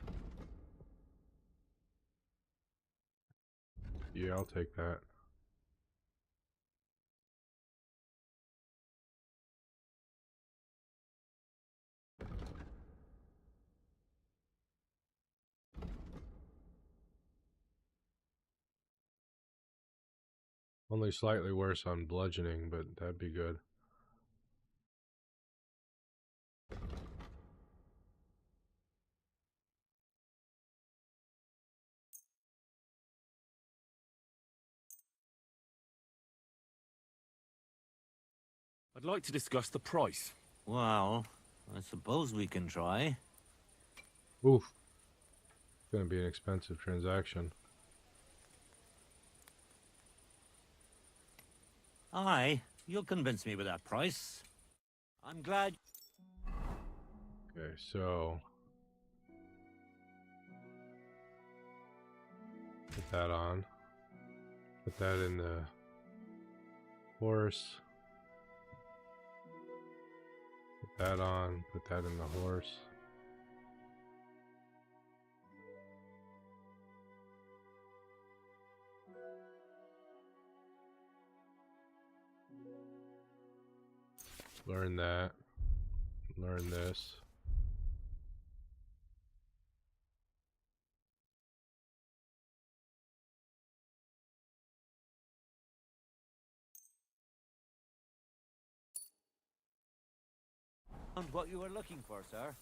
Yeah, I'll take that. Only slightly worse on bludgeoning, but that'd be good. I'd like to discuss the price. Well, I suppose we can try. Oof. It's gonna be an expensive transaction. Aye, you'll convince me with that price. I'm glad... Okay, so... put that on. Put that in the horse. Put that on. Put that in the horse. Learn that. Learn this. Found what you were looking for, sir.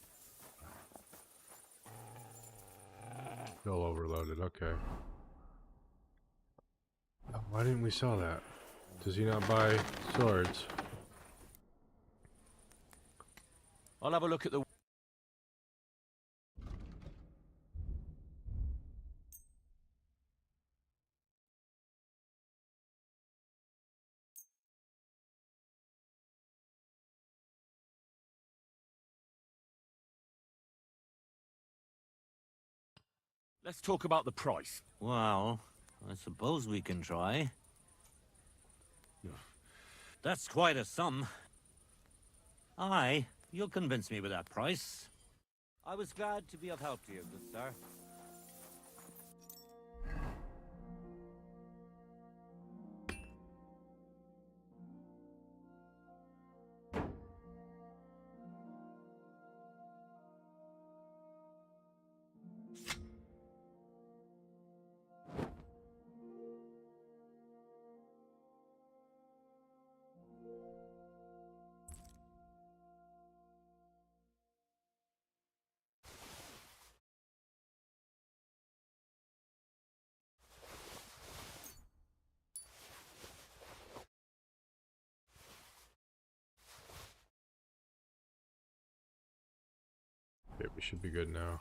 Still overloaded, okay. Oh, why didn't we sell that? Does he not buy swords? I'll have a look at the... Let's talk about the price. Well, I suppose we can try. That's quite a sum. Aye, you'll convince me with that price. I was glad to be of help to you, good sir. Okay, we should be good now.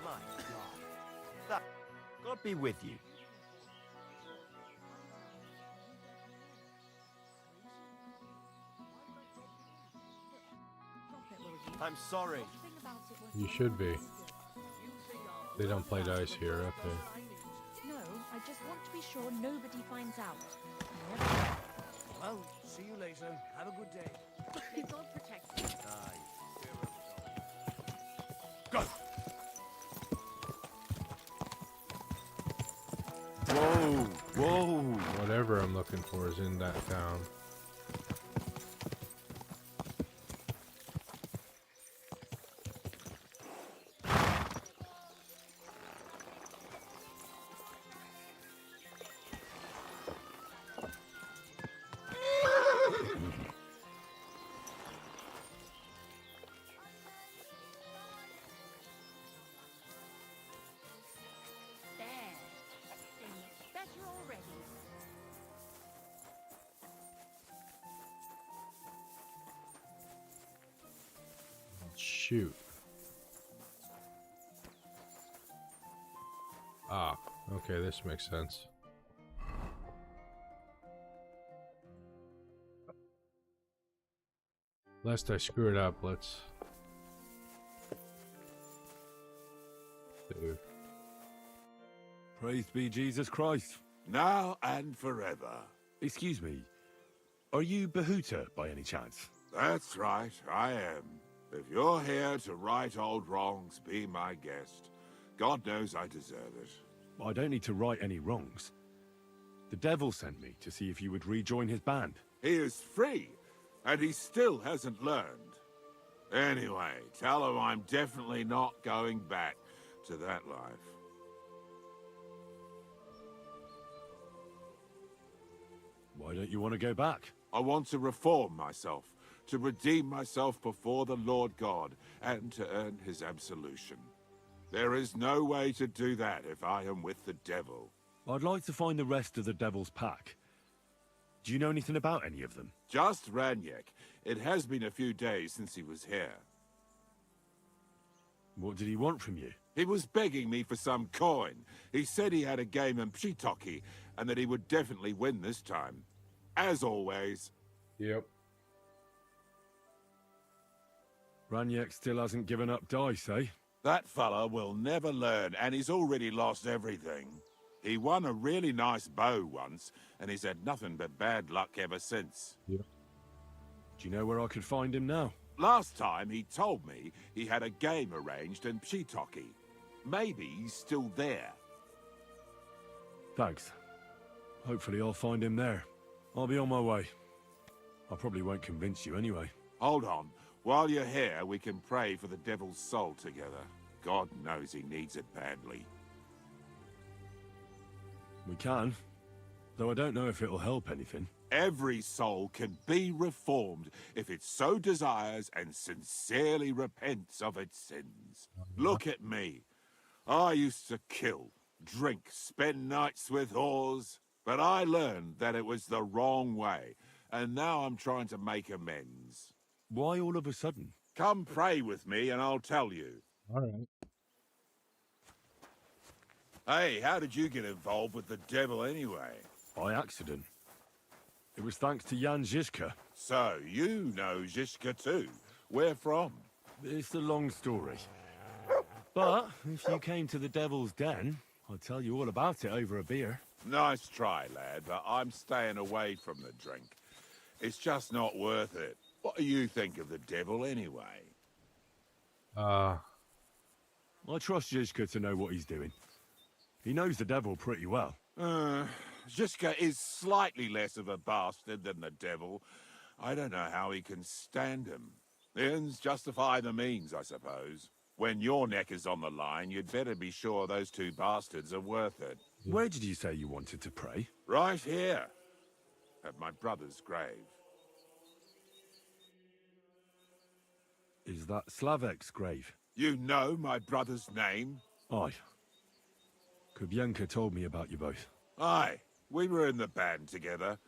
My God. That... God be with you. I'm sorry. You should be. They don't play dice here, okay. No, I just want to be sure nobody finds out. Well, see you later. Have a good day. May God protect you. Go! Whoa! Whoa! Whatever I'm looking for is in that town. There. They look better already. Shoot. Ah, okay, this makes sense. Lest I screw it up, let's do. Praised be Jesus Christ. Now and forever. Excuse me, are you Bahuta by any chance? That's right, I am. If you're here to right old wrongs, be my guest. God knows I deserve it. I don't need to right any wrongs. The devil sent me to see if you would rejoin his band. He is free, and he still hasn't learned. Anyway, tell him I'm definitely not going back to that life. Why don't you want to go back? I want to reform myself, to redeem myself before the Lord God, and to earn his absolution. There is no way to do that if I am with the devil. I'd like to find the rest of the devil's pack. Do you know anything about any of them? Just Ranyek. It has been a few days since he was here. What did he want from you? He was begging me for some coin. He said he had a game in Pshitoki, and that he would definitely win this time. As always. Yep. Ranyek still hasn't given up dice, eh? That fella will never learn, and he's already lost everything. He won a really nice bow once, and he's had nothing but bad luck ever since. Yep. Do you know where I could find him now? Last time he told me he had a game arranged in Pshitoki. Maybe he's still there. Thanks. Hopefully I'll find him there. I'll be on my way. I probably won't convince you anyway. Hold on. While you're here, we can pray for the devil's soul together. God knows he needs it badly. We can, though I don't know if it'll help anything. Every soul can be reformed if it so desires and sincerely repents of its sins. Look at me. I used to kill, drink, spend nights with whores, but I learned that it was the wrong way, and now I'm trying to make amends. Why all of a sudden? Come pray with me and I'll tell you. All right. Hey, how did you get involved with the devil anyway? By accident. It was thanks to Jan Žižka. So, you know Žižka too. Where from? It's a long story. But if you came to the Devil's Den, I'll tell you all about it over a beer. Nice try, lad, but I'm staying away from the drink. It's just not worth it. What do you think of the devil anyway? I trust Žižka to know what he's doing. He knows the devil pretty well. Žižka is slightly less of a bastard than the devil. I don't know how he can stand him. The ends justify the means, I suppose. When your neck is on the line, you'd better be sure those two bastards are worth it. Where did you say you wanted to pray? Right here. At my brother's grave. Is that Slavek's grave? You know my brother's name? Aye. Kubienka told me about you both. Aye. We were in the band together,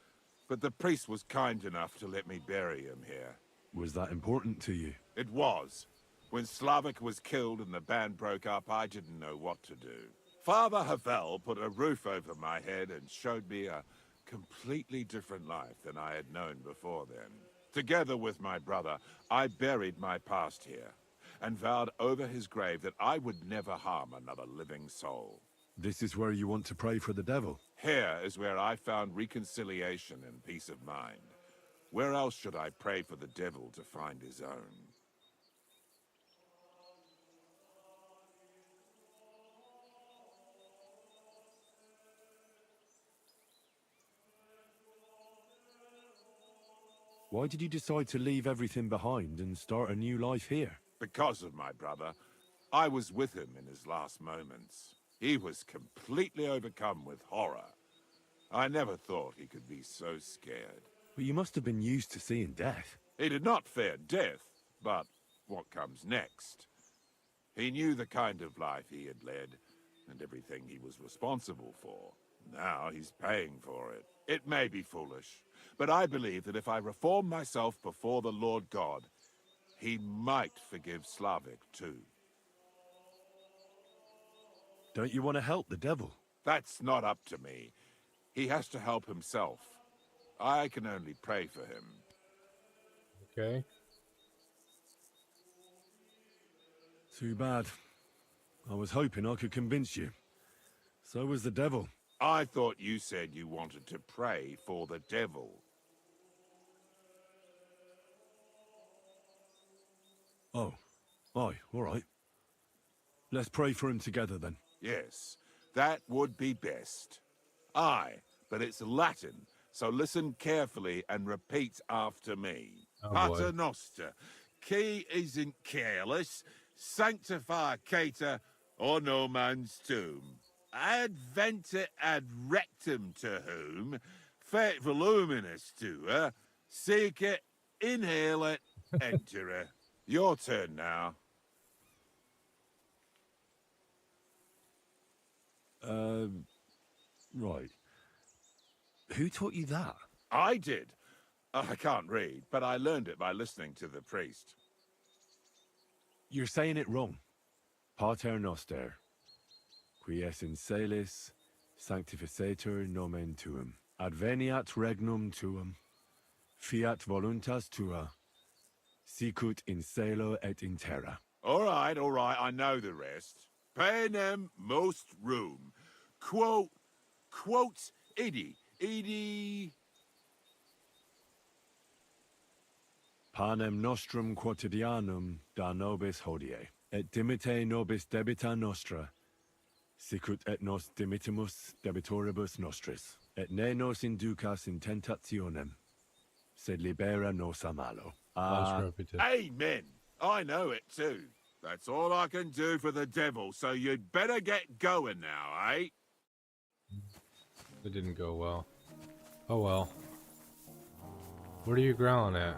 but the priest was kind enough to let me bury him here. Was that important to you? It was. When Slavek was killed and the band broke up, I didn't know what to do. Father Havel put a roof over my head and showed me a completely different life than I had known before then. Together with my brother, I buried my past here. and vowed over his grave that I would never harm another living soul. This is where you want to pray for the devil? Here is where I found reconciliation and peace of mind. Where else should I pray for the devil to find his own? Why did you decide to leave everything behind and start a new life here? Because of my brother. I was with him in his last moments. He was completely overcome with horror. I never thought he could be so scared. But you must have been used to seeing death. He did not fear death, but what comes next? He knew the kind of life he had led, and everything he was responsible for. Now he's paying for it. It may be foolish, but I believe that if I reform myself before the Lord God, he might forgive Slavic too. Don't you want to help the devil? That's not up to me. He has to help himself. I can only pray for him. Okay. Too bad. I was hoping I could convince you. So was the devil. I thought you said you wanted to pray for the devil. Oh. Aye, all right. Let's pray for him together then. Yes, that would be best. Aye, but it's Latin, so listen carefully and repeat after me. Oh, Pater Noster, qui isn't careless, sanctify cater, or no man's tomb. Adventure ad rectum to whom, fate voluminous to her, seek it, inhale it, enter her. Your turn now. Right. Who taught you that? I did. I can't read, but I learned it by listening to the priest. You're saying it wrong. Pater Noster, qui es in celis, sanctificetur nomen tuum. Adveniat regnum tuum, fiat voluntas tua, sicut in cielo et in terra. All right, I know the rest. Panem most room. Quote, idi. Panem nostrum quotidianum da nobis hodie, et dimite nobis debita nostra, sicut et nos dimitimus debitoribus nostris, et ne nos inducas in tentationem, sed libera nos a malo. Amen. I know it too. That's all I can do for the devil, so you'd better get going now, eh? It didn't go well. Oh well. What are you growling at?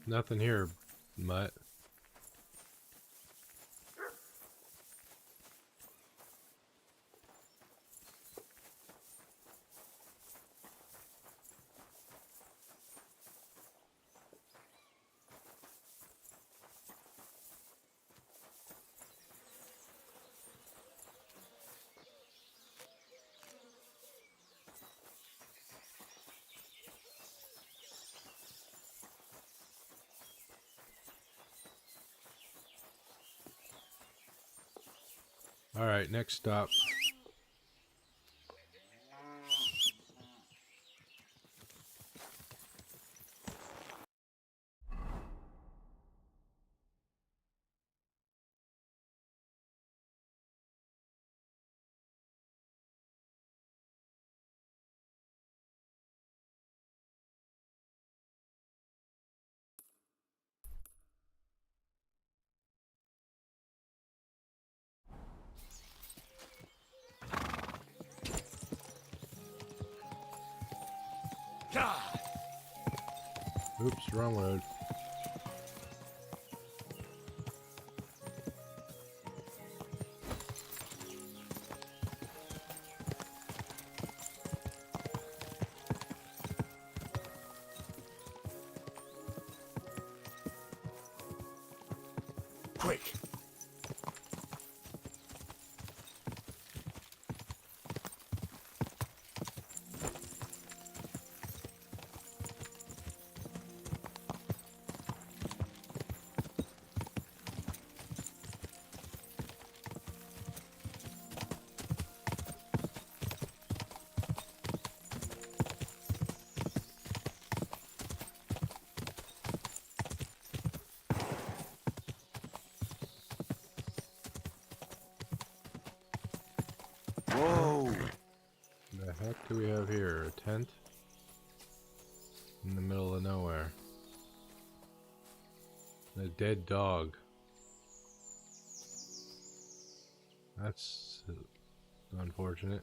Nothing here, mutt. All right, next stop. Oops, wrong road. quick. Whoa! The heck do we have here? A tent? In the middle of nowhere. A dead dog. That's unfortunate.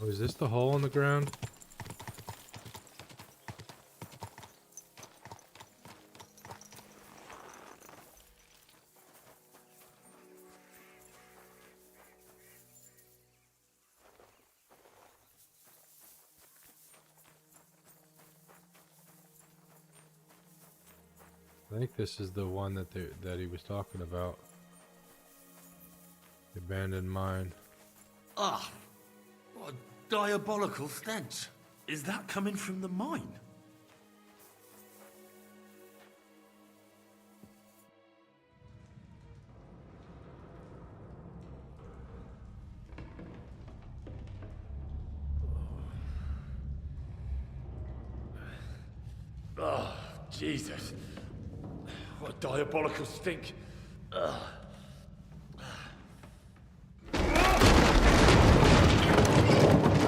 Oh, is this the hole in the ground? I think this is the one that he was talking about. The abandoned mine. Ah, what a diabolical stench. Is that coming from the mine? Oh, Jesus. What a diabolical stink. Ugh.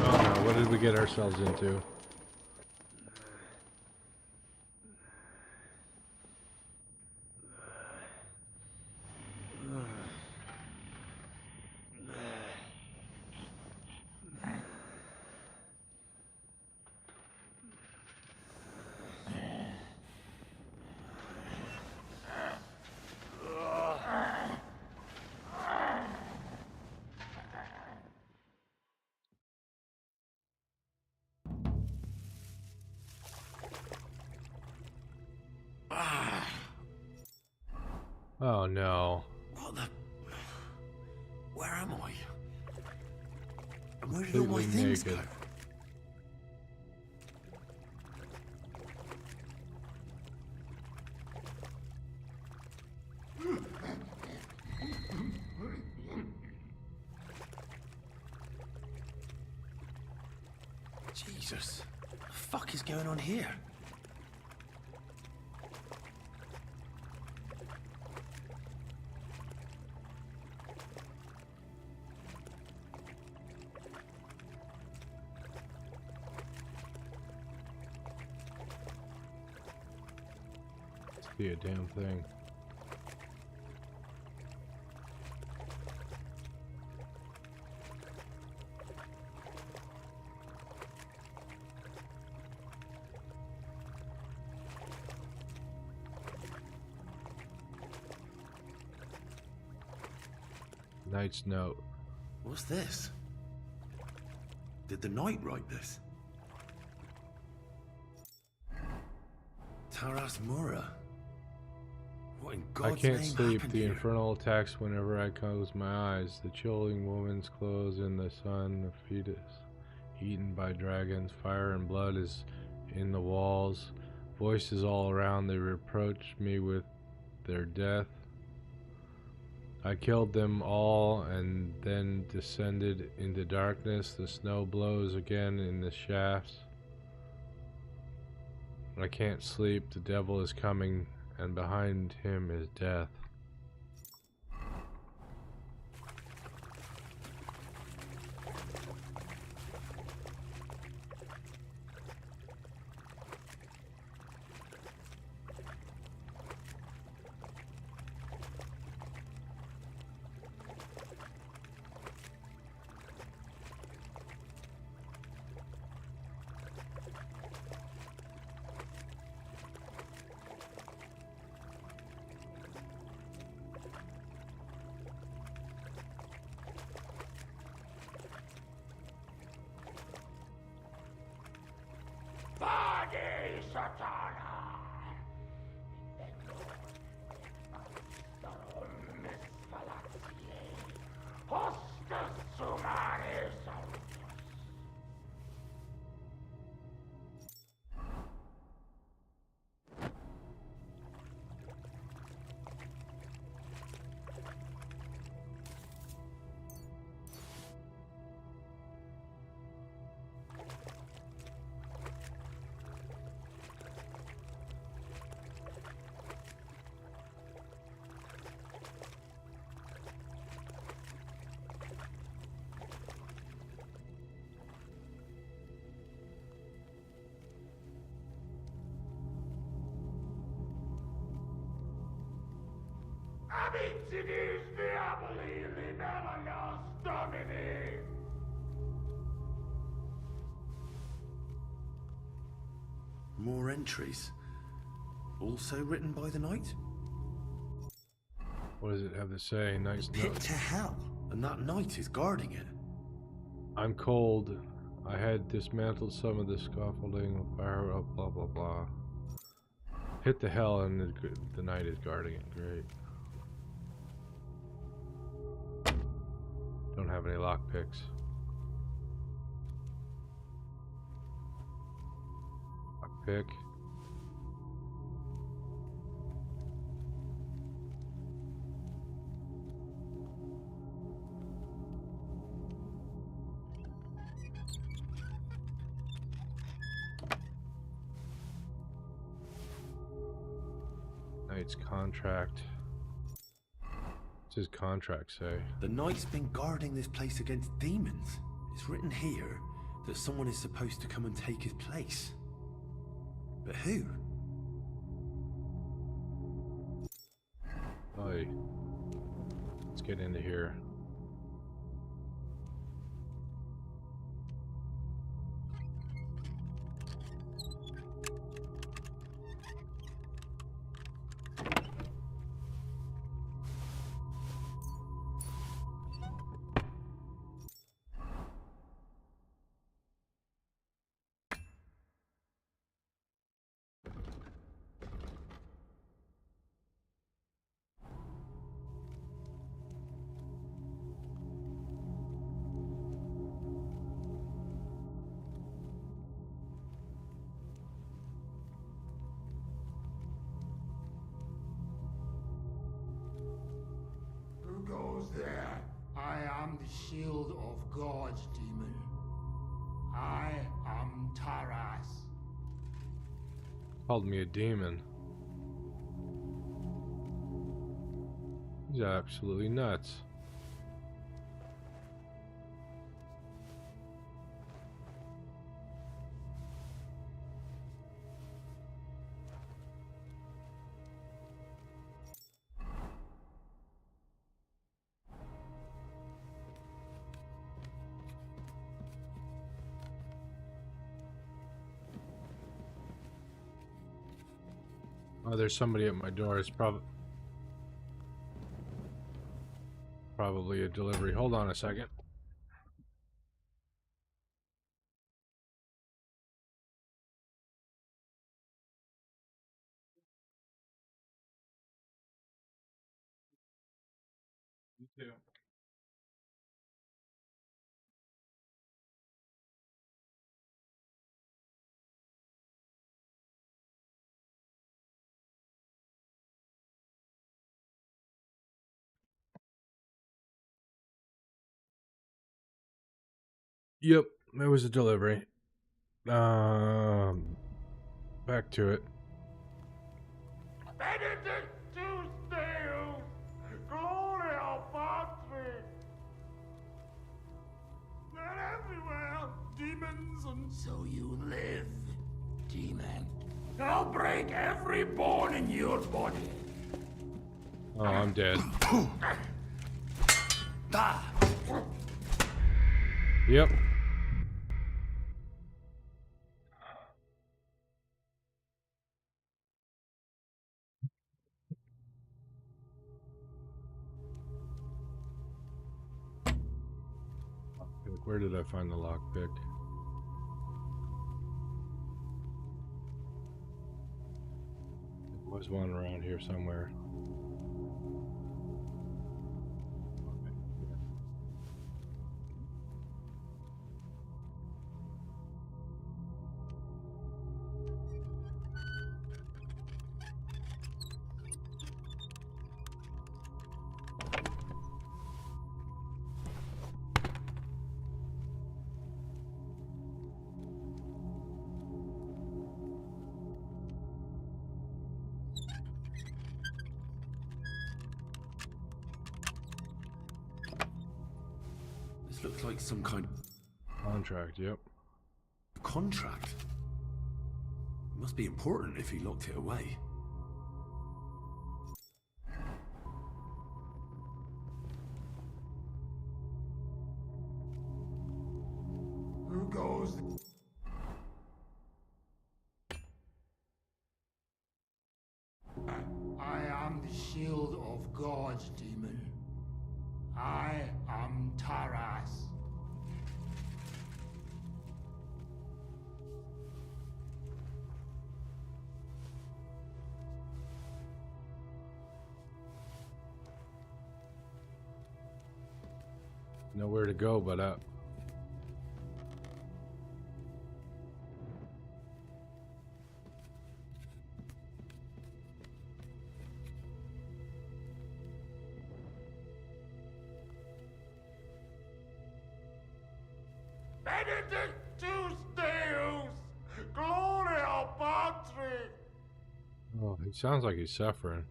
Oh no, what did we get ourselves into? Oh no. What the... Where am I? And where did all my Completely things naked. go? Jesus. What the fuck is going on here? Be a damn thing. Knight's note. What's this? Did the knight write this? Taras Mura. What in I God's can't name sleep. happened The here? infernal attacks whenever I close my eyes. The chilling woman's clothes in the sun. A fetus eaten by dragons. Fire and blood is in the walls. Voices all around. They reproach me with their death. I killed them all and then descended into darkness. The snow blows again in the shafts. I can't sleep. The devil is coming, and behind him is death. More entries. Also written by the knight? What does it have to say? Nice Pit note. to hell, and that knight is guarding it. I'm cold. I had dismantled some of the scaffolding. Fire up, blah blah blah. Hit the hell, and the knight is guarding it. Great. Don't have any lockpicks. Lockpick. Knight's contract. What's his contract say? The knight's been guarding this place against demons. It's written here that someone is supposed to come and take his place. But who? Oi. Let's get into here. There. I am the shield of gods, demon. I am Taras. Called me a demon. He's absolutely nuts. Oh, there's somebody at my door. It's probably a delivery. Hold on a second. You too. Yep, it was a delivery. Back to it. Benedict Tuesday, Gloria Patri. They're everywhere, demons and... So you live, demon. I'll break every bone in your body. Oh, I'm dead. Yep. Where did I find the lockpick? There was one around here somewhere. This looks like some kind of contract, yep. Contract? It must be important if he locked it away. gods, demon. I am Taras. Nowhere to go but up. Benedictus Deus! Gloria Patri! Oh, it sounds like he's suffering.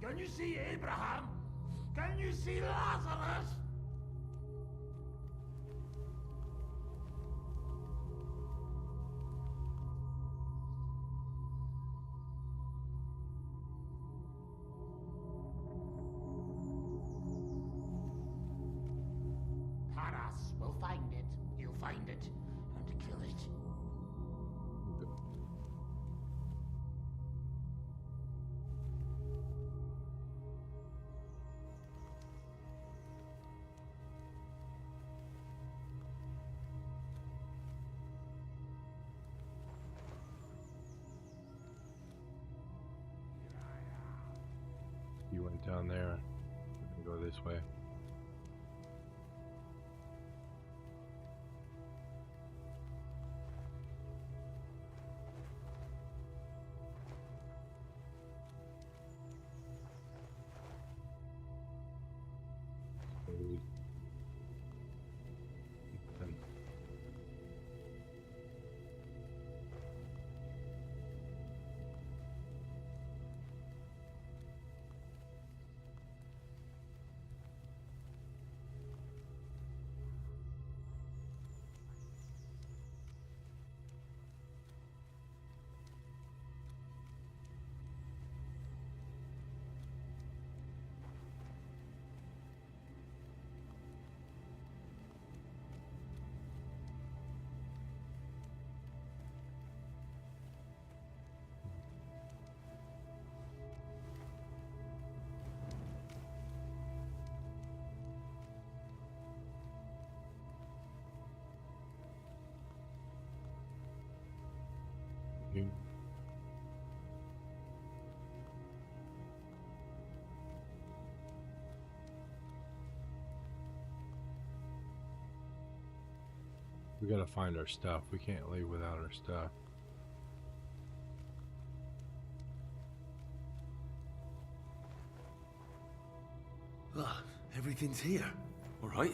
Can you see Abraham? Can you see Lazarus? Taras will find it. He'll find it and kill it. You went down there. We can go this way. We gotta find our stuff. We can't leave without our stuff. Ah, everything's here. All right.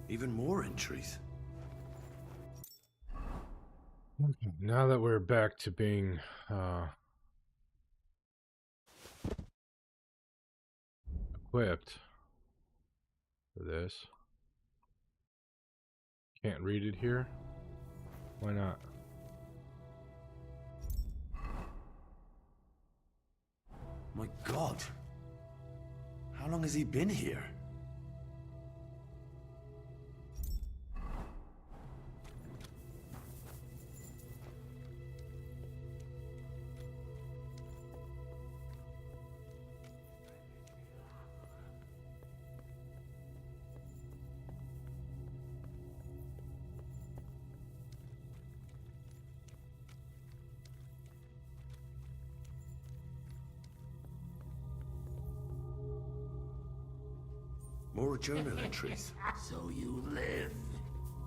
Even more entries. Okay, now that we're back to being equipped for this. Can't read it here? Why not? My God. How long has he been here? More journal entries. So you live.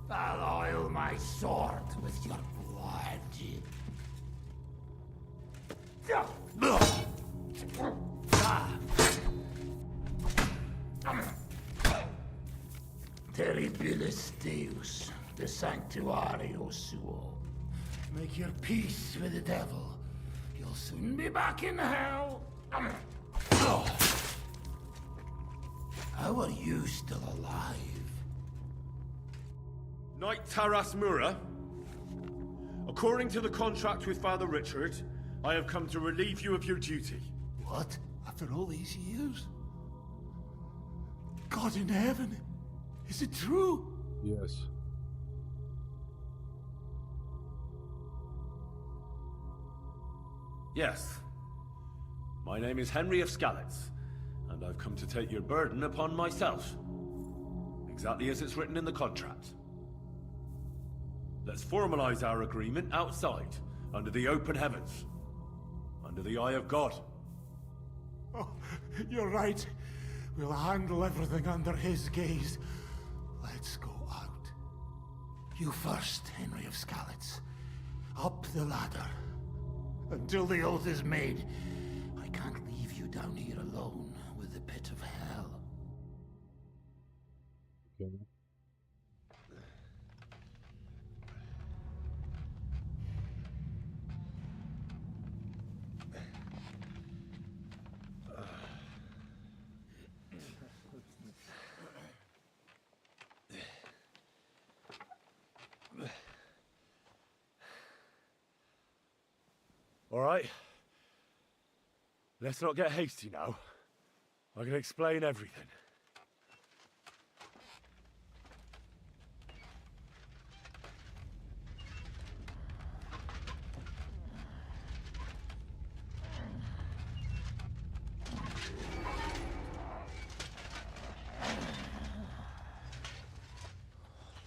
I'll oil my sword with your blood. Terribilis Deus, the Sanctuario Suo. Make your peace with the devil. You'll soon be back in hell. How are you still alive? Knight Taras Mura, according to the contract with Father Richard, I have come to relieve you of your duty. What? After all these years? God in heaven, is it true? Yes. Yes. My name is Henry of Skalitz, and I've come to take your burden upon myself. Exactly as it's written in the contract. Let's formalize our agreement outside, under the open heavens. Under the eye of God. Oh, you're right. We'll handle everything under his gaze. Let's go out. You first, Henry of Skalitz. Up the ladder. Until the oath is made, I can't leave you down here alone with the pit of hell. All right. Let's not get hasty now. I can explain everything.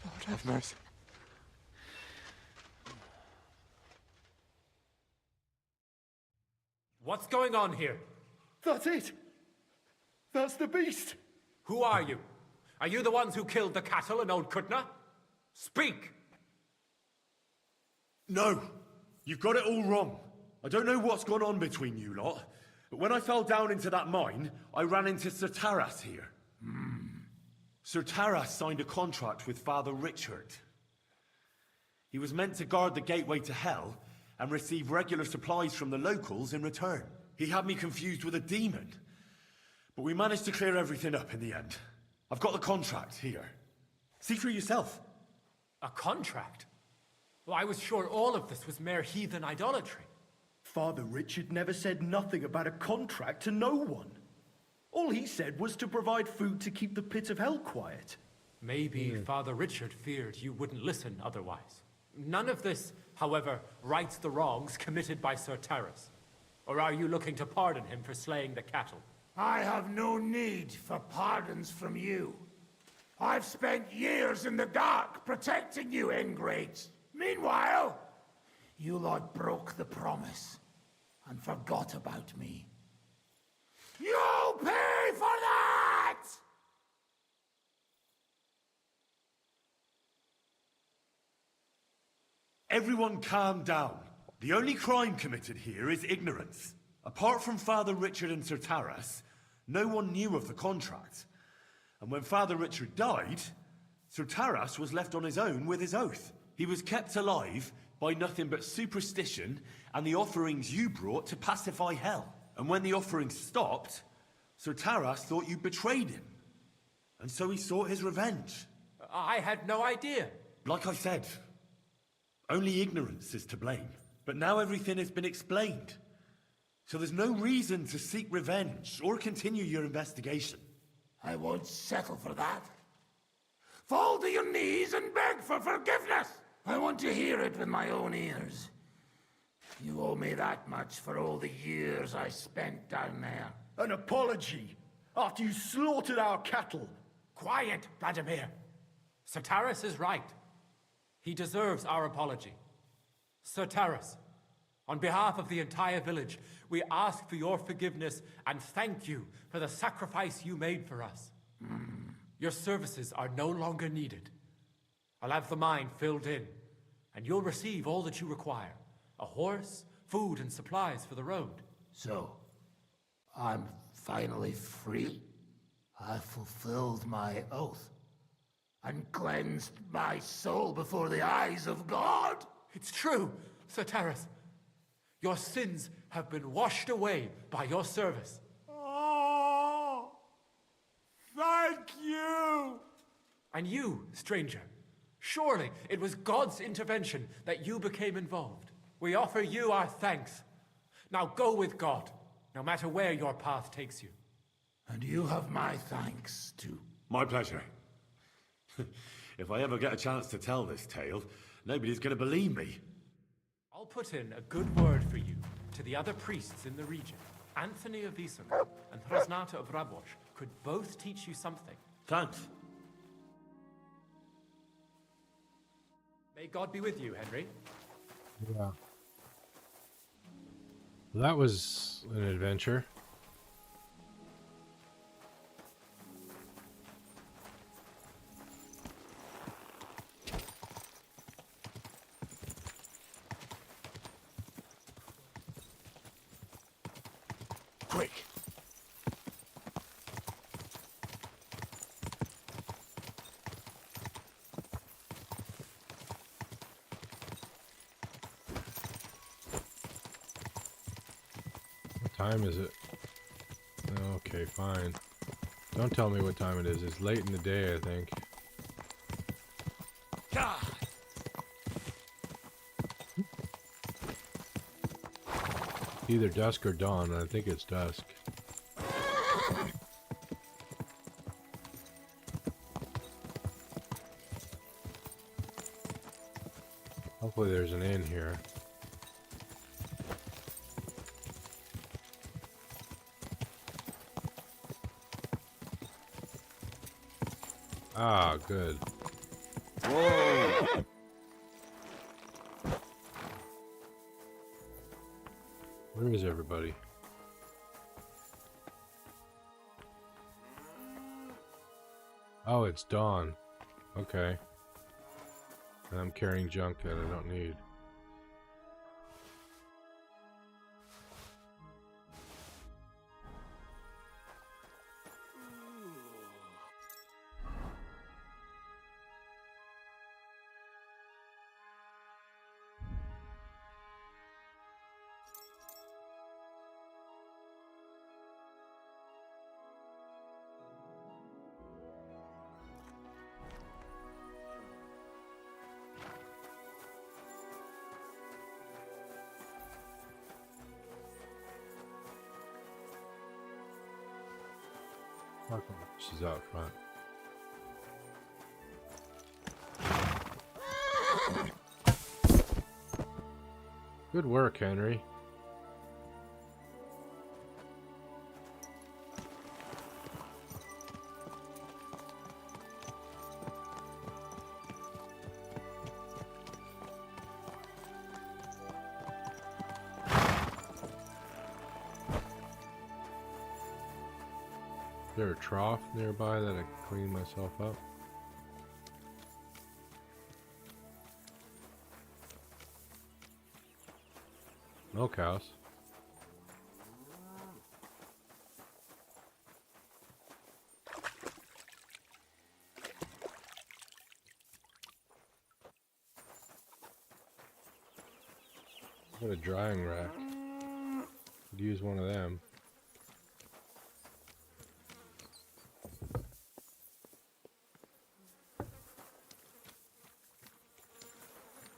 Lord have mercy. What's going on here? That's it! That's the beast! Who are you? Are you the ones who killed the cattle in Old Kutna? Speak! No! You've got it all wrong. I don't know what's gone on between you lot, but when I fell down into that mine, I ran into Sir Taras here. Sir Taras signed a contract with Father Richard. He was meant to guard the gateway to hell and receive regular supplies from the locals in return. He had me confused with a demon, but we managed to clear everything up in the end. I've got the contract here. See for yourself. A contract? Well, I was sure all of this was mere heathen idolatry. Father Richard never said nothing about a contract to no one. All he said was to provide food to keep the pit of hell quiet. Maybe Father Richard feared you wouldn't listen otherwise. None of this, however, rights the wrongs committed by Sir Taras. Or are you looking to pardon him for slaying the cattle? I have no need for pardons from you. I've spent years in the dark protecting you, ingrates. Meanwhile, you lot broke the promise and forgot about me. You'll pay for that! Everyone calm down. The only crime committed here is ignorance. Apart from Father Richard and Sir Taras, no one knew of the contract. And when Father Richard died, Sir Taras was left on his own with his oath. He was kept alive by nothing but superstition and the offerings you brought to pacify hell. And when the offerings stopped, Sir Taras thought you betrayed him. And so he sought his revenge. I had no idea. Like I said, only ignorance is to blame. But now everything has been explained. So there's no reason to seek revenge or continue your investigation. I won't settle for that. Fall to your knees and beg for forgiveness. I want to hear it with my own ears. You owe me that much for all the years I spent down there. An apology after you slaughtered our cattle. Quiet, Vladimir. Sir Taras is right. He deserves our apology. Sir Taras, on behalf of the entire village, we ask for your forgiveness and thank you for the sacrifice you made for us. Your services are no longer needed. I'll have the mine filled in, and you'll receive all that you require. A horse, food, and supplies for the road. So, I'm finally free. I fulfilled my oath and cleansed my soul before the eyes of God. It's true, Sir Taras. Your sins have been washed away by your service. Oh, thank you. And you, stranger, surely it was God's intervention that you became involved. We offer you our thanks. Now go with God, no matter where your path takes you. And you have my thanks, too. My pleasure. If I ever get a chance to tell this tale, nobody's going to believe me. I'll put in a good word for you to the other priests in the region, Anthony of Visoko and Hrasnata of Rabwash could both teach you something. Thanks. May God be with you, Henry. Yeah. Well, that was an adventure. Quick! What time is it? Okay, fine. Don't tell me what time it is. It's late in the day, I think. Either dusk or dawn, and I think it's dusk. Hopefully there's an inn here. Ah, good. Whoa! Where is everybody? Oh, it's dawn. Okay. And I'm carrying junk that I don't need. She's out front. Good work, Henry. Is there a trough nearby that I can clean myself up? No cows. What a drying rack. Could use one of them.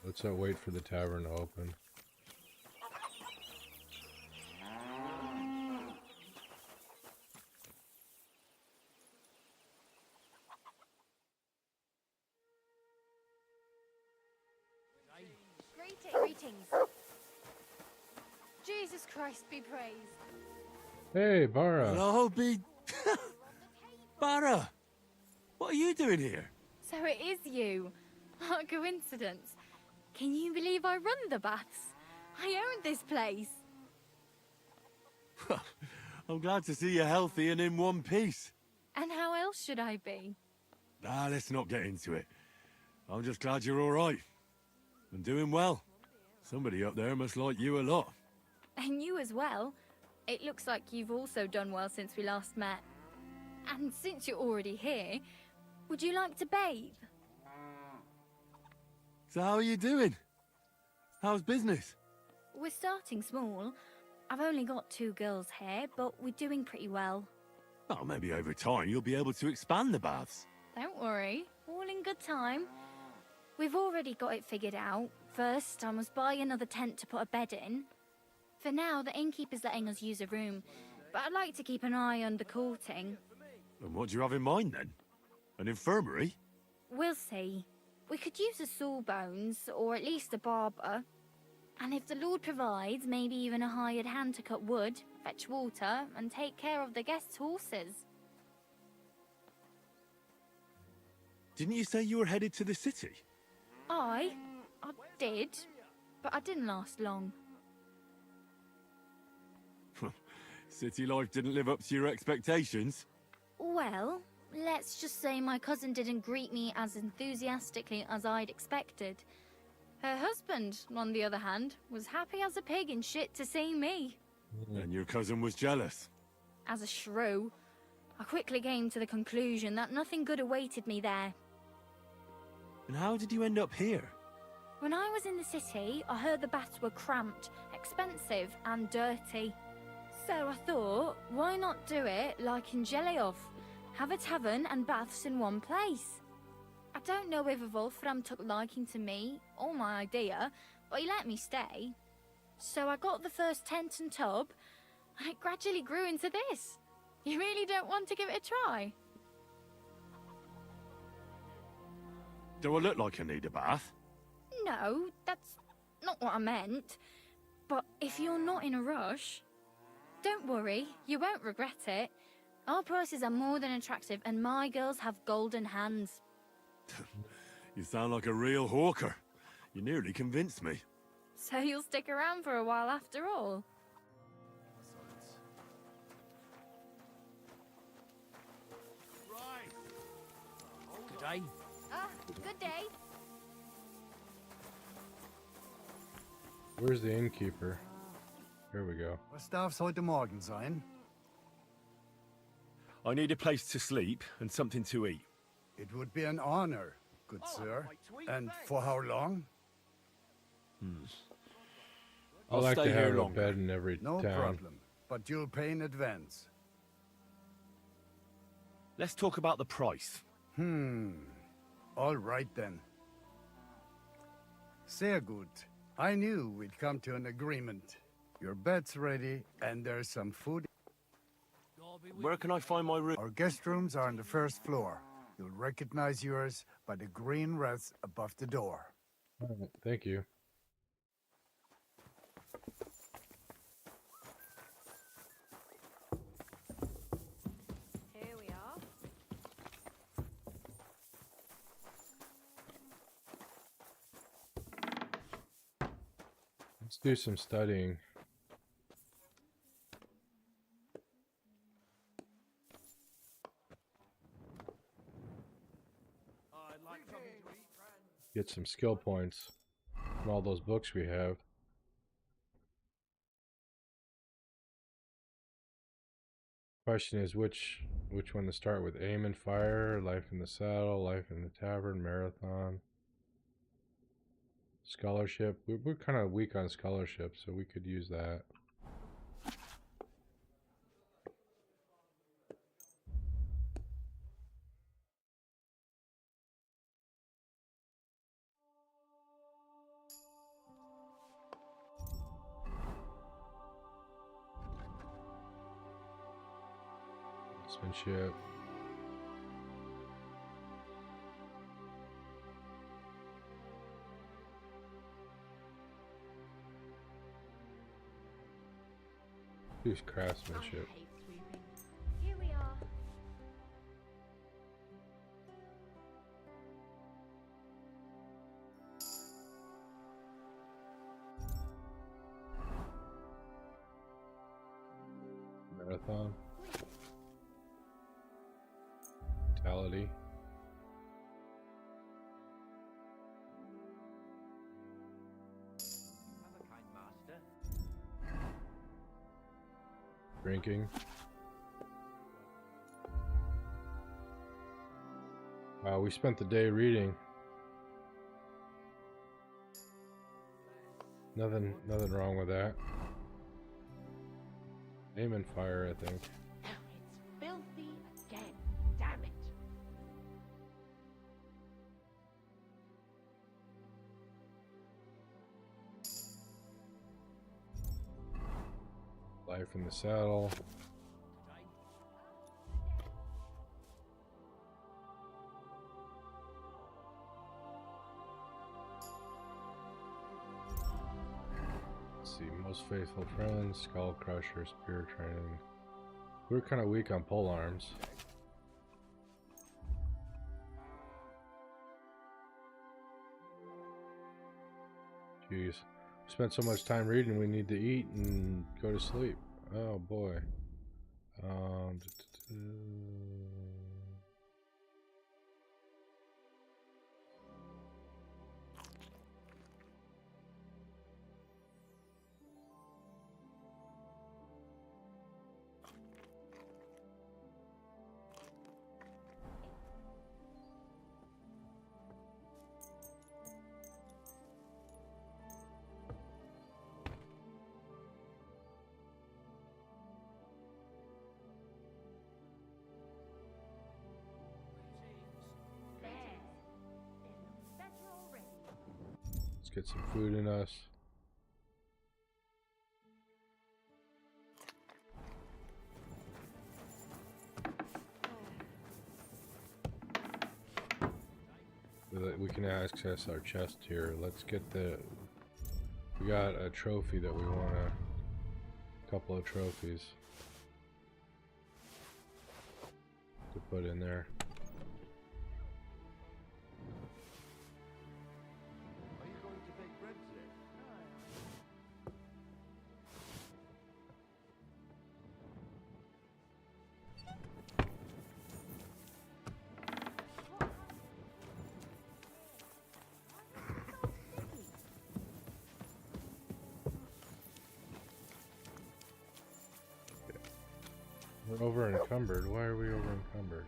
Let's not wait for the tavern to open. Greetings. Jesus Christ be praised. Hey, Bara. Hello, Bara! What are you doing here? So it is you. What a coincidence. Can you believe I run the baths? I own this place. I'm glad to see you healthy and in one piece. And how else should I be? Let's not get into it. I'm just glad you're all right. And doing well. Somebody up there must like you a lot. And you as well. It looks like you've also done well since we last met. And since you're already here, would you like to bathe? So how are you doing? How's business? We're starting small. I've only got 2 girls here, but we're doing pretty well. Oh, maybe over time you'll be able to expand the baths. Don't worry, all in good time. We've already got it figured out. First, I must buy another tent to put a bed in. For now, the innkeeper's letting us use a room, but I'd like to keep an eye on the courting. And what do you have in mind then? An infirmary? We'll see. We could use a sawbones, or at least a barber. And if the Lord provides, maybe even a hired hand to cut wood, fetch water, and take care of the guests' horses. Didn't you say you were headed to the city? I did, but I didn't last long. City life didn't live up to your expectations? Well, let's just say my cousin didn't greet me as enthusiastically as I'd expected. Her husband, on the other hand, was happy as a pig in shit to see me. And your cousin was jealous? As a shrew, I quickly came to the conclusion that nothing good awaited me there. And how did you end up here? When I was in the city, I heard the baths were cramped, expensive, and dirty. So I thought, why not do it like in Jellyov? Have a tavern and baths in one place. I don't know if Wolfram took liking to me or my idea, but he let me stay. So I got the first tent and tub, and it gradually grew into this. You really don't want to give it a try? Do I look like I need a bath? No, that's not what I meant. But if you're not in a rush, don't worry, you won't regret it. Our prices are more than attractive, and my girls have golden hands. You sound like a real hawker. You nearly convinced me. So you'll stick around for a while after all? Good day. Good day. Where's the innkeeper? Here we go. Was darf's heute Morgen sein? I need a place to sleep and something to eat. It would be an honor, good sir. And for how long? I I'll like stay to have here a longer. bed in every No town. problem. But you'll pay in advance. Let's talk about the price. All right then. Sehr gut. I knew we'd come to an agreement. Your bed's ready, and there's some food. Where can I find my room? Our guest rooms are on the first floor. You'll recognize yours by the green wreath above the door. Alright, thank you. Here we are. Let's do some studying. Get some skill points from all those books we have. Question is which one to start with? Aim and fire, life in the saddle, life in the tavern, marathon, scholarship. We're kind of weak on scholarship, so we could use that. Sportsmanship. Use craftsmanship. Here we are. Marathon. Vitality. Drinking. Wow, we spent the day reading. Nothing wrong with that. Aim and fire, I think. It's filthy again. Damn it. Life in the saddle. see. Most faithful friends, skull crusher, spear training. We're kind of weak on pole arms. Jeez. Spent so much time reading, we need to eat and go to sleep. Oh boy. Let's get some food in us. We can access our chest here. Let's get the... We got a trophy that we want to... A couple of trophies to put in there. We're over encumbered. Why are we over encumbered?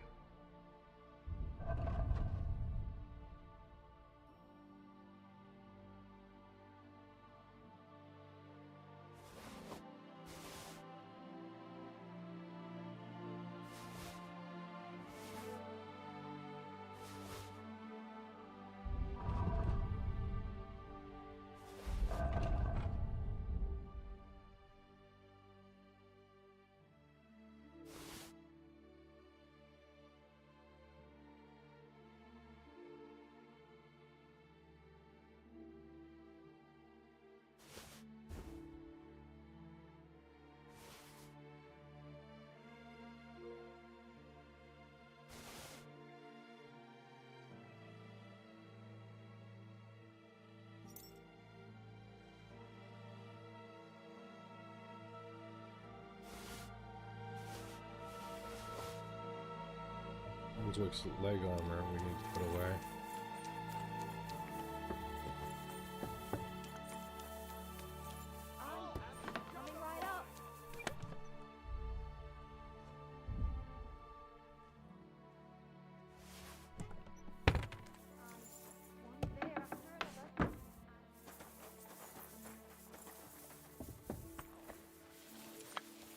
Looks leg armor we need to put away.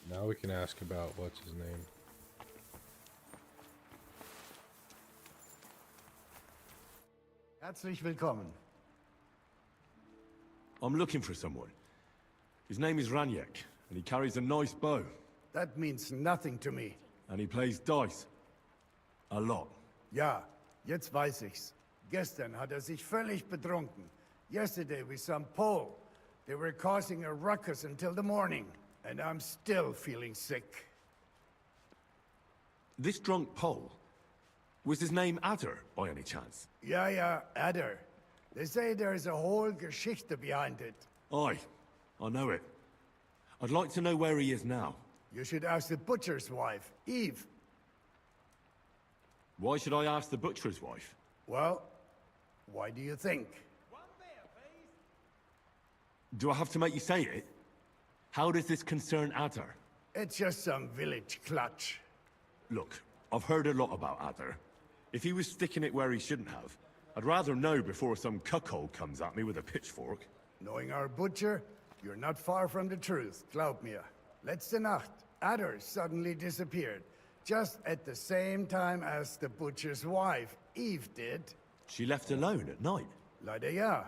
Now we can ask about what's his name. Herzlich willkommen. I'm looking for someone. His name is Raniek, and he carries a nice bow. That means nothing to me. And he plays dice. A lot. Ja, jetzt weiß ich's. Gestern hat sich völlig betrunken. Yesterday with some Pole. They were causing a ruckus until the morning, and I'm still feeling sick. This drunk Pole, was his name Adder, by any chance? Ja, Adder. They say there's a whole Geschichte behind it. Aye, I know it. I'd like to know where he is now. You should ask the butcher's wife, Eve. Why should I ask the butcher's wife? Well, why do you think? Do I have to make you say it? How does this concern Adder? It's just some village clutch. Look, I've heard a lot about Adder. If he was sticking it where he shouldn't have, I'd rather know before some cuckold comes at me with a pitchfork. Knowing our butcher, you're not far from the truth, glaub mir. Letzte Nacht, Adder suddenly disappeared, just at the same time as the butcher's wife, Eve, did. She left alone at night? Leider ja.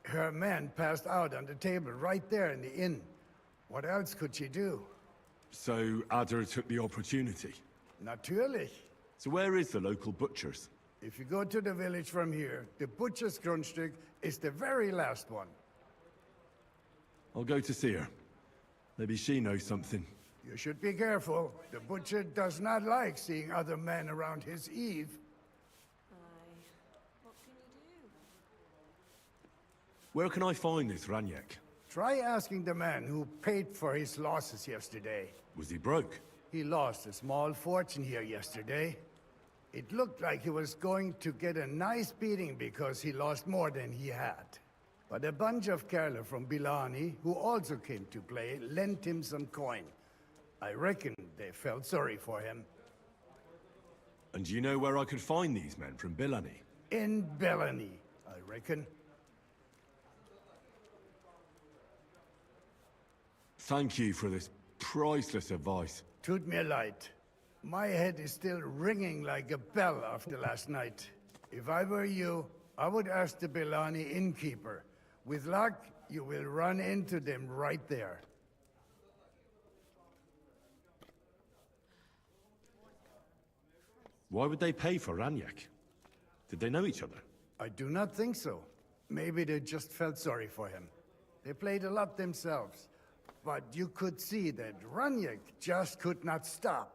Her man passed out on the table right there in the inn. What else could she do? So Adder took the opportunity? Natürlich. So where is the local butcher's? If you go to the village from here, the butcher's Grundstück is the very last one. I'll go to see her. Maybe she knows something. You should be careful. The butcher does not like seeing other men around his Eve. Where can I find this Ranyek? Try asking the man who paid for his losses yesterday. Was he broke? He lost a small fortune here yesterday. It looked like he was going to get a nice beating because he lost more than he had. But a bunch of Kerala from Bilani, who also came to play, lent him some coin. I reckon they felt sorry for him. And do you know where I could find these men from Bilani? In Bilani, I reckon. Thank you for this priceless advice. Tut mir leid. My head is still ringing like a bell after last night. If I were you, I would ask the Bilani innkeeper. With luck, you will run into them right there. Why would they pay for Ranyek? Did they know each other? I do not think so. Maybe they just felt sorry for him. They played a lot themselves. But you could see that Ranyek just could not stop.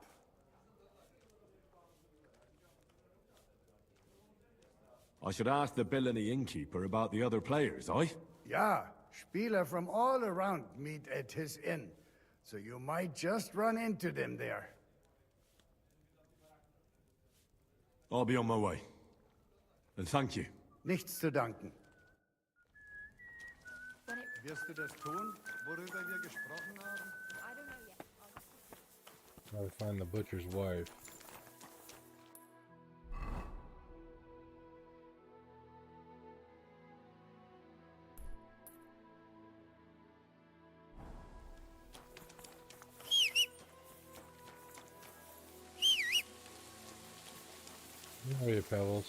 I should ask the Bilani innkeeper about the other players, aye? Yeah, Spieler from all around meet at his inn. So you might just run into them there. I'll be on my way. And thank you. Nichts zu danken. Wirst du das tun, worüber wir gesprochen haben? I don't know yet. Gotta find the butcher's wife. How are you, Pebbles?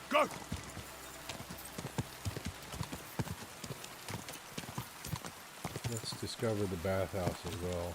Go! Let's discover the bathhouse as well.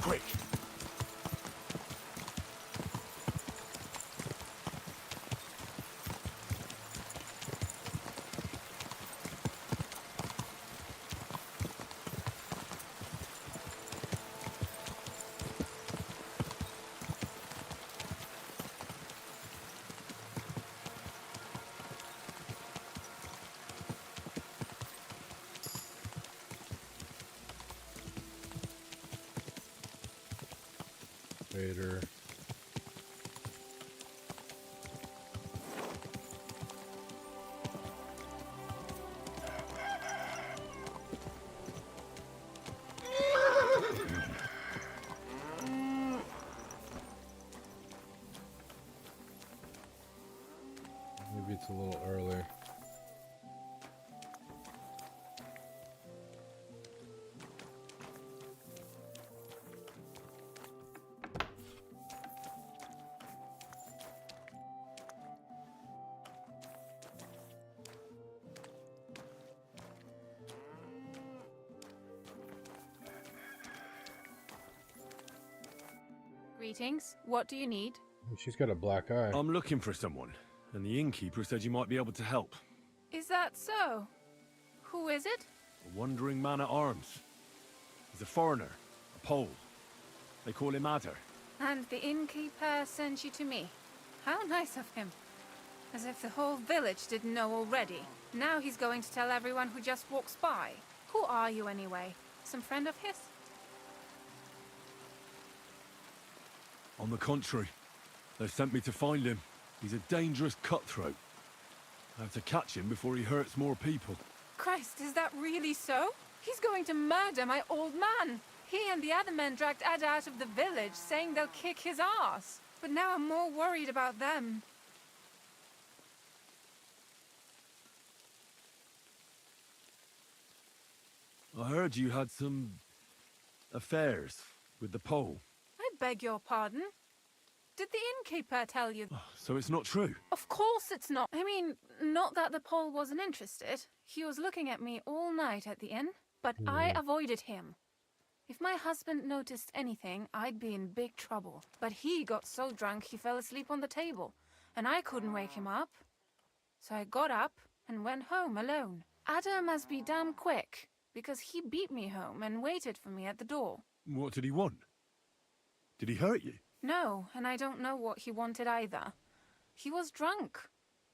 Quick! Vader. Maybe it's a little early. Greetings. What do you need? She's got a black eye. I'm looking for someone, and the innkeeper said you might be able to help. Is that so? Who is it? A wandering man at arms. He's a foreigner, a Pole. They call him Adder. And the innkeeper sent you to me. How nice of him. As if the whole village didn't know already. Now he's going to tell everyone who just walks by. Who are you anyway? Some friend of his? On the contrary, they've sent me to find him. He's a dangerous cutthroat. I have to catch him before he hurts more people. Christ, is that really so? He's going to murder my old man. He and the other men dragged Ada out of the village, saying they'll kick his ass. But now I'm more worried about them. I heard you had some affairs with the pole. I beg your pardon? Did the innkeeper tell you? So it's not true? Of course it's not. I mean, not that the Pole wasn't interested. He was looking at me all night at the inn, but I avoided him. If my husband noticed anything, I'd be in big trouble. But he got so drunk he fell asleep on the table, and I couldn't wake him up. So I got up and went home alone. Ada must be damn quick, because he beat me home and waited for me at the door. What did he want? Did he hurt you? No, and I don't know what he wanted either. He was drunk,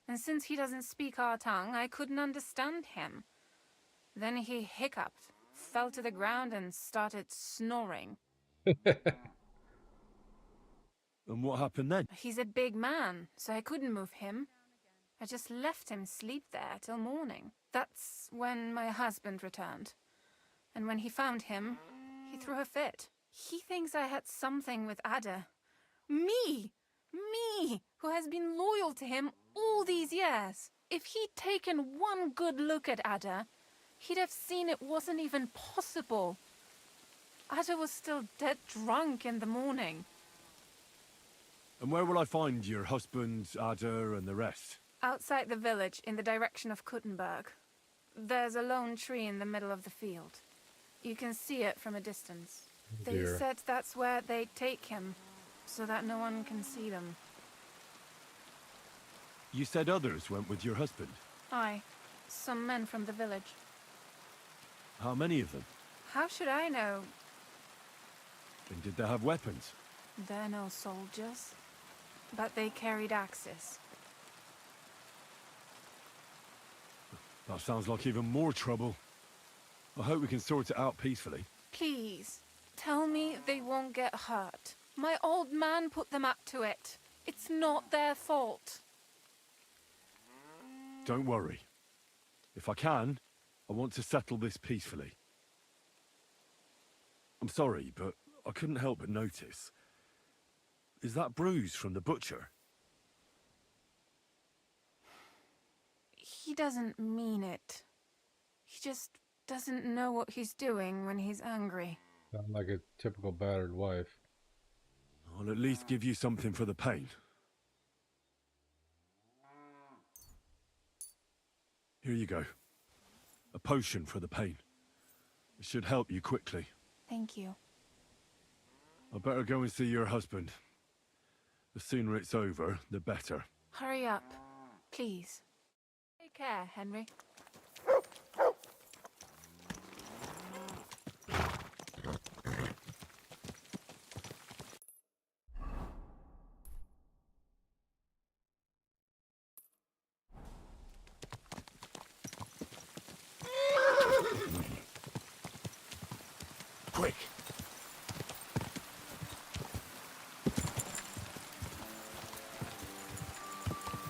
and since he doesn't speak our tongue, I couldn't understand him. Then he hiccuped, fell to the ground, and started snoring. And what happened then? He's a big man, so I couldn't move him. I just left him sleep there till morning. That's when my husband returned. And when he found him, he threw a fit. He thinks I had something with Ada. Me, who has been loyal to him all these years. If he'd taken one good look at Ada, he'd have seen it wasn't even possible. Ada was still dead drunk in the morning. And where will I find your husband, Ada, and the rest? Outside the village, in the direction of Kuttenberg. There's a lone tree in the middle of the field. You can see it from a distance. They said that's where they'd take him, so that no one can see them. You said others went with your husband? Aye, some men from the village. How many of them? How should I know? And did they have weapons? They're no soldiers, but they carried axes. That sounds like even more trouble. I hope we can sort it out peacefully. Please, tell me they won't get hurt. My old man put them up to it. It's not their fault. Don't worry. If I can, I want to settle this peacefully. I'm sorry, but I couldn't help but notice. Is that bruise from the butcher? He doesn't mean it. He just doesn't know what he's doing when he's angry. Sound like a typical battered wife. I'll at least give you something for the pain. Here you go. A potion for the pain. It should help you quickly. Thank you. I better go and see your husband. The sooner it's over, the better. Hurry up, please. Take care, Henry. Quick!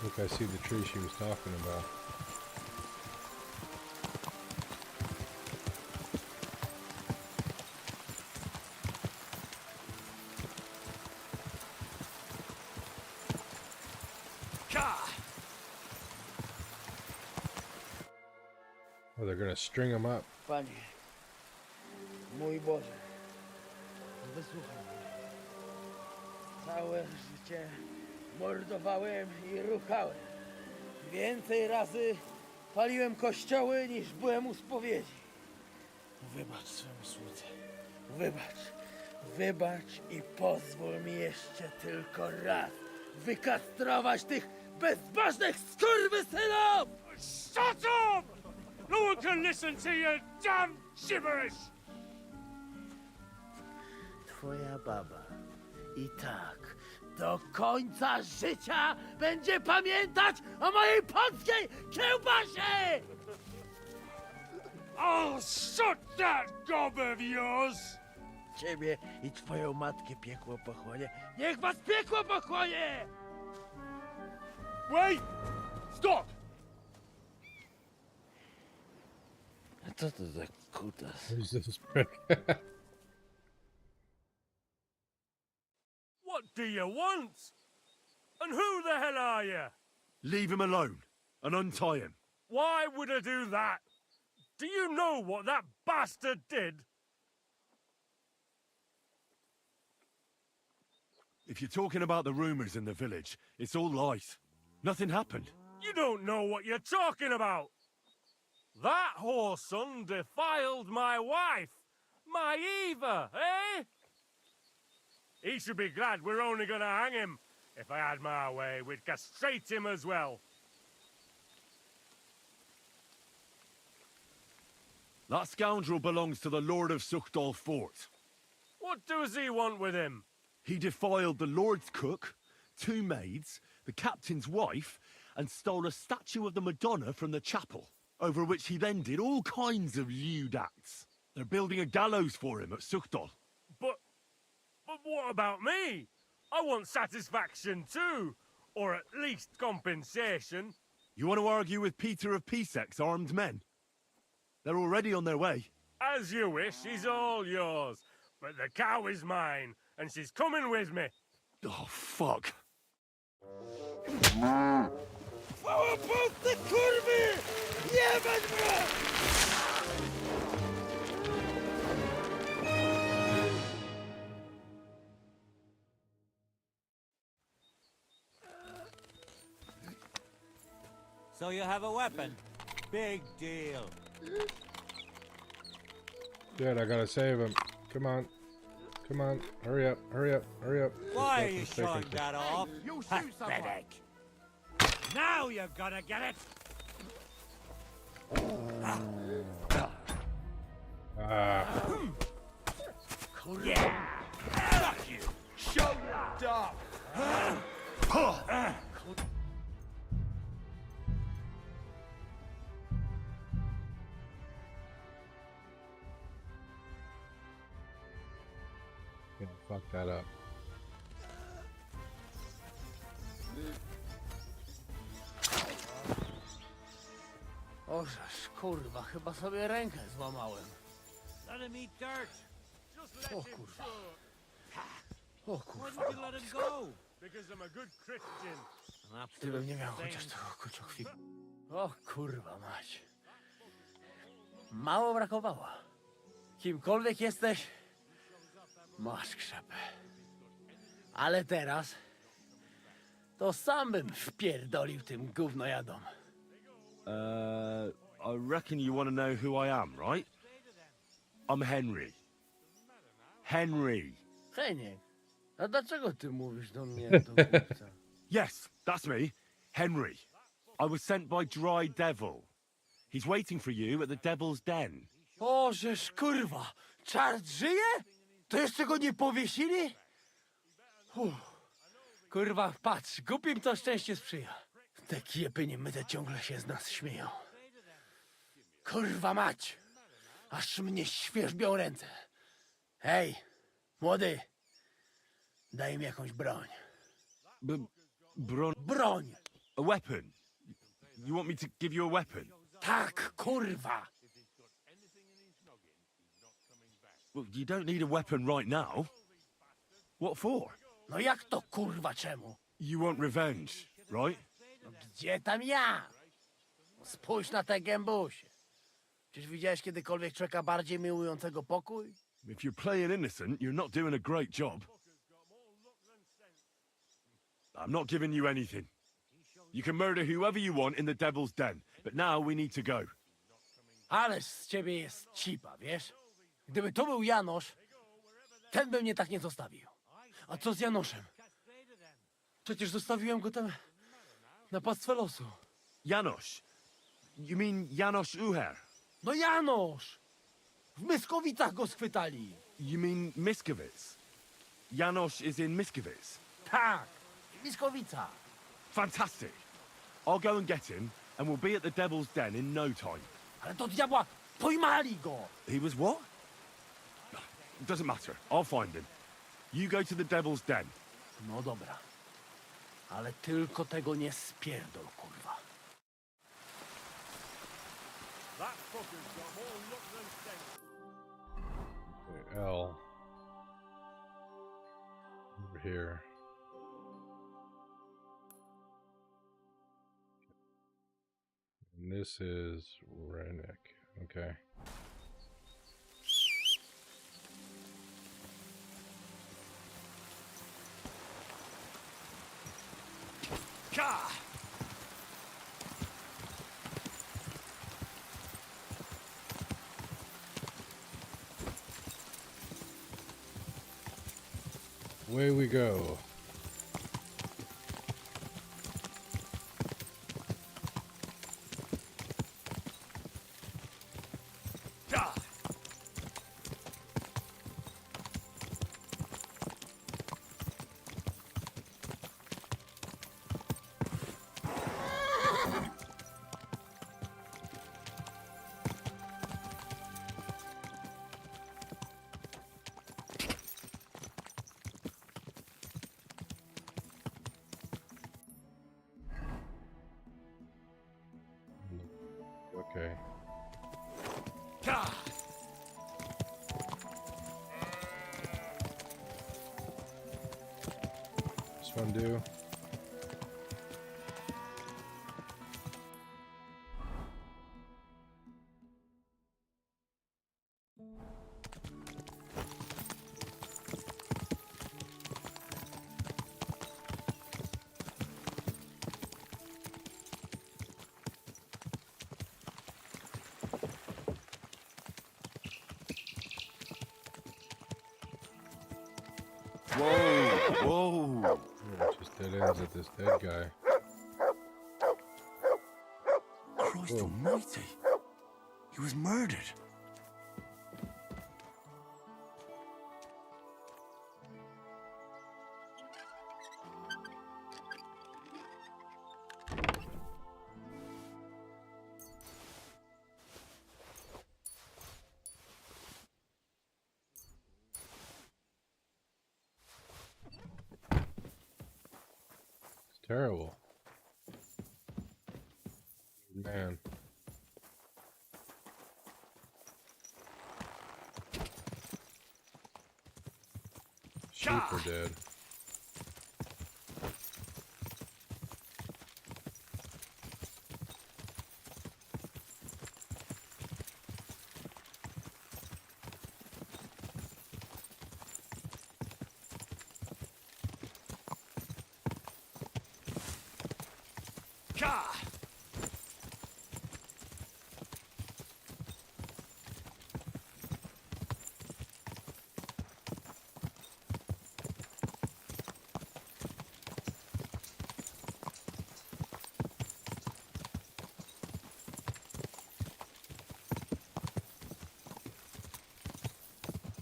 Look, I see the tree she was talking about. Oh, they're gonna string them up. Panie, mój Boże, wysłuchaj mnie. Całe życie mordowałem i ruchałem. Więcej razy paliłem kościoły, niż byłem u spowiedzi. Wybacz swemu słudze. Wybacz i pozwól mi jeszcze tylko raz wykastrować tych bezbożnych skurwysynów! Shut up! No one can listen to your damn gibberish! Twoja baba i tak do końca życia będzie pamiętać o mojej polskiej kiełbasie! I'll shut that gob of yours! Ciebie i twoją matkę piekło pochłonie. Niech was piekło pochłonie! Wait! Stop! A co to za kutas? What do you want? And who the hell are you? Leave him alone and untie him. Why would I do that? Do you know what that bastard did? If you're talking about the rumors in the village, it's all lies. Nothing happened. You don't know what you're talking about. That whoreson defiled my wife, my Eva, eh? He should be glad we're only gonna hang him. If I had my way, we'd castrate him as well. That scoundrel belongs to the Lord of Suchdal Fort. What does he want with him? He defiled the Lord's cook, 2 maids, the captain's wife, and stole a statue of the Madonna from the chapel, over which he then did all kinds of lewd acts. They're building a gallows for him at Suchdal. But what about me? I want satisfaction too, or at least compensation. You want to argue with Peter of Pisek's armed men? They're already on their way. As you wish, she's all yours. But the cow is mine, and she's coming with me. Oh, fuck. So you have a weapon? Big deal. Dude, I gotta save him. Come on. Come on. Hurry up. Hurry up. Hurry up. Why are you showing that off? You shoot someone. Pathetic. Now you're gonna get it. Yeah! Fuck you! Show up! Yeah, fuck that up. Ożeż, kurwa, chyba sobie rękę złamałem. Let him eat dirt. Just let O him kurwa. go. O Why kurwa. did you let him go? Because I'm a good Christian. An absolute Gdybym nie miał chociaż saint. tego kociokwika. O kurwa mać. Mało brakowało. Kimkolwiek jesteś, masz krzepę. Ale teraz to sam bym wpierdolił tym gównojadom. I reckon you want to know who I am, right? I'm Henry. Henry. Heniek, a dlaczego ty mówisz do mnie do kupca? Yes, that's me. Henry. I was sent by Dry Devil. He's waiting for you at the Devil's Den. Ożeż kurwa, czart żyje? To jeszcze go nie powiesili? Kurwa, patrz, głupim to szczęście sprzyja. Te kiepy niemyte ciągle się z nas śmieją. Kurwa mać, aż mnie świerzbią ręce. Hej, młody, daj mi jakąś broń. Broń! A weapon? You want me to give you a weapon? Tak, kurwa! Well, you don't need a weapon right now. What for? No jak to kurwa czemu? You want revenge, right? No gdzie tam ja? Spójrz na te gębusie. Czyż widziałeś kiedykolwiek człowieka bardziej miłującego pokój? If you're playing innocent, you're not doing a great job. I'm not giving you anything. You can murder whoever you want in the Devil's Den, but now we need to go. Ależ z ciebie jest cipa, wiesz? Gdyby to był Janosz, ten by mnie tak nie zostawił. A co z Janoszem? Przecież zostawiłem go tam na pastwę losu. Janosz? You mean Janosz Uher? No Janosz! W Myskowicach go schwytali. You mean Miskowic? Janosz is in Miskowic? Tak, Miskowica. Fantastic. I'll go and get him, and we'll be at the Devil's Den in no time. Ale do diabła, pojmali go! He was what? It doesn't matter. I'll find him. You go to the Devil's Den. No dobra. Ale tylko tego nie spierdol, kurwa. That fucker's got more luck than sense. Okay, L. Over here. This is Rennick. Okay. Ka! Away we go. Ka! Okay. Ka! This one do. Whoa! Whoa! Just dead ends at this dead guy. Christ Whoa. almighty! He was murdered. It's terrible. Man. Sheep are dead. Ka!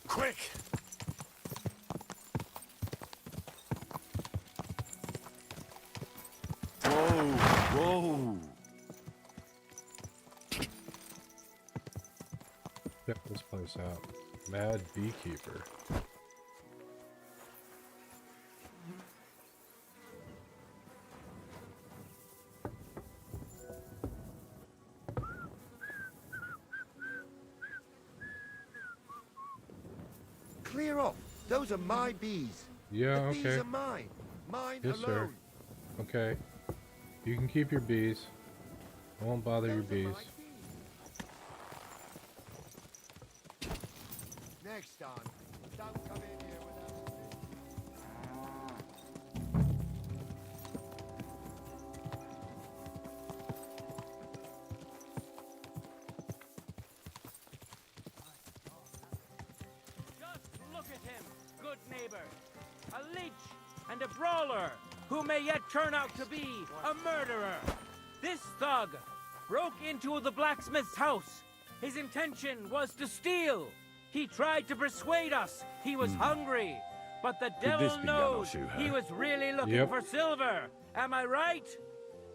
Quick! Whoa! Whoa! Check this place out. Mad Beekeeper. Clear off. Those are my bees. Yeah, the okay. bees are mine. Mine Yes, sir. alone. Okay. You can keep your bees. I won't bother your bees. Next time, don't come in here without... Just look at him, good neighbor. A leech and a brawler who may yet turn out to be a murderer. This thug broke into the blacksmith's house. His intention was to steal. He tried to persuade us he was hungry. But the Could this devil be knows Yanosu, he huh? was really looking Yep. for silver. Am I right?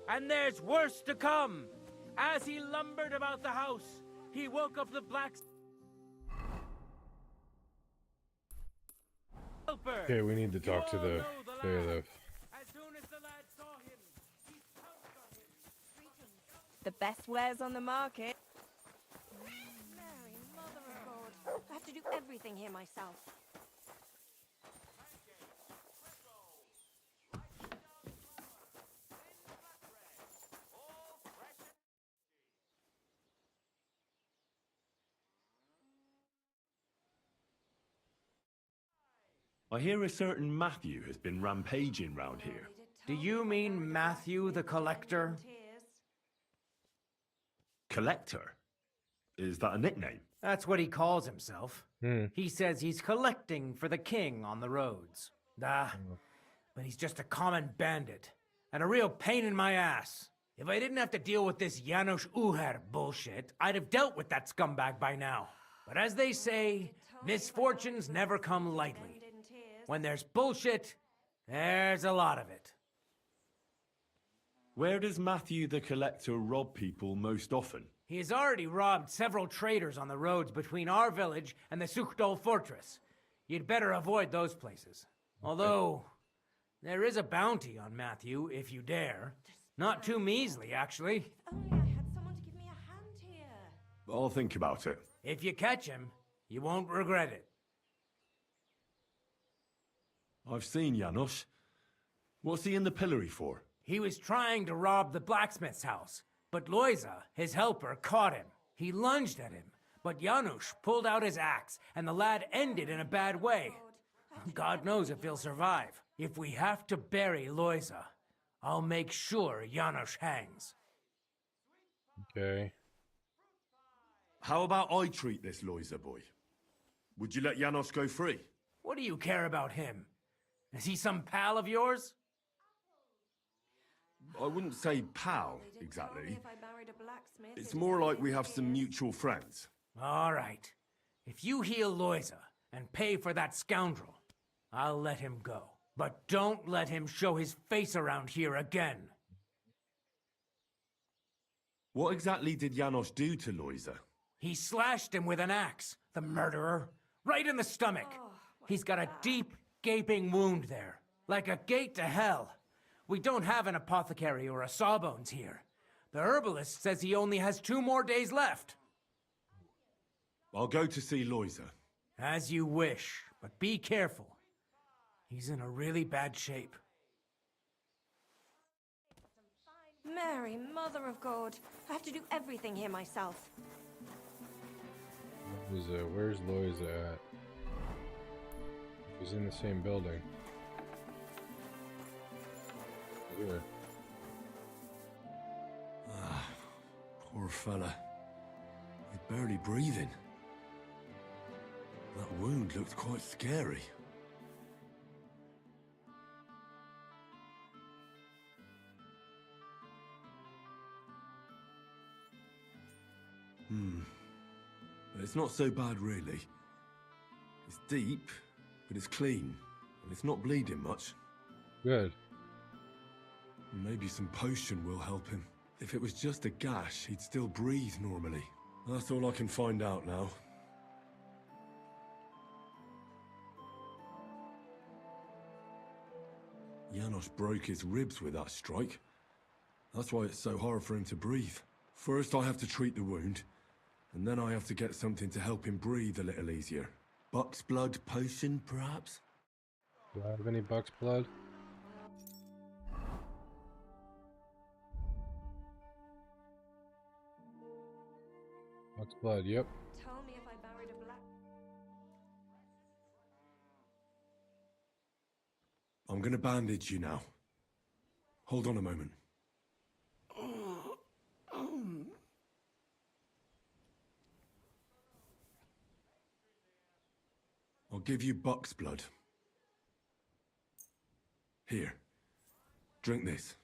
And there's worse to come. As he lumbered about the house, he woke up the blacksmith. Okay, we need to talk to the bailiff. The best wares on the market. Mary, mother of God. I have to do everything here myself. I hear a certain Matthew has been rampaging round here. Do you mean Matthew the Collector? Collector? Is that a nickname? That's what he calls himself. He says he's collecting for the king on the roads. But he's just a common bandit. And a real pain in my ass. If I didn't have to deal with this Janos Uher bullshit, I'd have dealt with that scumbag by now. But as they say, misfortunes never come lightly. When there's bullshit, there's a lot of it. Where does Matthew the Collector rob people most often? He has already robbed several traders on the roads between our village and the Sukhdol fortress. You'd better avoid those places. Although, there is a bounty on Matthew, if you dare. Not too measly, actually. I'll think about it. If you catch him, you won't regret it. I've seen Janos. What's he in the pillory for? He was trying to rob the blacksmith's house, but Loiza, his helper, caught him. He lunged at him, but Janusz pulled out his axe, and the lad ended in a bad way. God knows if he'll survive. If we have to bury Loiza, I'll make sure Janusz hangs. Okay. How about I treat this Loiza boy? Would you let Janos go free? What do you care about him? Is he some pal of yours? I wouldn't say pal, exactly. It's more like we have some mutual friends. All right. If you heal Loiza and pay for that scoundrel, I'll let him go. But don't let him show his face around here again. What exactly did Janos do to Loiza? He slashed him with an axe, the murderer, right in the stomach. He's got a deep, gaping wound there, like a gate to hell. We don't have an apothecary or a sawbones here. The herbalist says he only has 2 more days left. I'll go to see Loiza. As you wish, but be careful. He's in a really bad shape. Mary, Mother of God. I have to do everything here myself. Where's Loiza at? He's in the same building. Here. Poor fella. He's barely breathing. That wound looked quite scary. It's not so bad, really. It's deep, but it's clean, and it's not bleeding much. Good. Maybe some potion will help him. If it was just a gash, he'd still breathe normally. That's all I can find out now. Janos broke his ribs with that strike. That's why it's so hard for him to breathe. First I have to treat the wound, and then I have to get something to help him breathe a little easier. Buck's blood potion, perhaps? Do I have any buck's blood? Buck's blood, yep. Tell me if I buried a black... I'm gonna bandage you now. Hold on a moment. I'll give you Buck's blood. Here. Drink this.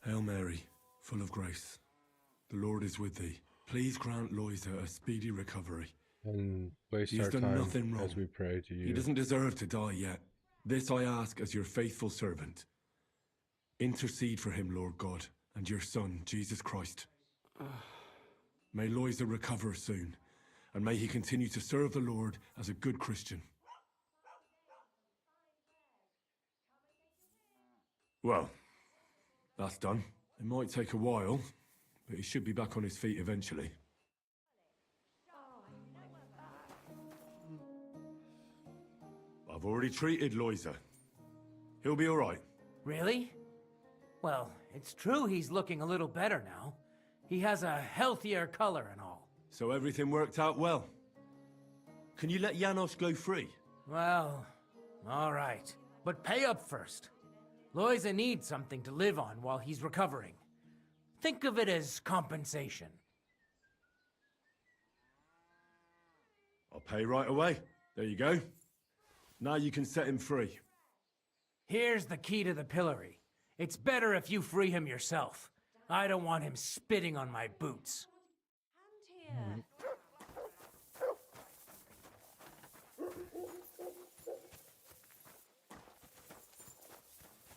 Hail Mary, full of grace. The Lord is with thee. Please grant Loiza a speedy recovery. And waste He's our done time nothing wrong. as we pray to you. He doesn't deserve to die yet. This I ask as your faithful servant. Intercede for him, Lord God, and your Son, Jesus Christ. May Loiza recover soon, and may he continue to serve the Lord as a good Christian. Well, that's done. It might take a while, but he should be back on his feet eventually. I've already treated Loiza. He'll be all right. Really? Well, it's true he's looking a little better now. He has a healthier color and all. So everything worked out well. Can you let Janos go free? Well, all right. But pay up first. Loiza needs something to live on while he's recovering. Think of it as compensation. I'll pay right away. There you go. Now you can set him free. Here's the key to the pillory. It's better if you free him yourself. I don't want him spitting on my boots.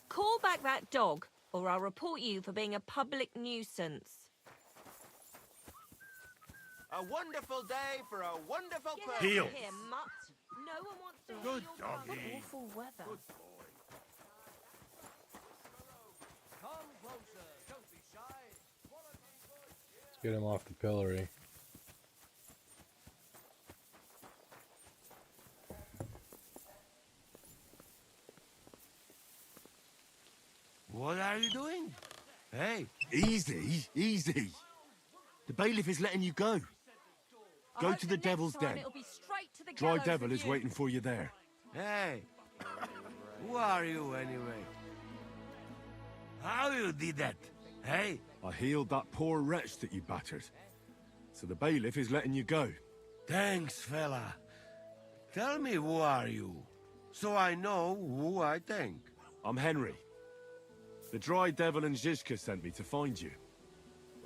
Call back that dog, or I'll report you for being a public nuisance. A wonderful day for a wonderful Get person. out of here, mutt. No one wants to hear Good your doggy. What awful weather. Good boy. Come closer. Don't be shy. Let's get him off the pillory. What are you doing? Hey. Easy, easy. The bailiff is letting you go. Go to the Devil's Den. It'll be straight to the Dry gallows Devil with is you. waiting for you there. Hey. Who are you anyway? How you did that? Hey? I healed that poor wretch that you battered. So the bailiff is letting you go. Thanks, fella. Tell me who are you, so I know who I thank. I'm Henry. The Dry Devil and Zizka sent me to find you.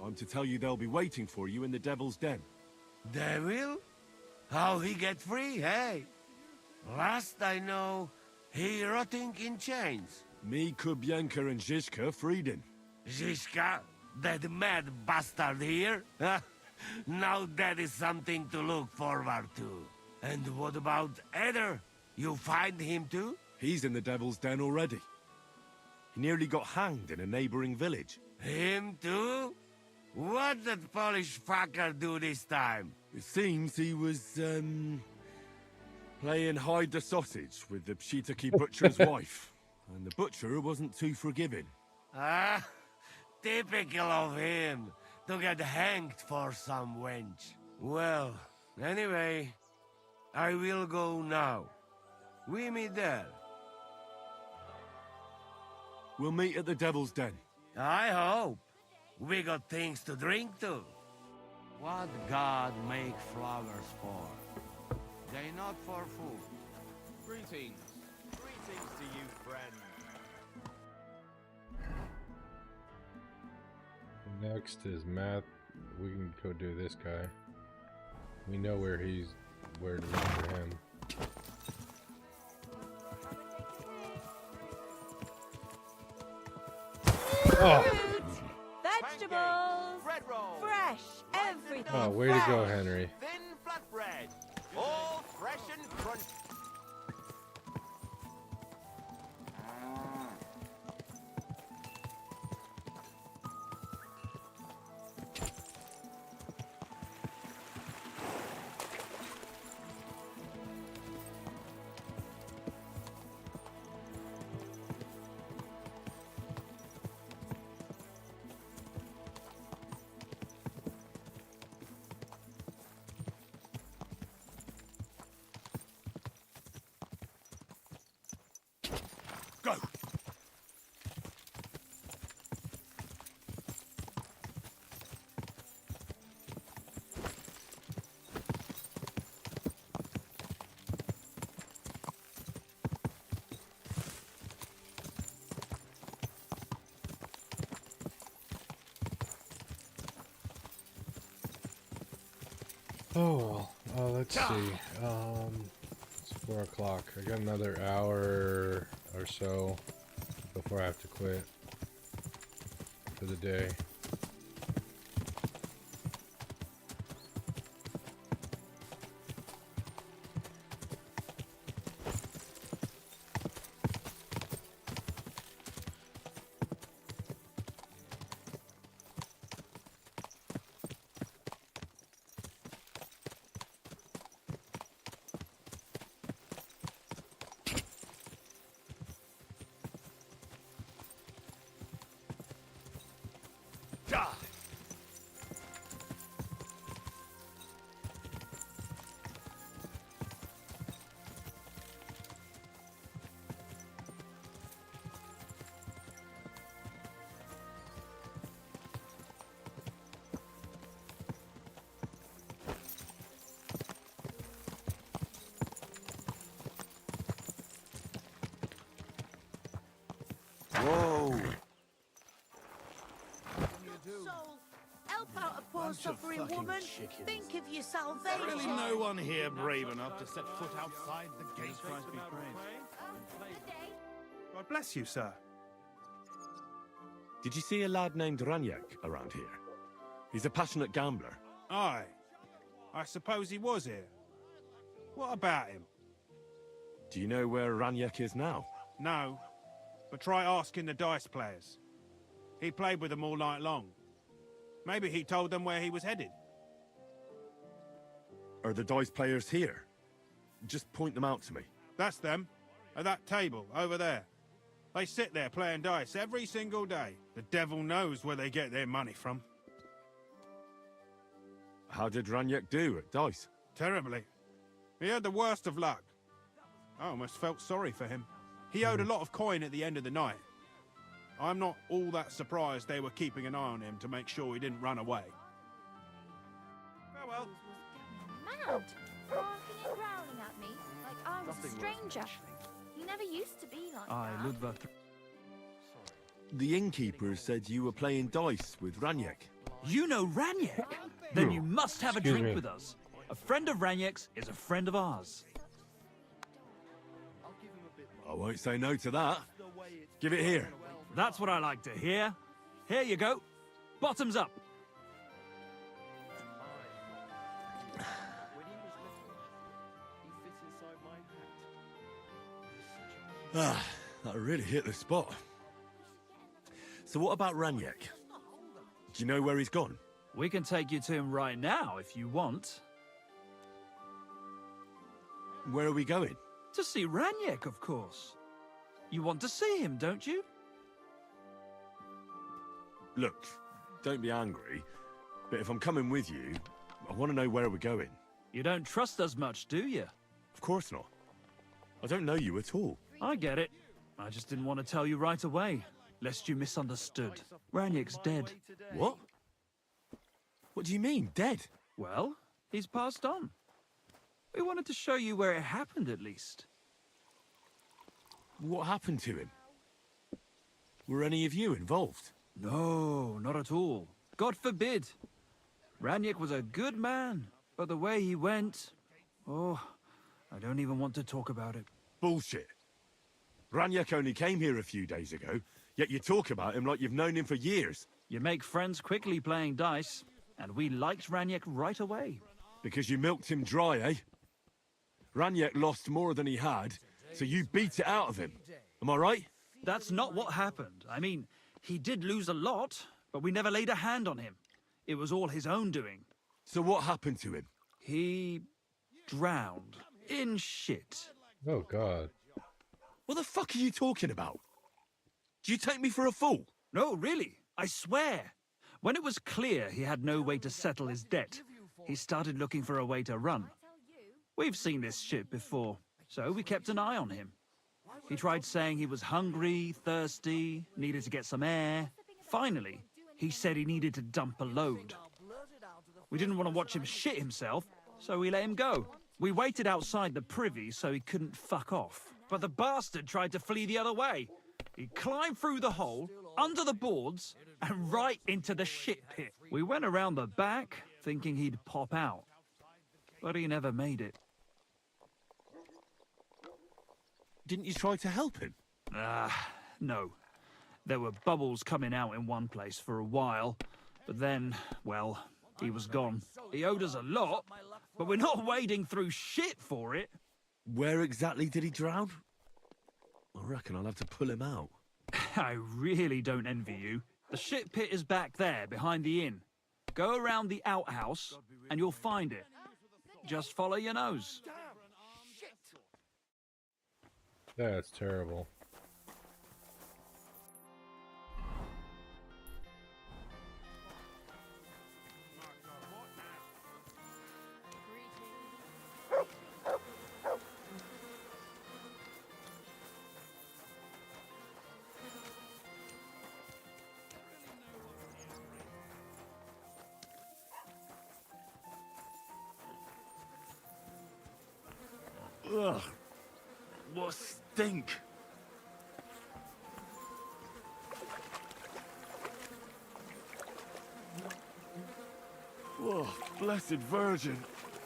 I'm to tell you they'll be waiting for you in the Devil's Den. Devil? How he get free, hey? Last I know, he rotting in chains. Me, Kubienka, and Zizka freed him. Zizka? That mad bastard here? Now that is something to look forward to. And what about Eder? You find him too? He's in the Devil's Den already. He nearly got hanged in a neighboring village. Him too? What did Polish fucker do this time? It seems he was, playing hide the sausage with the Pshitaki butcher's wife. And the butcher wasn't too forgiving. Ah, typical of him, to get hanged for some wench. Well, anyway, I will go now. We meet there. We'll meet at the Devil's Den. I hope. We got things to drink to. What God make flowers for? They not for food. Greetings. Greetings to you, friend. Next is Matt. We can go do this guy. We know where to look for him. Oh! Vegetables! Bread roll. Fresh! Everything Oh, way to go, Henry. Thin flatbread. All fresh and crunchy. Go! Oh, let's see. It's 4 o'clock. I got another hour or so before I have to quit for the day. Die! Whoa! Soul, help out a poor Bunch of suffering fucking woman. chickens. Think of your There's salvation. really no one here brave enough to set foot outside the gates. God bless you, sir. Did you see a lad named Ranyak around here? He's a passionate gambler. Aye. I suppose he was here. What about him? Do you know where Ranyak is now? No. But try asking the dice players. He played with them all night long. Maybe he told them where he was headed. Are the dice players here? Just point them out to me. That's them. At that table, over there. They sit there playing dice every single day. The devil knows where they get their money from. How did Ranyak do at dice? Terribly. He had the worst of luck. I almost felt sorry for him. He owed a lot of coin at the end of the night. I'm not all that surprised they were keeping an eye on him to make sure he didn't run away. Farewell. Mad! Barking and growling at me like I was a stranger. He never used to be like that. The innkeeper said you were playing dice with Ranyak. You know Ranyak? Then you must have a Excuse drink me. with us. A friend of Ranyak's is a friend of ours. I won't say no to that. Give it here. That's what I like to hear. Here you go. Bottoms up. Ah, that really hit the spot. So what about Ranyak? Do you know where he's gone? We can take you to him right now if you want. Where are we going? To see Ranyak, of course. You want to see him, don't you? Look, don't be angry, but if I'm coming with you, I want to know where we're going. You don't trust us much, do you? Of course not. I don't know you at all. I get it. I just didn't want to tell you right away, lest you misunderstood. Ranyak's dead. What? What do you mean, dead? Well, he's passed on. We wanted to show you where it happened, at least. What happened to him? Were any of you involved? No, not at all. God forbid. Ranyak was a good man, but the way he went... Oh, I don't even want to talk about it. Bullshit. Ranyak only came here a few days ago, yet you talk about him like you've known him for years. You make friends quickly playing dice, and we liked Ranyak right away. Because you milked him dry, eh? Ranyak lost more than he had, so you beat it out of him. Am I right? That's not what happened. I mean, he did lose a lot, but we never laid a hand on him. It was all his own doing. So what happened to him? He drowned in shit. Oh, God. What the fuck are you talking about? Do you take me for a fool? No, really. I swear. When it was clear he had no way to settle his debt, he started looking for a way to run. We've seen this shit before, so we kept an eye on him. He tried saying he was hungry, thirsty, needed to get some air. Finally, he said he needed to dump a load. We didn't want to watch him shit himself, so we let him go. We waited outside the privy so he couldn't fuck off. But the bastard tried to flee the other way. He climbed through the hole, under the boards, and right into the shit pit. We went around the back, thinking he'd pop out. But he never made it. Didn't you try to help him? No. There were bubbles coming out in one place for a while, but then, well, he was gone. He owed us a lot, but we're not wading through shit for it. Where exactly did he drown? I reckon I'll have to pull him out. I really don't envy you. The shit pit is back there, behind the inn. Go around the outhouse, and you'll find it. Just follow your nose. That's terrible. Ugh. What a stink. Oh, blessed Virgin.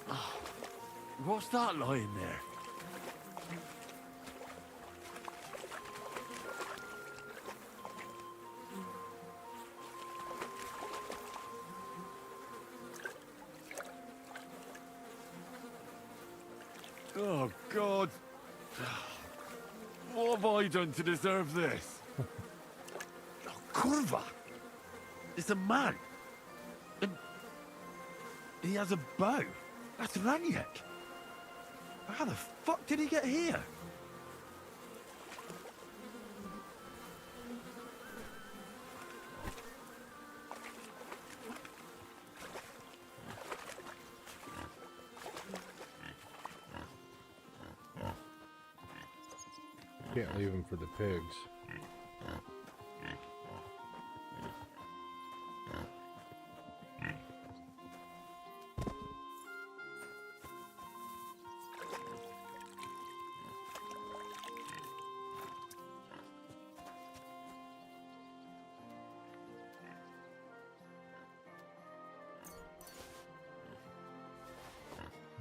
Ah, what's that lying there? Oh, God. What have I done to deserve this? Oh, Kurva! It's a man. And he has a bow. That's Raniek. How the fuck did he get here? Can't leave him for the pigs.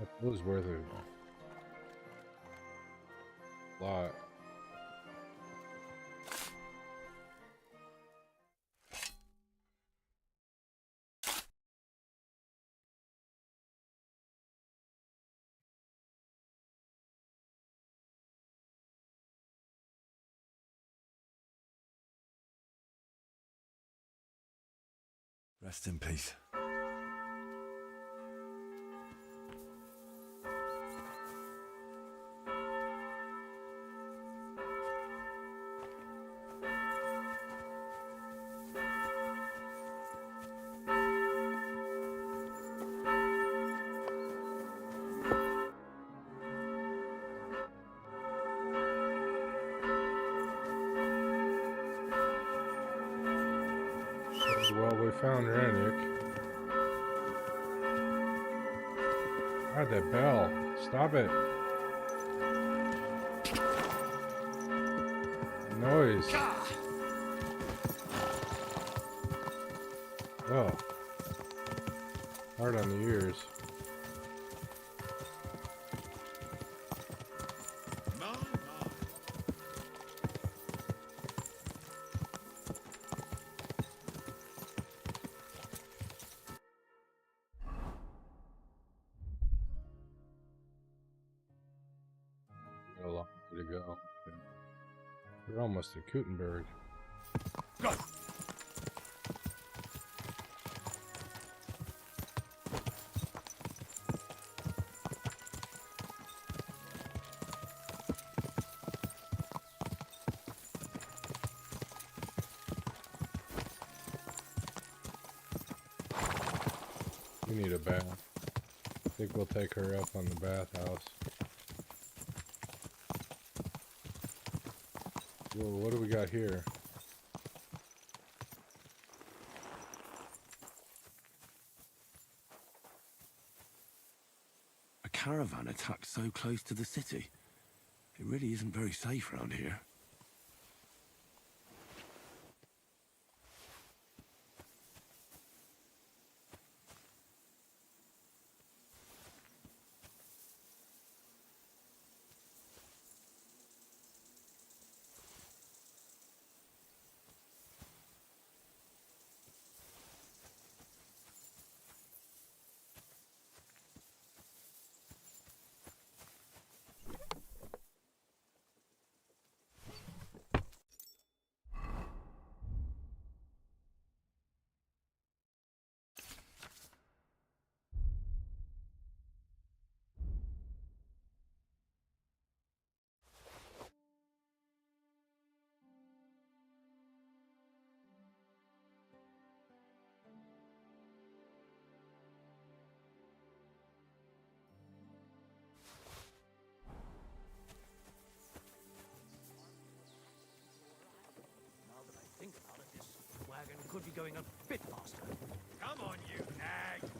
That was worth a lot. Rest in peace. Well, we found Ranick. God, that bell. Stop it. Noise. Oh. Hard on the ears. A long way to go. We're almost at Kuttenberg. Go! We need a bath. I think we'll take her up on the bathhouse. Whoa, what do we got here? A caravan attacked so close to the city. It really isn't very safe around here. Now that I think about it, this wagon could be going a bit faster. Come on, you nag!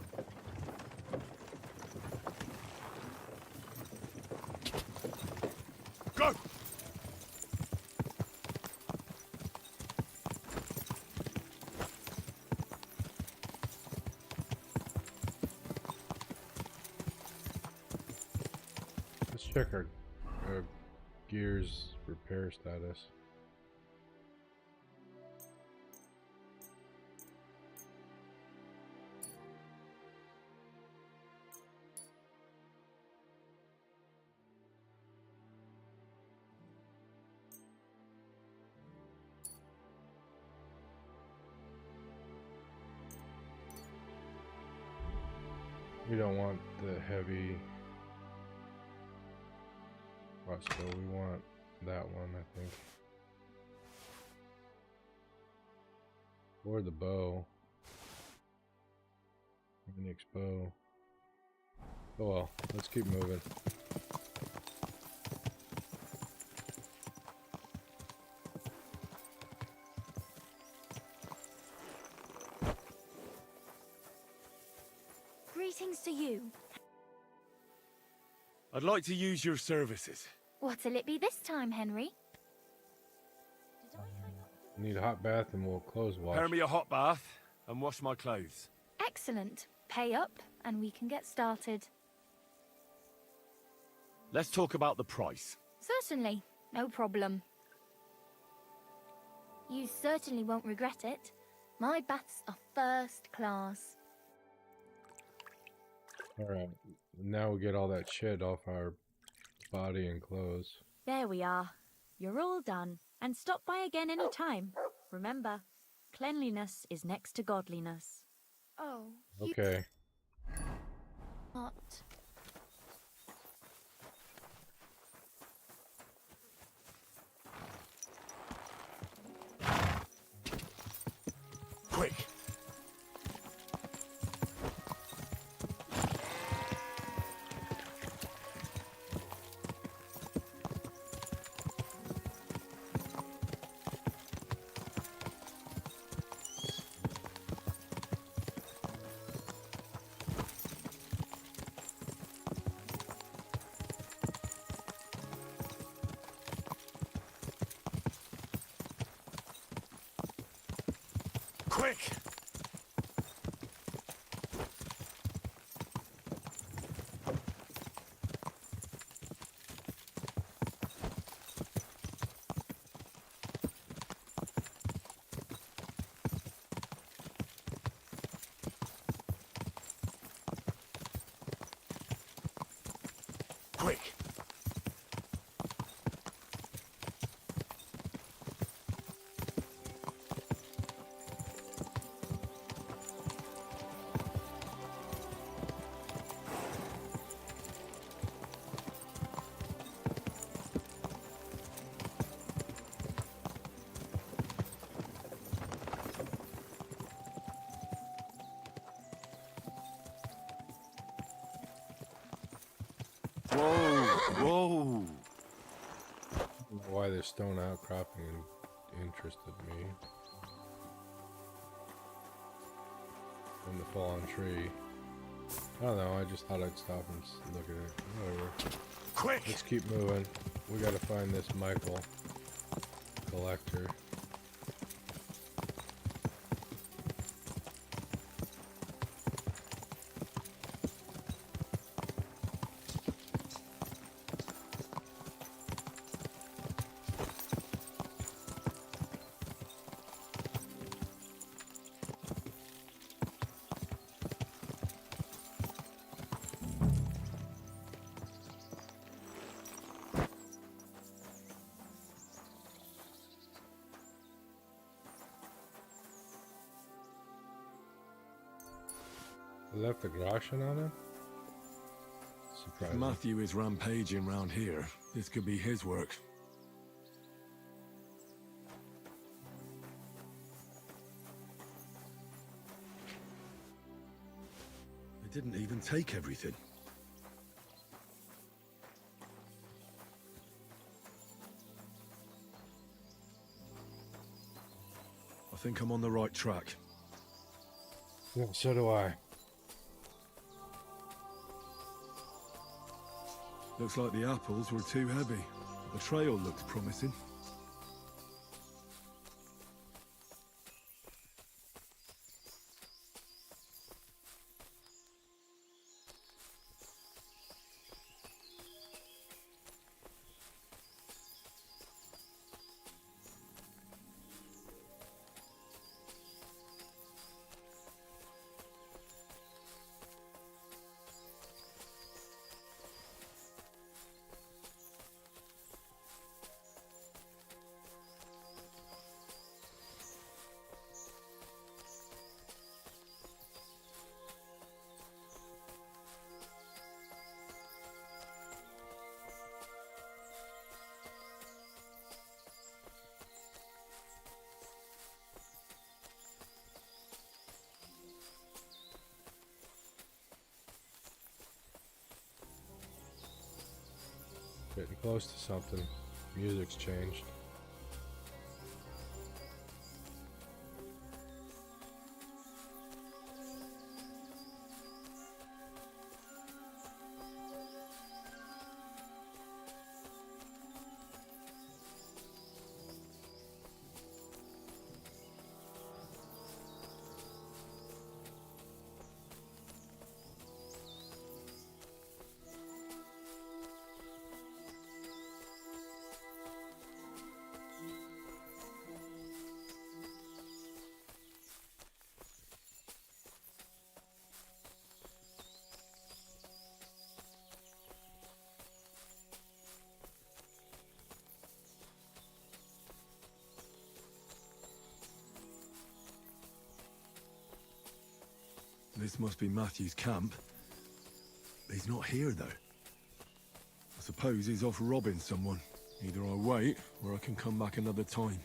check our gears repair status. We don't want the heavy crossbow, we want that one, I think. Or the bow. Phoenix bow. Oh well, let's keep moving. Greetings to you. I'd like to use your services. What'll it be this time, Henry? Need a hot bath and we'll clothes wash. Prepare me a hot bath and wash my clothes. Excellent. Pay up and we can get started. Let's talk about the price. Certainly. No problem. You certainly won't regret it. My baths are first class. Alright, now we get all that shit off our body and clothes. There we are. You're all done. And stop by again any time. Remember, cleanliness is next to godliness. Oh. Okay. What? Quick! Quick! Quick! Whoa! Whoa! I don't know why this stone outcropping interested me. And the fallen tree. I don't know, I just thought I'd stop and look at it. Whatever. Quick! Let's keep moving. We gotta find this Michael collector. Left the groschen on him? Surprising. Matthew is rampaging round here. This could be his work. They didn't even take everything. I think I'm on the right track. Yeah, so do I. Looks like the apples were too heavy. The trail looks promising. Getting close to something. Music's changed. This must be Matthew's camp. He's not here, though. I suppose he's off robbing someone. Either I wait, or I can come back another time.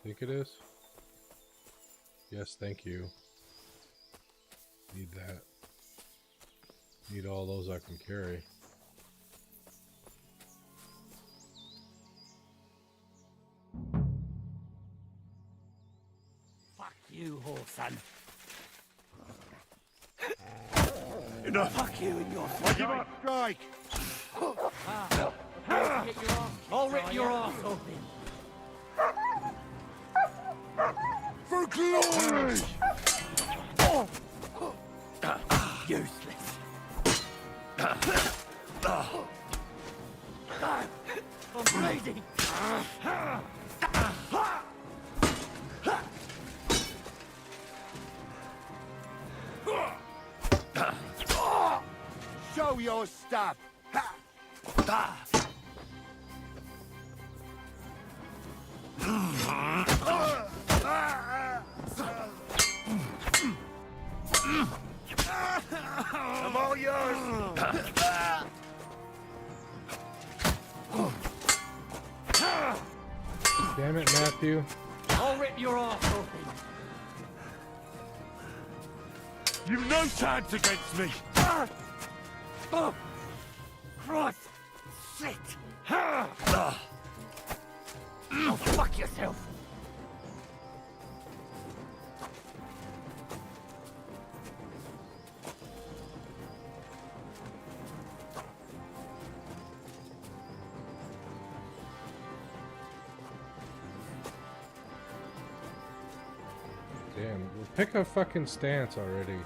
Think it is? Yes, thank you. Need that. Need all those I can carry. Fuck you, whoreson. Enough. Fuck you and your Give up, strike. I'll rip your ass open. For glory! Useless. I'm bleeding. Show your stuff. I'm all yours. Damn it, Matthew. I'll rip your ass open. You've no chance against me. Oh, Christ. Shit. Oh, fuck yourself. Damn, pick a fucking stance already.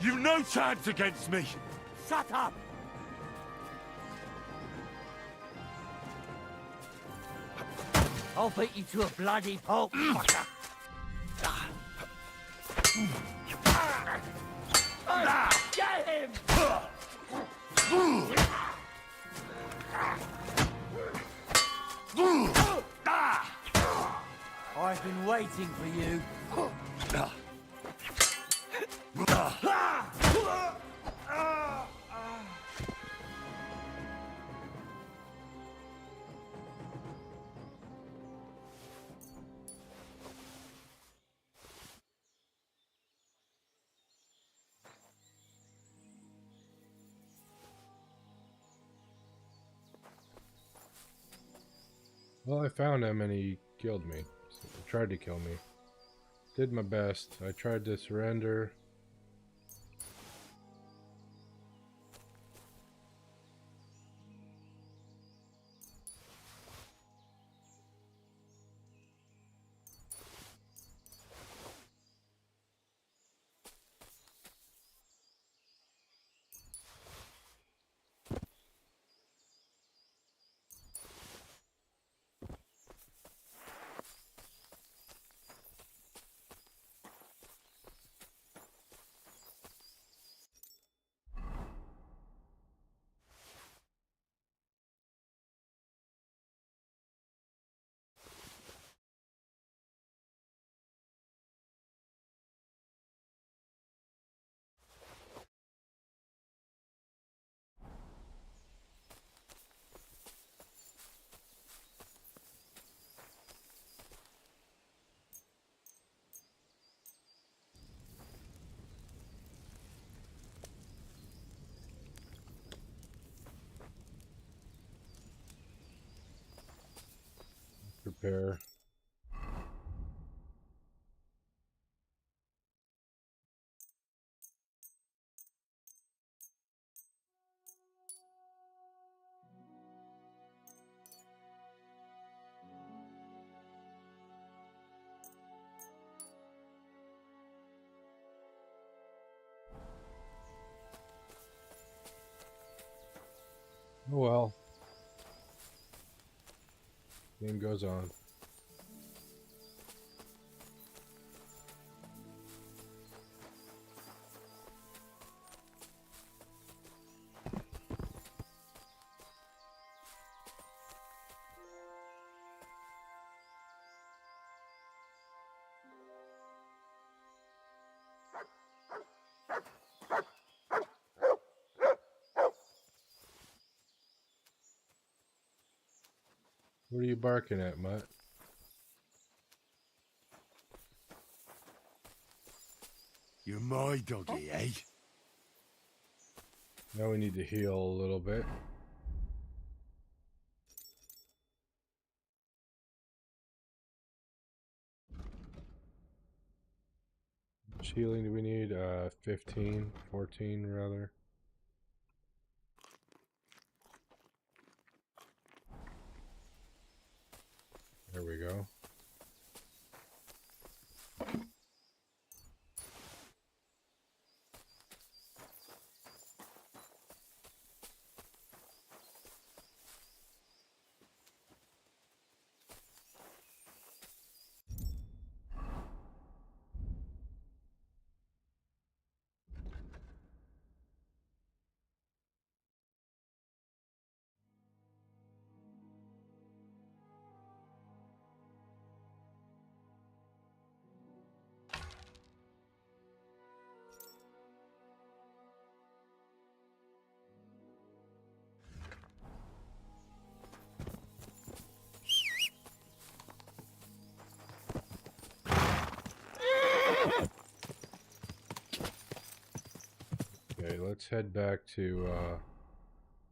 You've no chance against me. Shut up. I'll beat you to a bloody pulp, fucker. Get him! I've been waiting for you. Well, I found him and he killed me. So he tried to kill me. Did my best. I tried to surrender. Prepare. Oh well. Game goes on. What are you barking at, Mutt? You're my doggy, eh? Now we need to heal a little bit. How much healing do we need? 15, 14 rather. There we go. Okay, let's head back to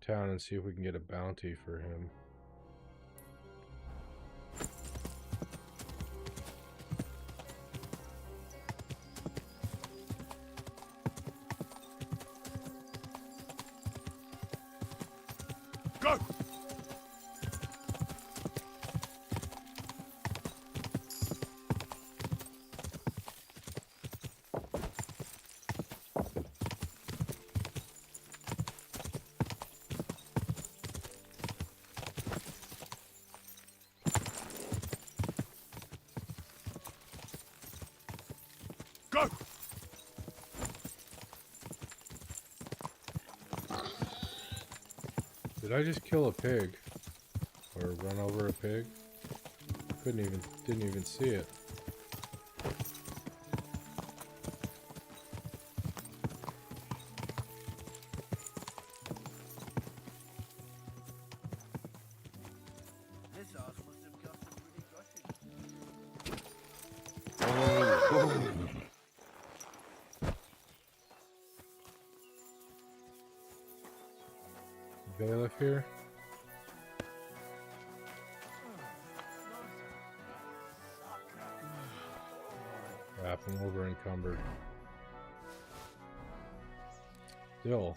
town and see if we can get a bounty for him. Go! Go! Did I just kill a pig? Or run over a pig? Didn't even see it. This ass must have got some pretty gushing. Bailiff here? unencumbered. Still.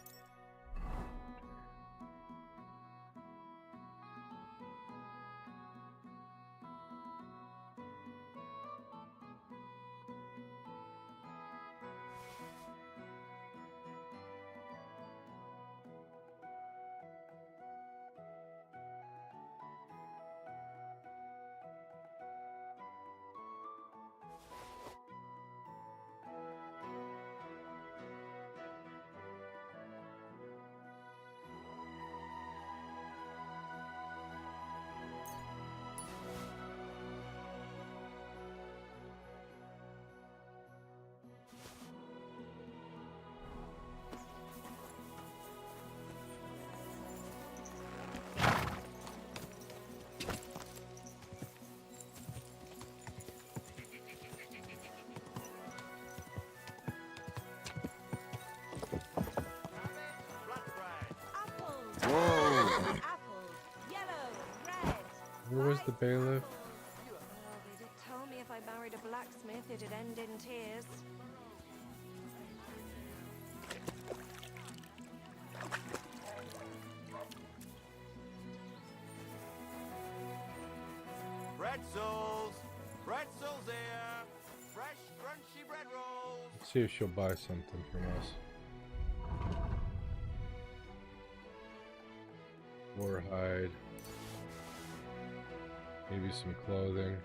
Where was the bailiff? Oh, they did tell me if I married a blacksmith, it'd end in tears. Pretzels! Pretzels here! Fresh, crunchy bread rolls! Let's see if she'll buy something from us. Or hide. Maybe some clothing.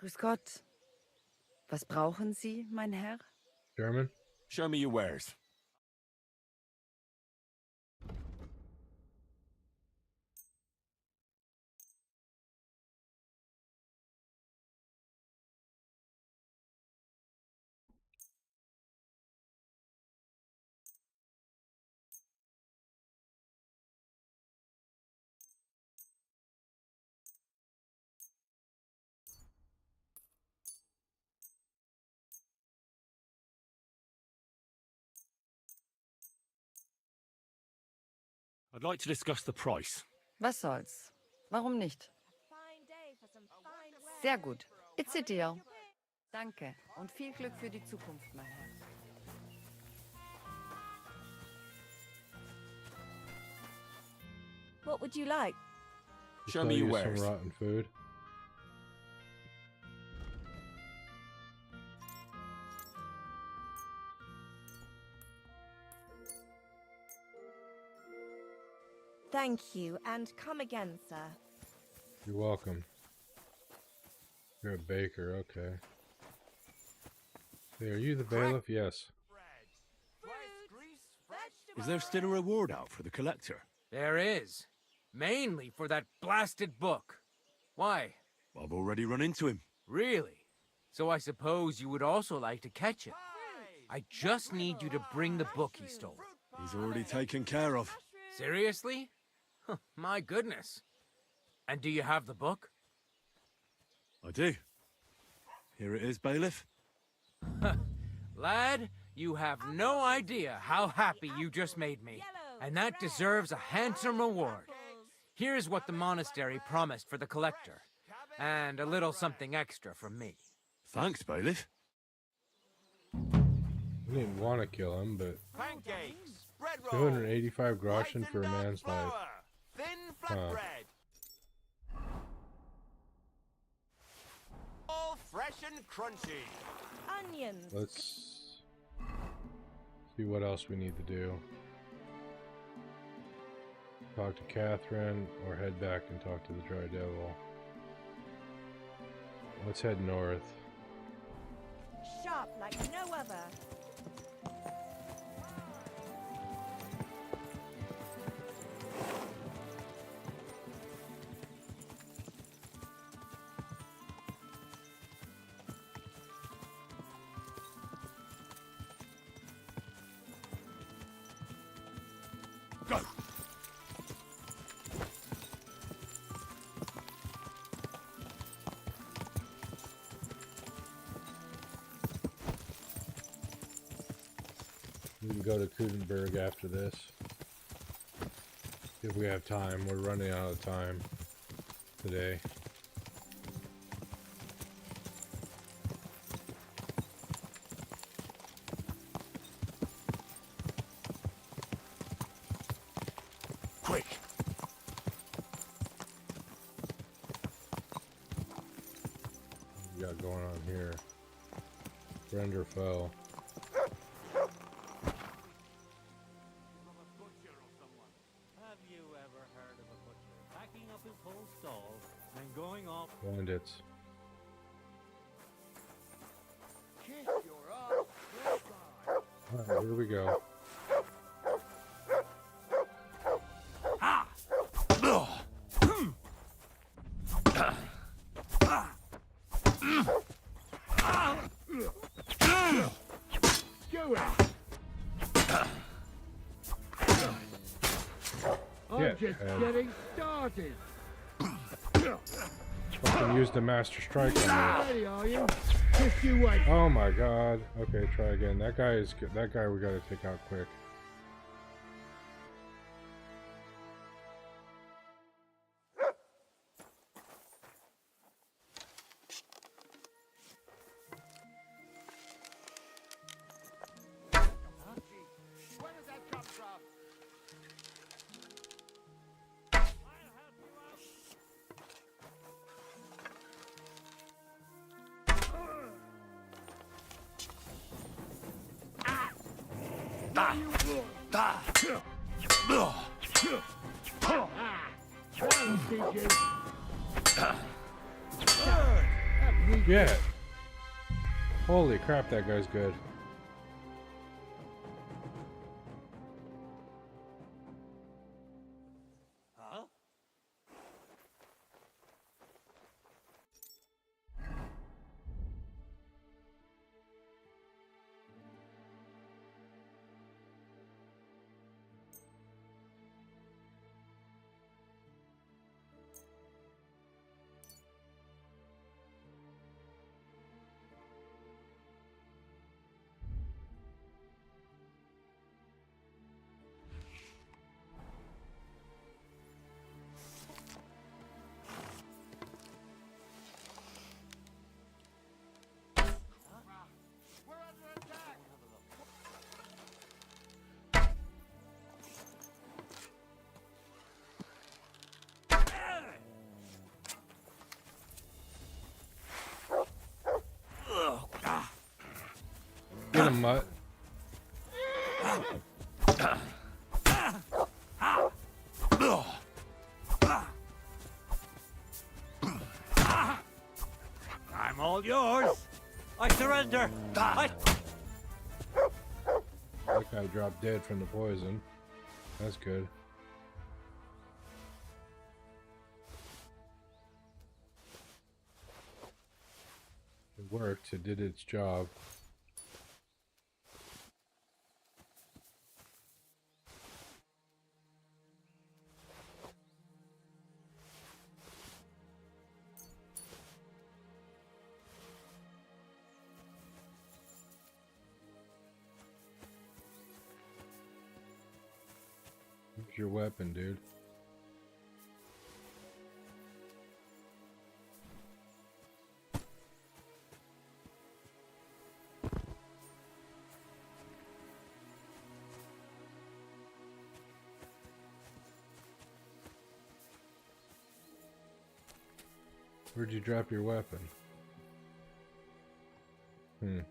Grüß Gott. Was brauchen Sie, mein Herr? German? Show me your wares. I'd like to discuss the price. Was soll's? Warum nicht? Sehr gut. It's a deal. Danke und viel Glück für die Zukunft, mein Herr. What would you like? Show me your some wares. rotten food. Thank you, and come again, sir. You're welcome. You're a baker, okay. Hey, are you the bailiff? Yes. Is there still a reward out for the collector? There is. Mainly for that blasted book. Why? I've already run into him. Really? So I suppose you would also like to catch him. I just need you to bring the book he stole. He's already taken care of. Seriously? My goodness. And do you have the book? I do. Here it is, bailiff. Lad, you have no idea how happy you just made me. And that deserves a handsome reward. Here's what the monastery promised for the collector. And a little something extra from me. Thanks, bailiff. I didn't want to kill him, but... Pancakes, bread rolls, 285 groschen for a man's life. thin flatbread. All fresh and crunchy. Onions. Let's see what else we need to do. Talk to Catherine, or head back and talk to the Dry Devil. Let's head north. Sharp like no other. We can go to Kudenberg after this. If we have time. We're running out of time today. Quick! What we got going on here? Friend or foe? Have you ever heard of a butcher packing up his whole stall and going off? Bandits. Kiss your ass. Alright, here we go. I'm just getting started. Fucking use the Master Strike on Ready, are you? Just you wait. me. Oh my god. Okay, try again. That guy is good. That guy we gotta take out quick. Where does that come from? Yeah. Holy crap, that guy's good. Huh? Get him, Mutt. I'm all yours. I surrender. That guy dropped dead from the poison. That's good. It worked. It did its job. Where's your weapon, dude? Where'd you drop your weapon? Okay,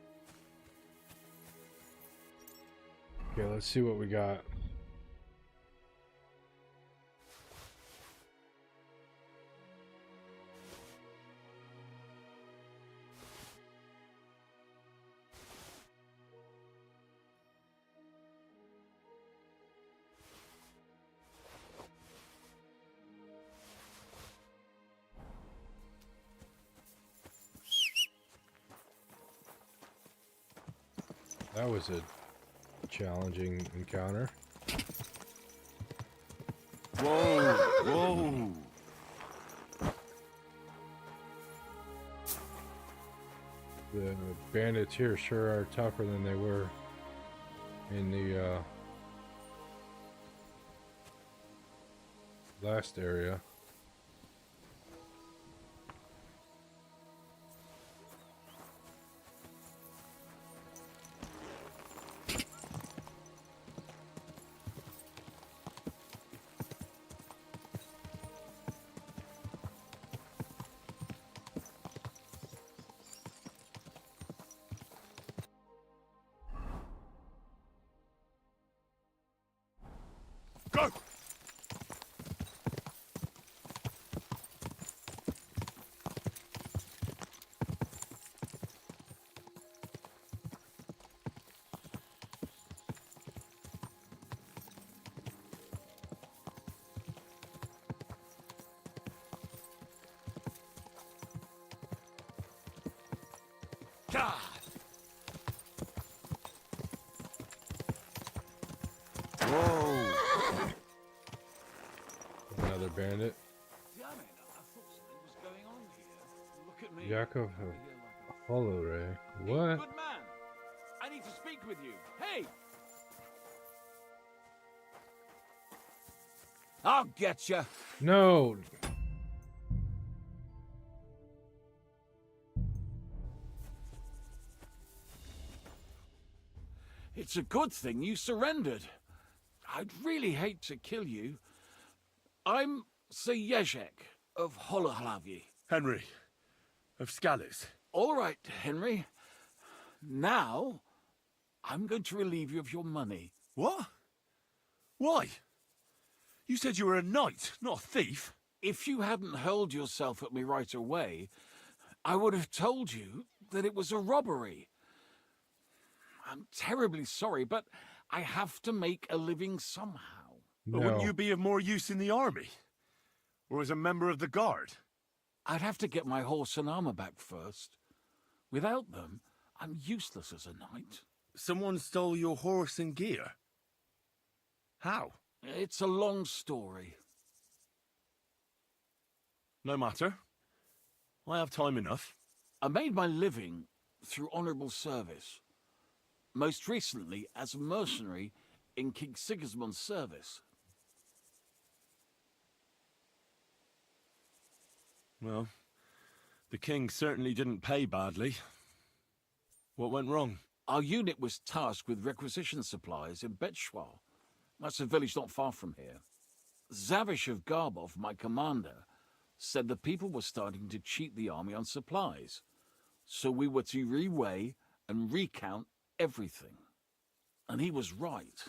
let's see what we got. That was a challenging encounter. Whoa! Whoa! The bandits here sure are tougher than they were in the last area. Go! God! Whoa! Another bandit. Damn it, I thought something was going on here. Look at me. Yakov Hollow Ray. What? Good man. I need to speak with you. Hey! I'll get you. No! It's a good thing you surrendered. I'd really hate to kill you. I'm Sir Jezek of Holohlavyi. Henry, of Scallis. All right, Henry. Now, I'm going to relieve you of your money. What? Why? You said you were a knight, not a thief. If you hadn't hurled yourself at me right away, I would have told you that it was a robbery. I'm terribly sorry, but I have to make a living somehow. But wouldn't you be of more use in the army? Or as a member of the guard? I'd have to get my horse and armor back first. Without them, I'm useless as a knight. Someone stole your horse and gear? How? It's a long story. No matter. I have time enough. I made my living through honourable service. Most recently as a mercenary in King Sigismund's service. Well, the king certainly didn't pay badly. What went wrong? Our unit was tasked with requisition supplies in Betshwar. That's a village not far from here. Zavish of Garbov, my commander, said the people were starting to cheat the army on supplies. So we were to reweigh and recount everything. And he was right.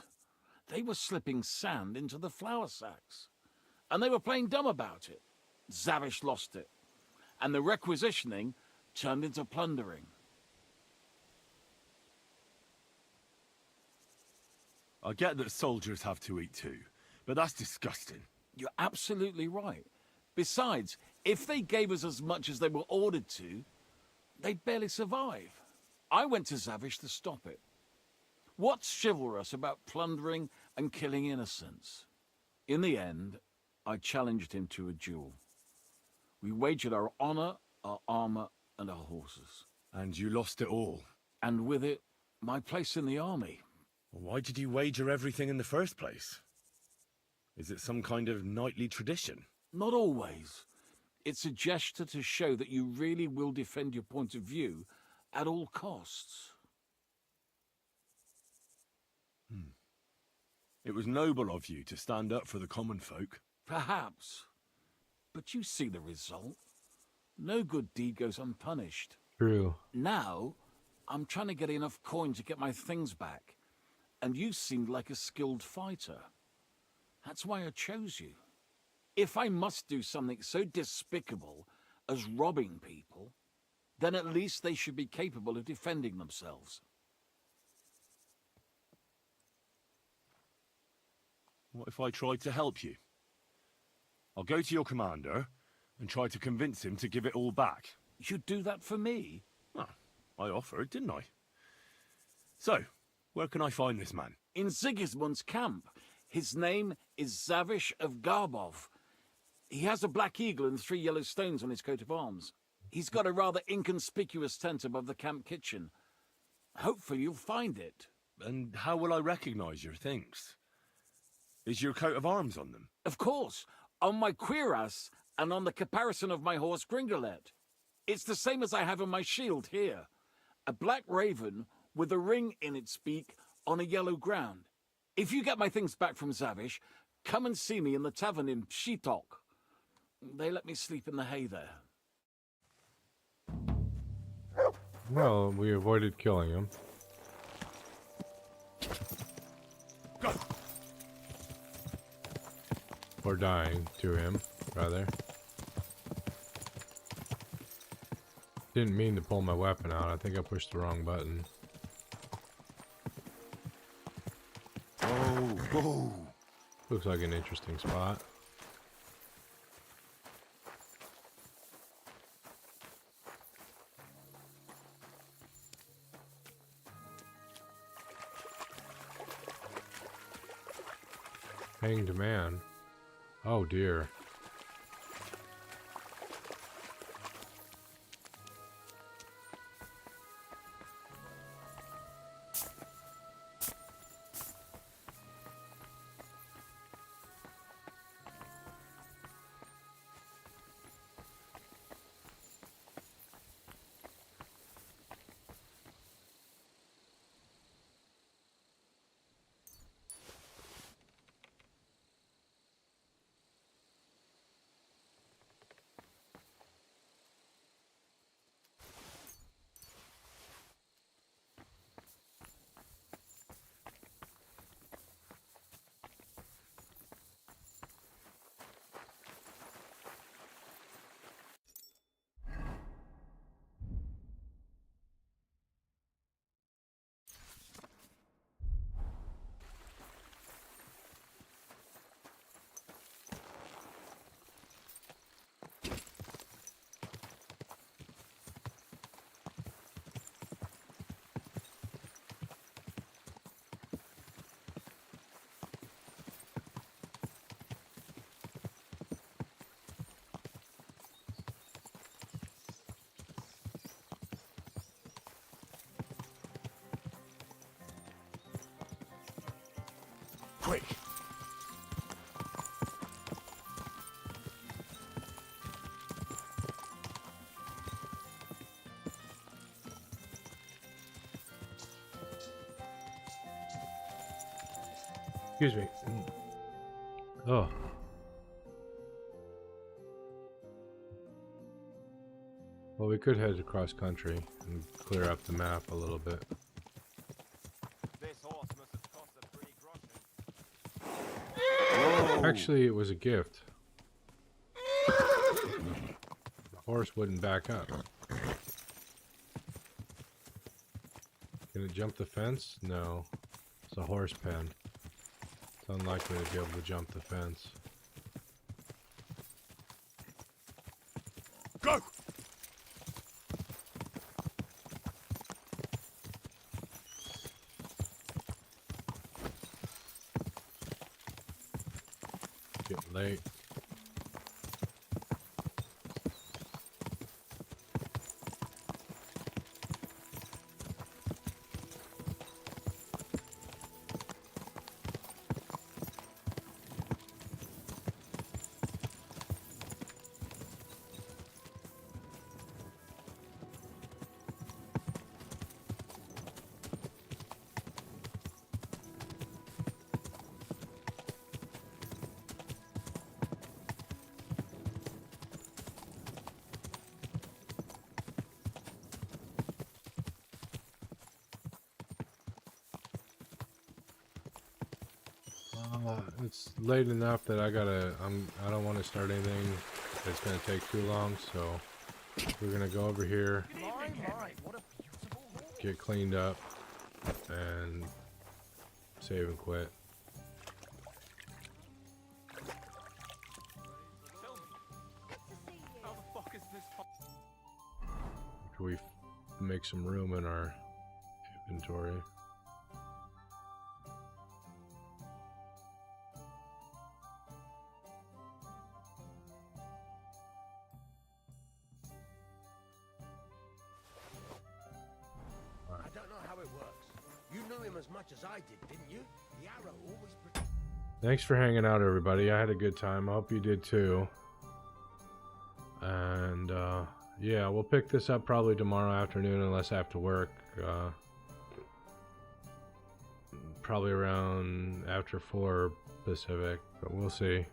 They were slipping sand into the flour sacks. And they were playing dumb about it. Zavish lost it. And the requisitioning turned into plundering. I get that soldiers have to eat too, but that's disgusting. You're absolutely right. Besides, if they gave us as much as they were ordered to, they'd barely survive. I went to Zavish to stop it. What's chivalrous about plundering and killing innocents? In the end, I challenged him to a duel. We wagered our honor, our armor, and our horses. And you lost it all? And with it, my place in the army. Why did you wager everything in the first place? Is it some kind of knightly tradition? Not always. It's a gesture to show that you really will defend your point of view at all costs. It was noble of you to stand up for the common folk. Perhaps. But you see the result. No good deed goes unpunished. True. Now, I'm trying to get enough coin to get my things back. And you seemed like a skilled fighter. That's why I chose you. If I must do something so despicable as robbing people, then at least they should be capable of defending themselves. What if I tried to help you? I'll go to your commander and try to convince him to give it all back. You'd do that for me? Well, I offered, didn't I? So, where can I find this man? In Sigismund's camp. His name is Zavish of Garbov. He has a black eagle and 3 yellow stones on his coat of arms. He's got a rather inconspicuous tent above the camp kitchen. Hopefully you'll find it. And how will I recognize your things? Is your coat of arms on them? Of course, on my cuirass and on the caparison of my horse Gringolet. It's the same as I have on my shield here. A black raven with a ring in its beak on a yellow ground. If you get my things back from Zavish, come and see me in the tavern in Pshitok. They let me sleep in the hay there. Well, we avoided killing him. Go. Or dying to him, rather. Didn't mean to pull my weapon out. I think I pushed the wrong button. Oh, whoa. Looks like an interesting spot. Hanged man. Oh dear. Quick! Excuse me. Oh. Well, we could head across country and clear up the map a little bit. This horse must have cost a pretty groschen. Actually, it was a gift. The horse wouldn't back up. Can it jump the fence? No. It's a horse pen. It's unlikely to be able to jump the fence. Go! Getting late. It's late enough that I don't want to start anything that's gonna take too long, so we're gonna go over here, get cleaned up, and save and quit. After we make some room in our inventory. I don't know how it works, You knew him as much as I did, didn't you? The arrow always... Thanks for hanging out, everybody. I had a good time. I hope you did too. And yeah, we'll pick this up probably tomorrow afternoon, unless I have to work. Probably around after 4 Pacific, but we'll see.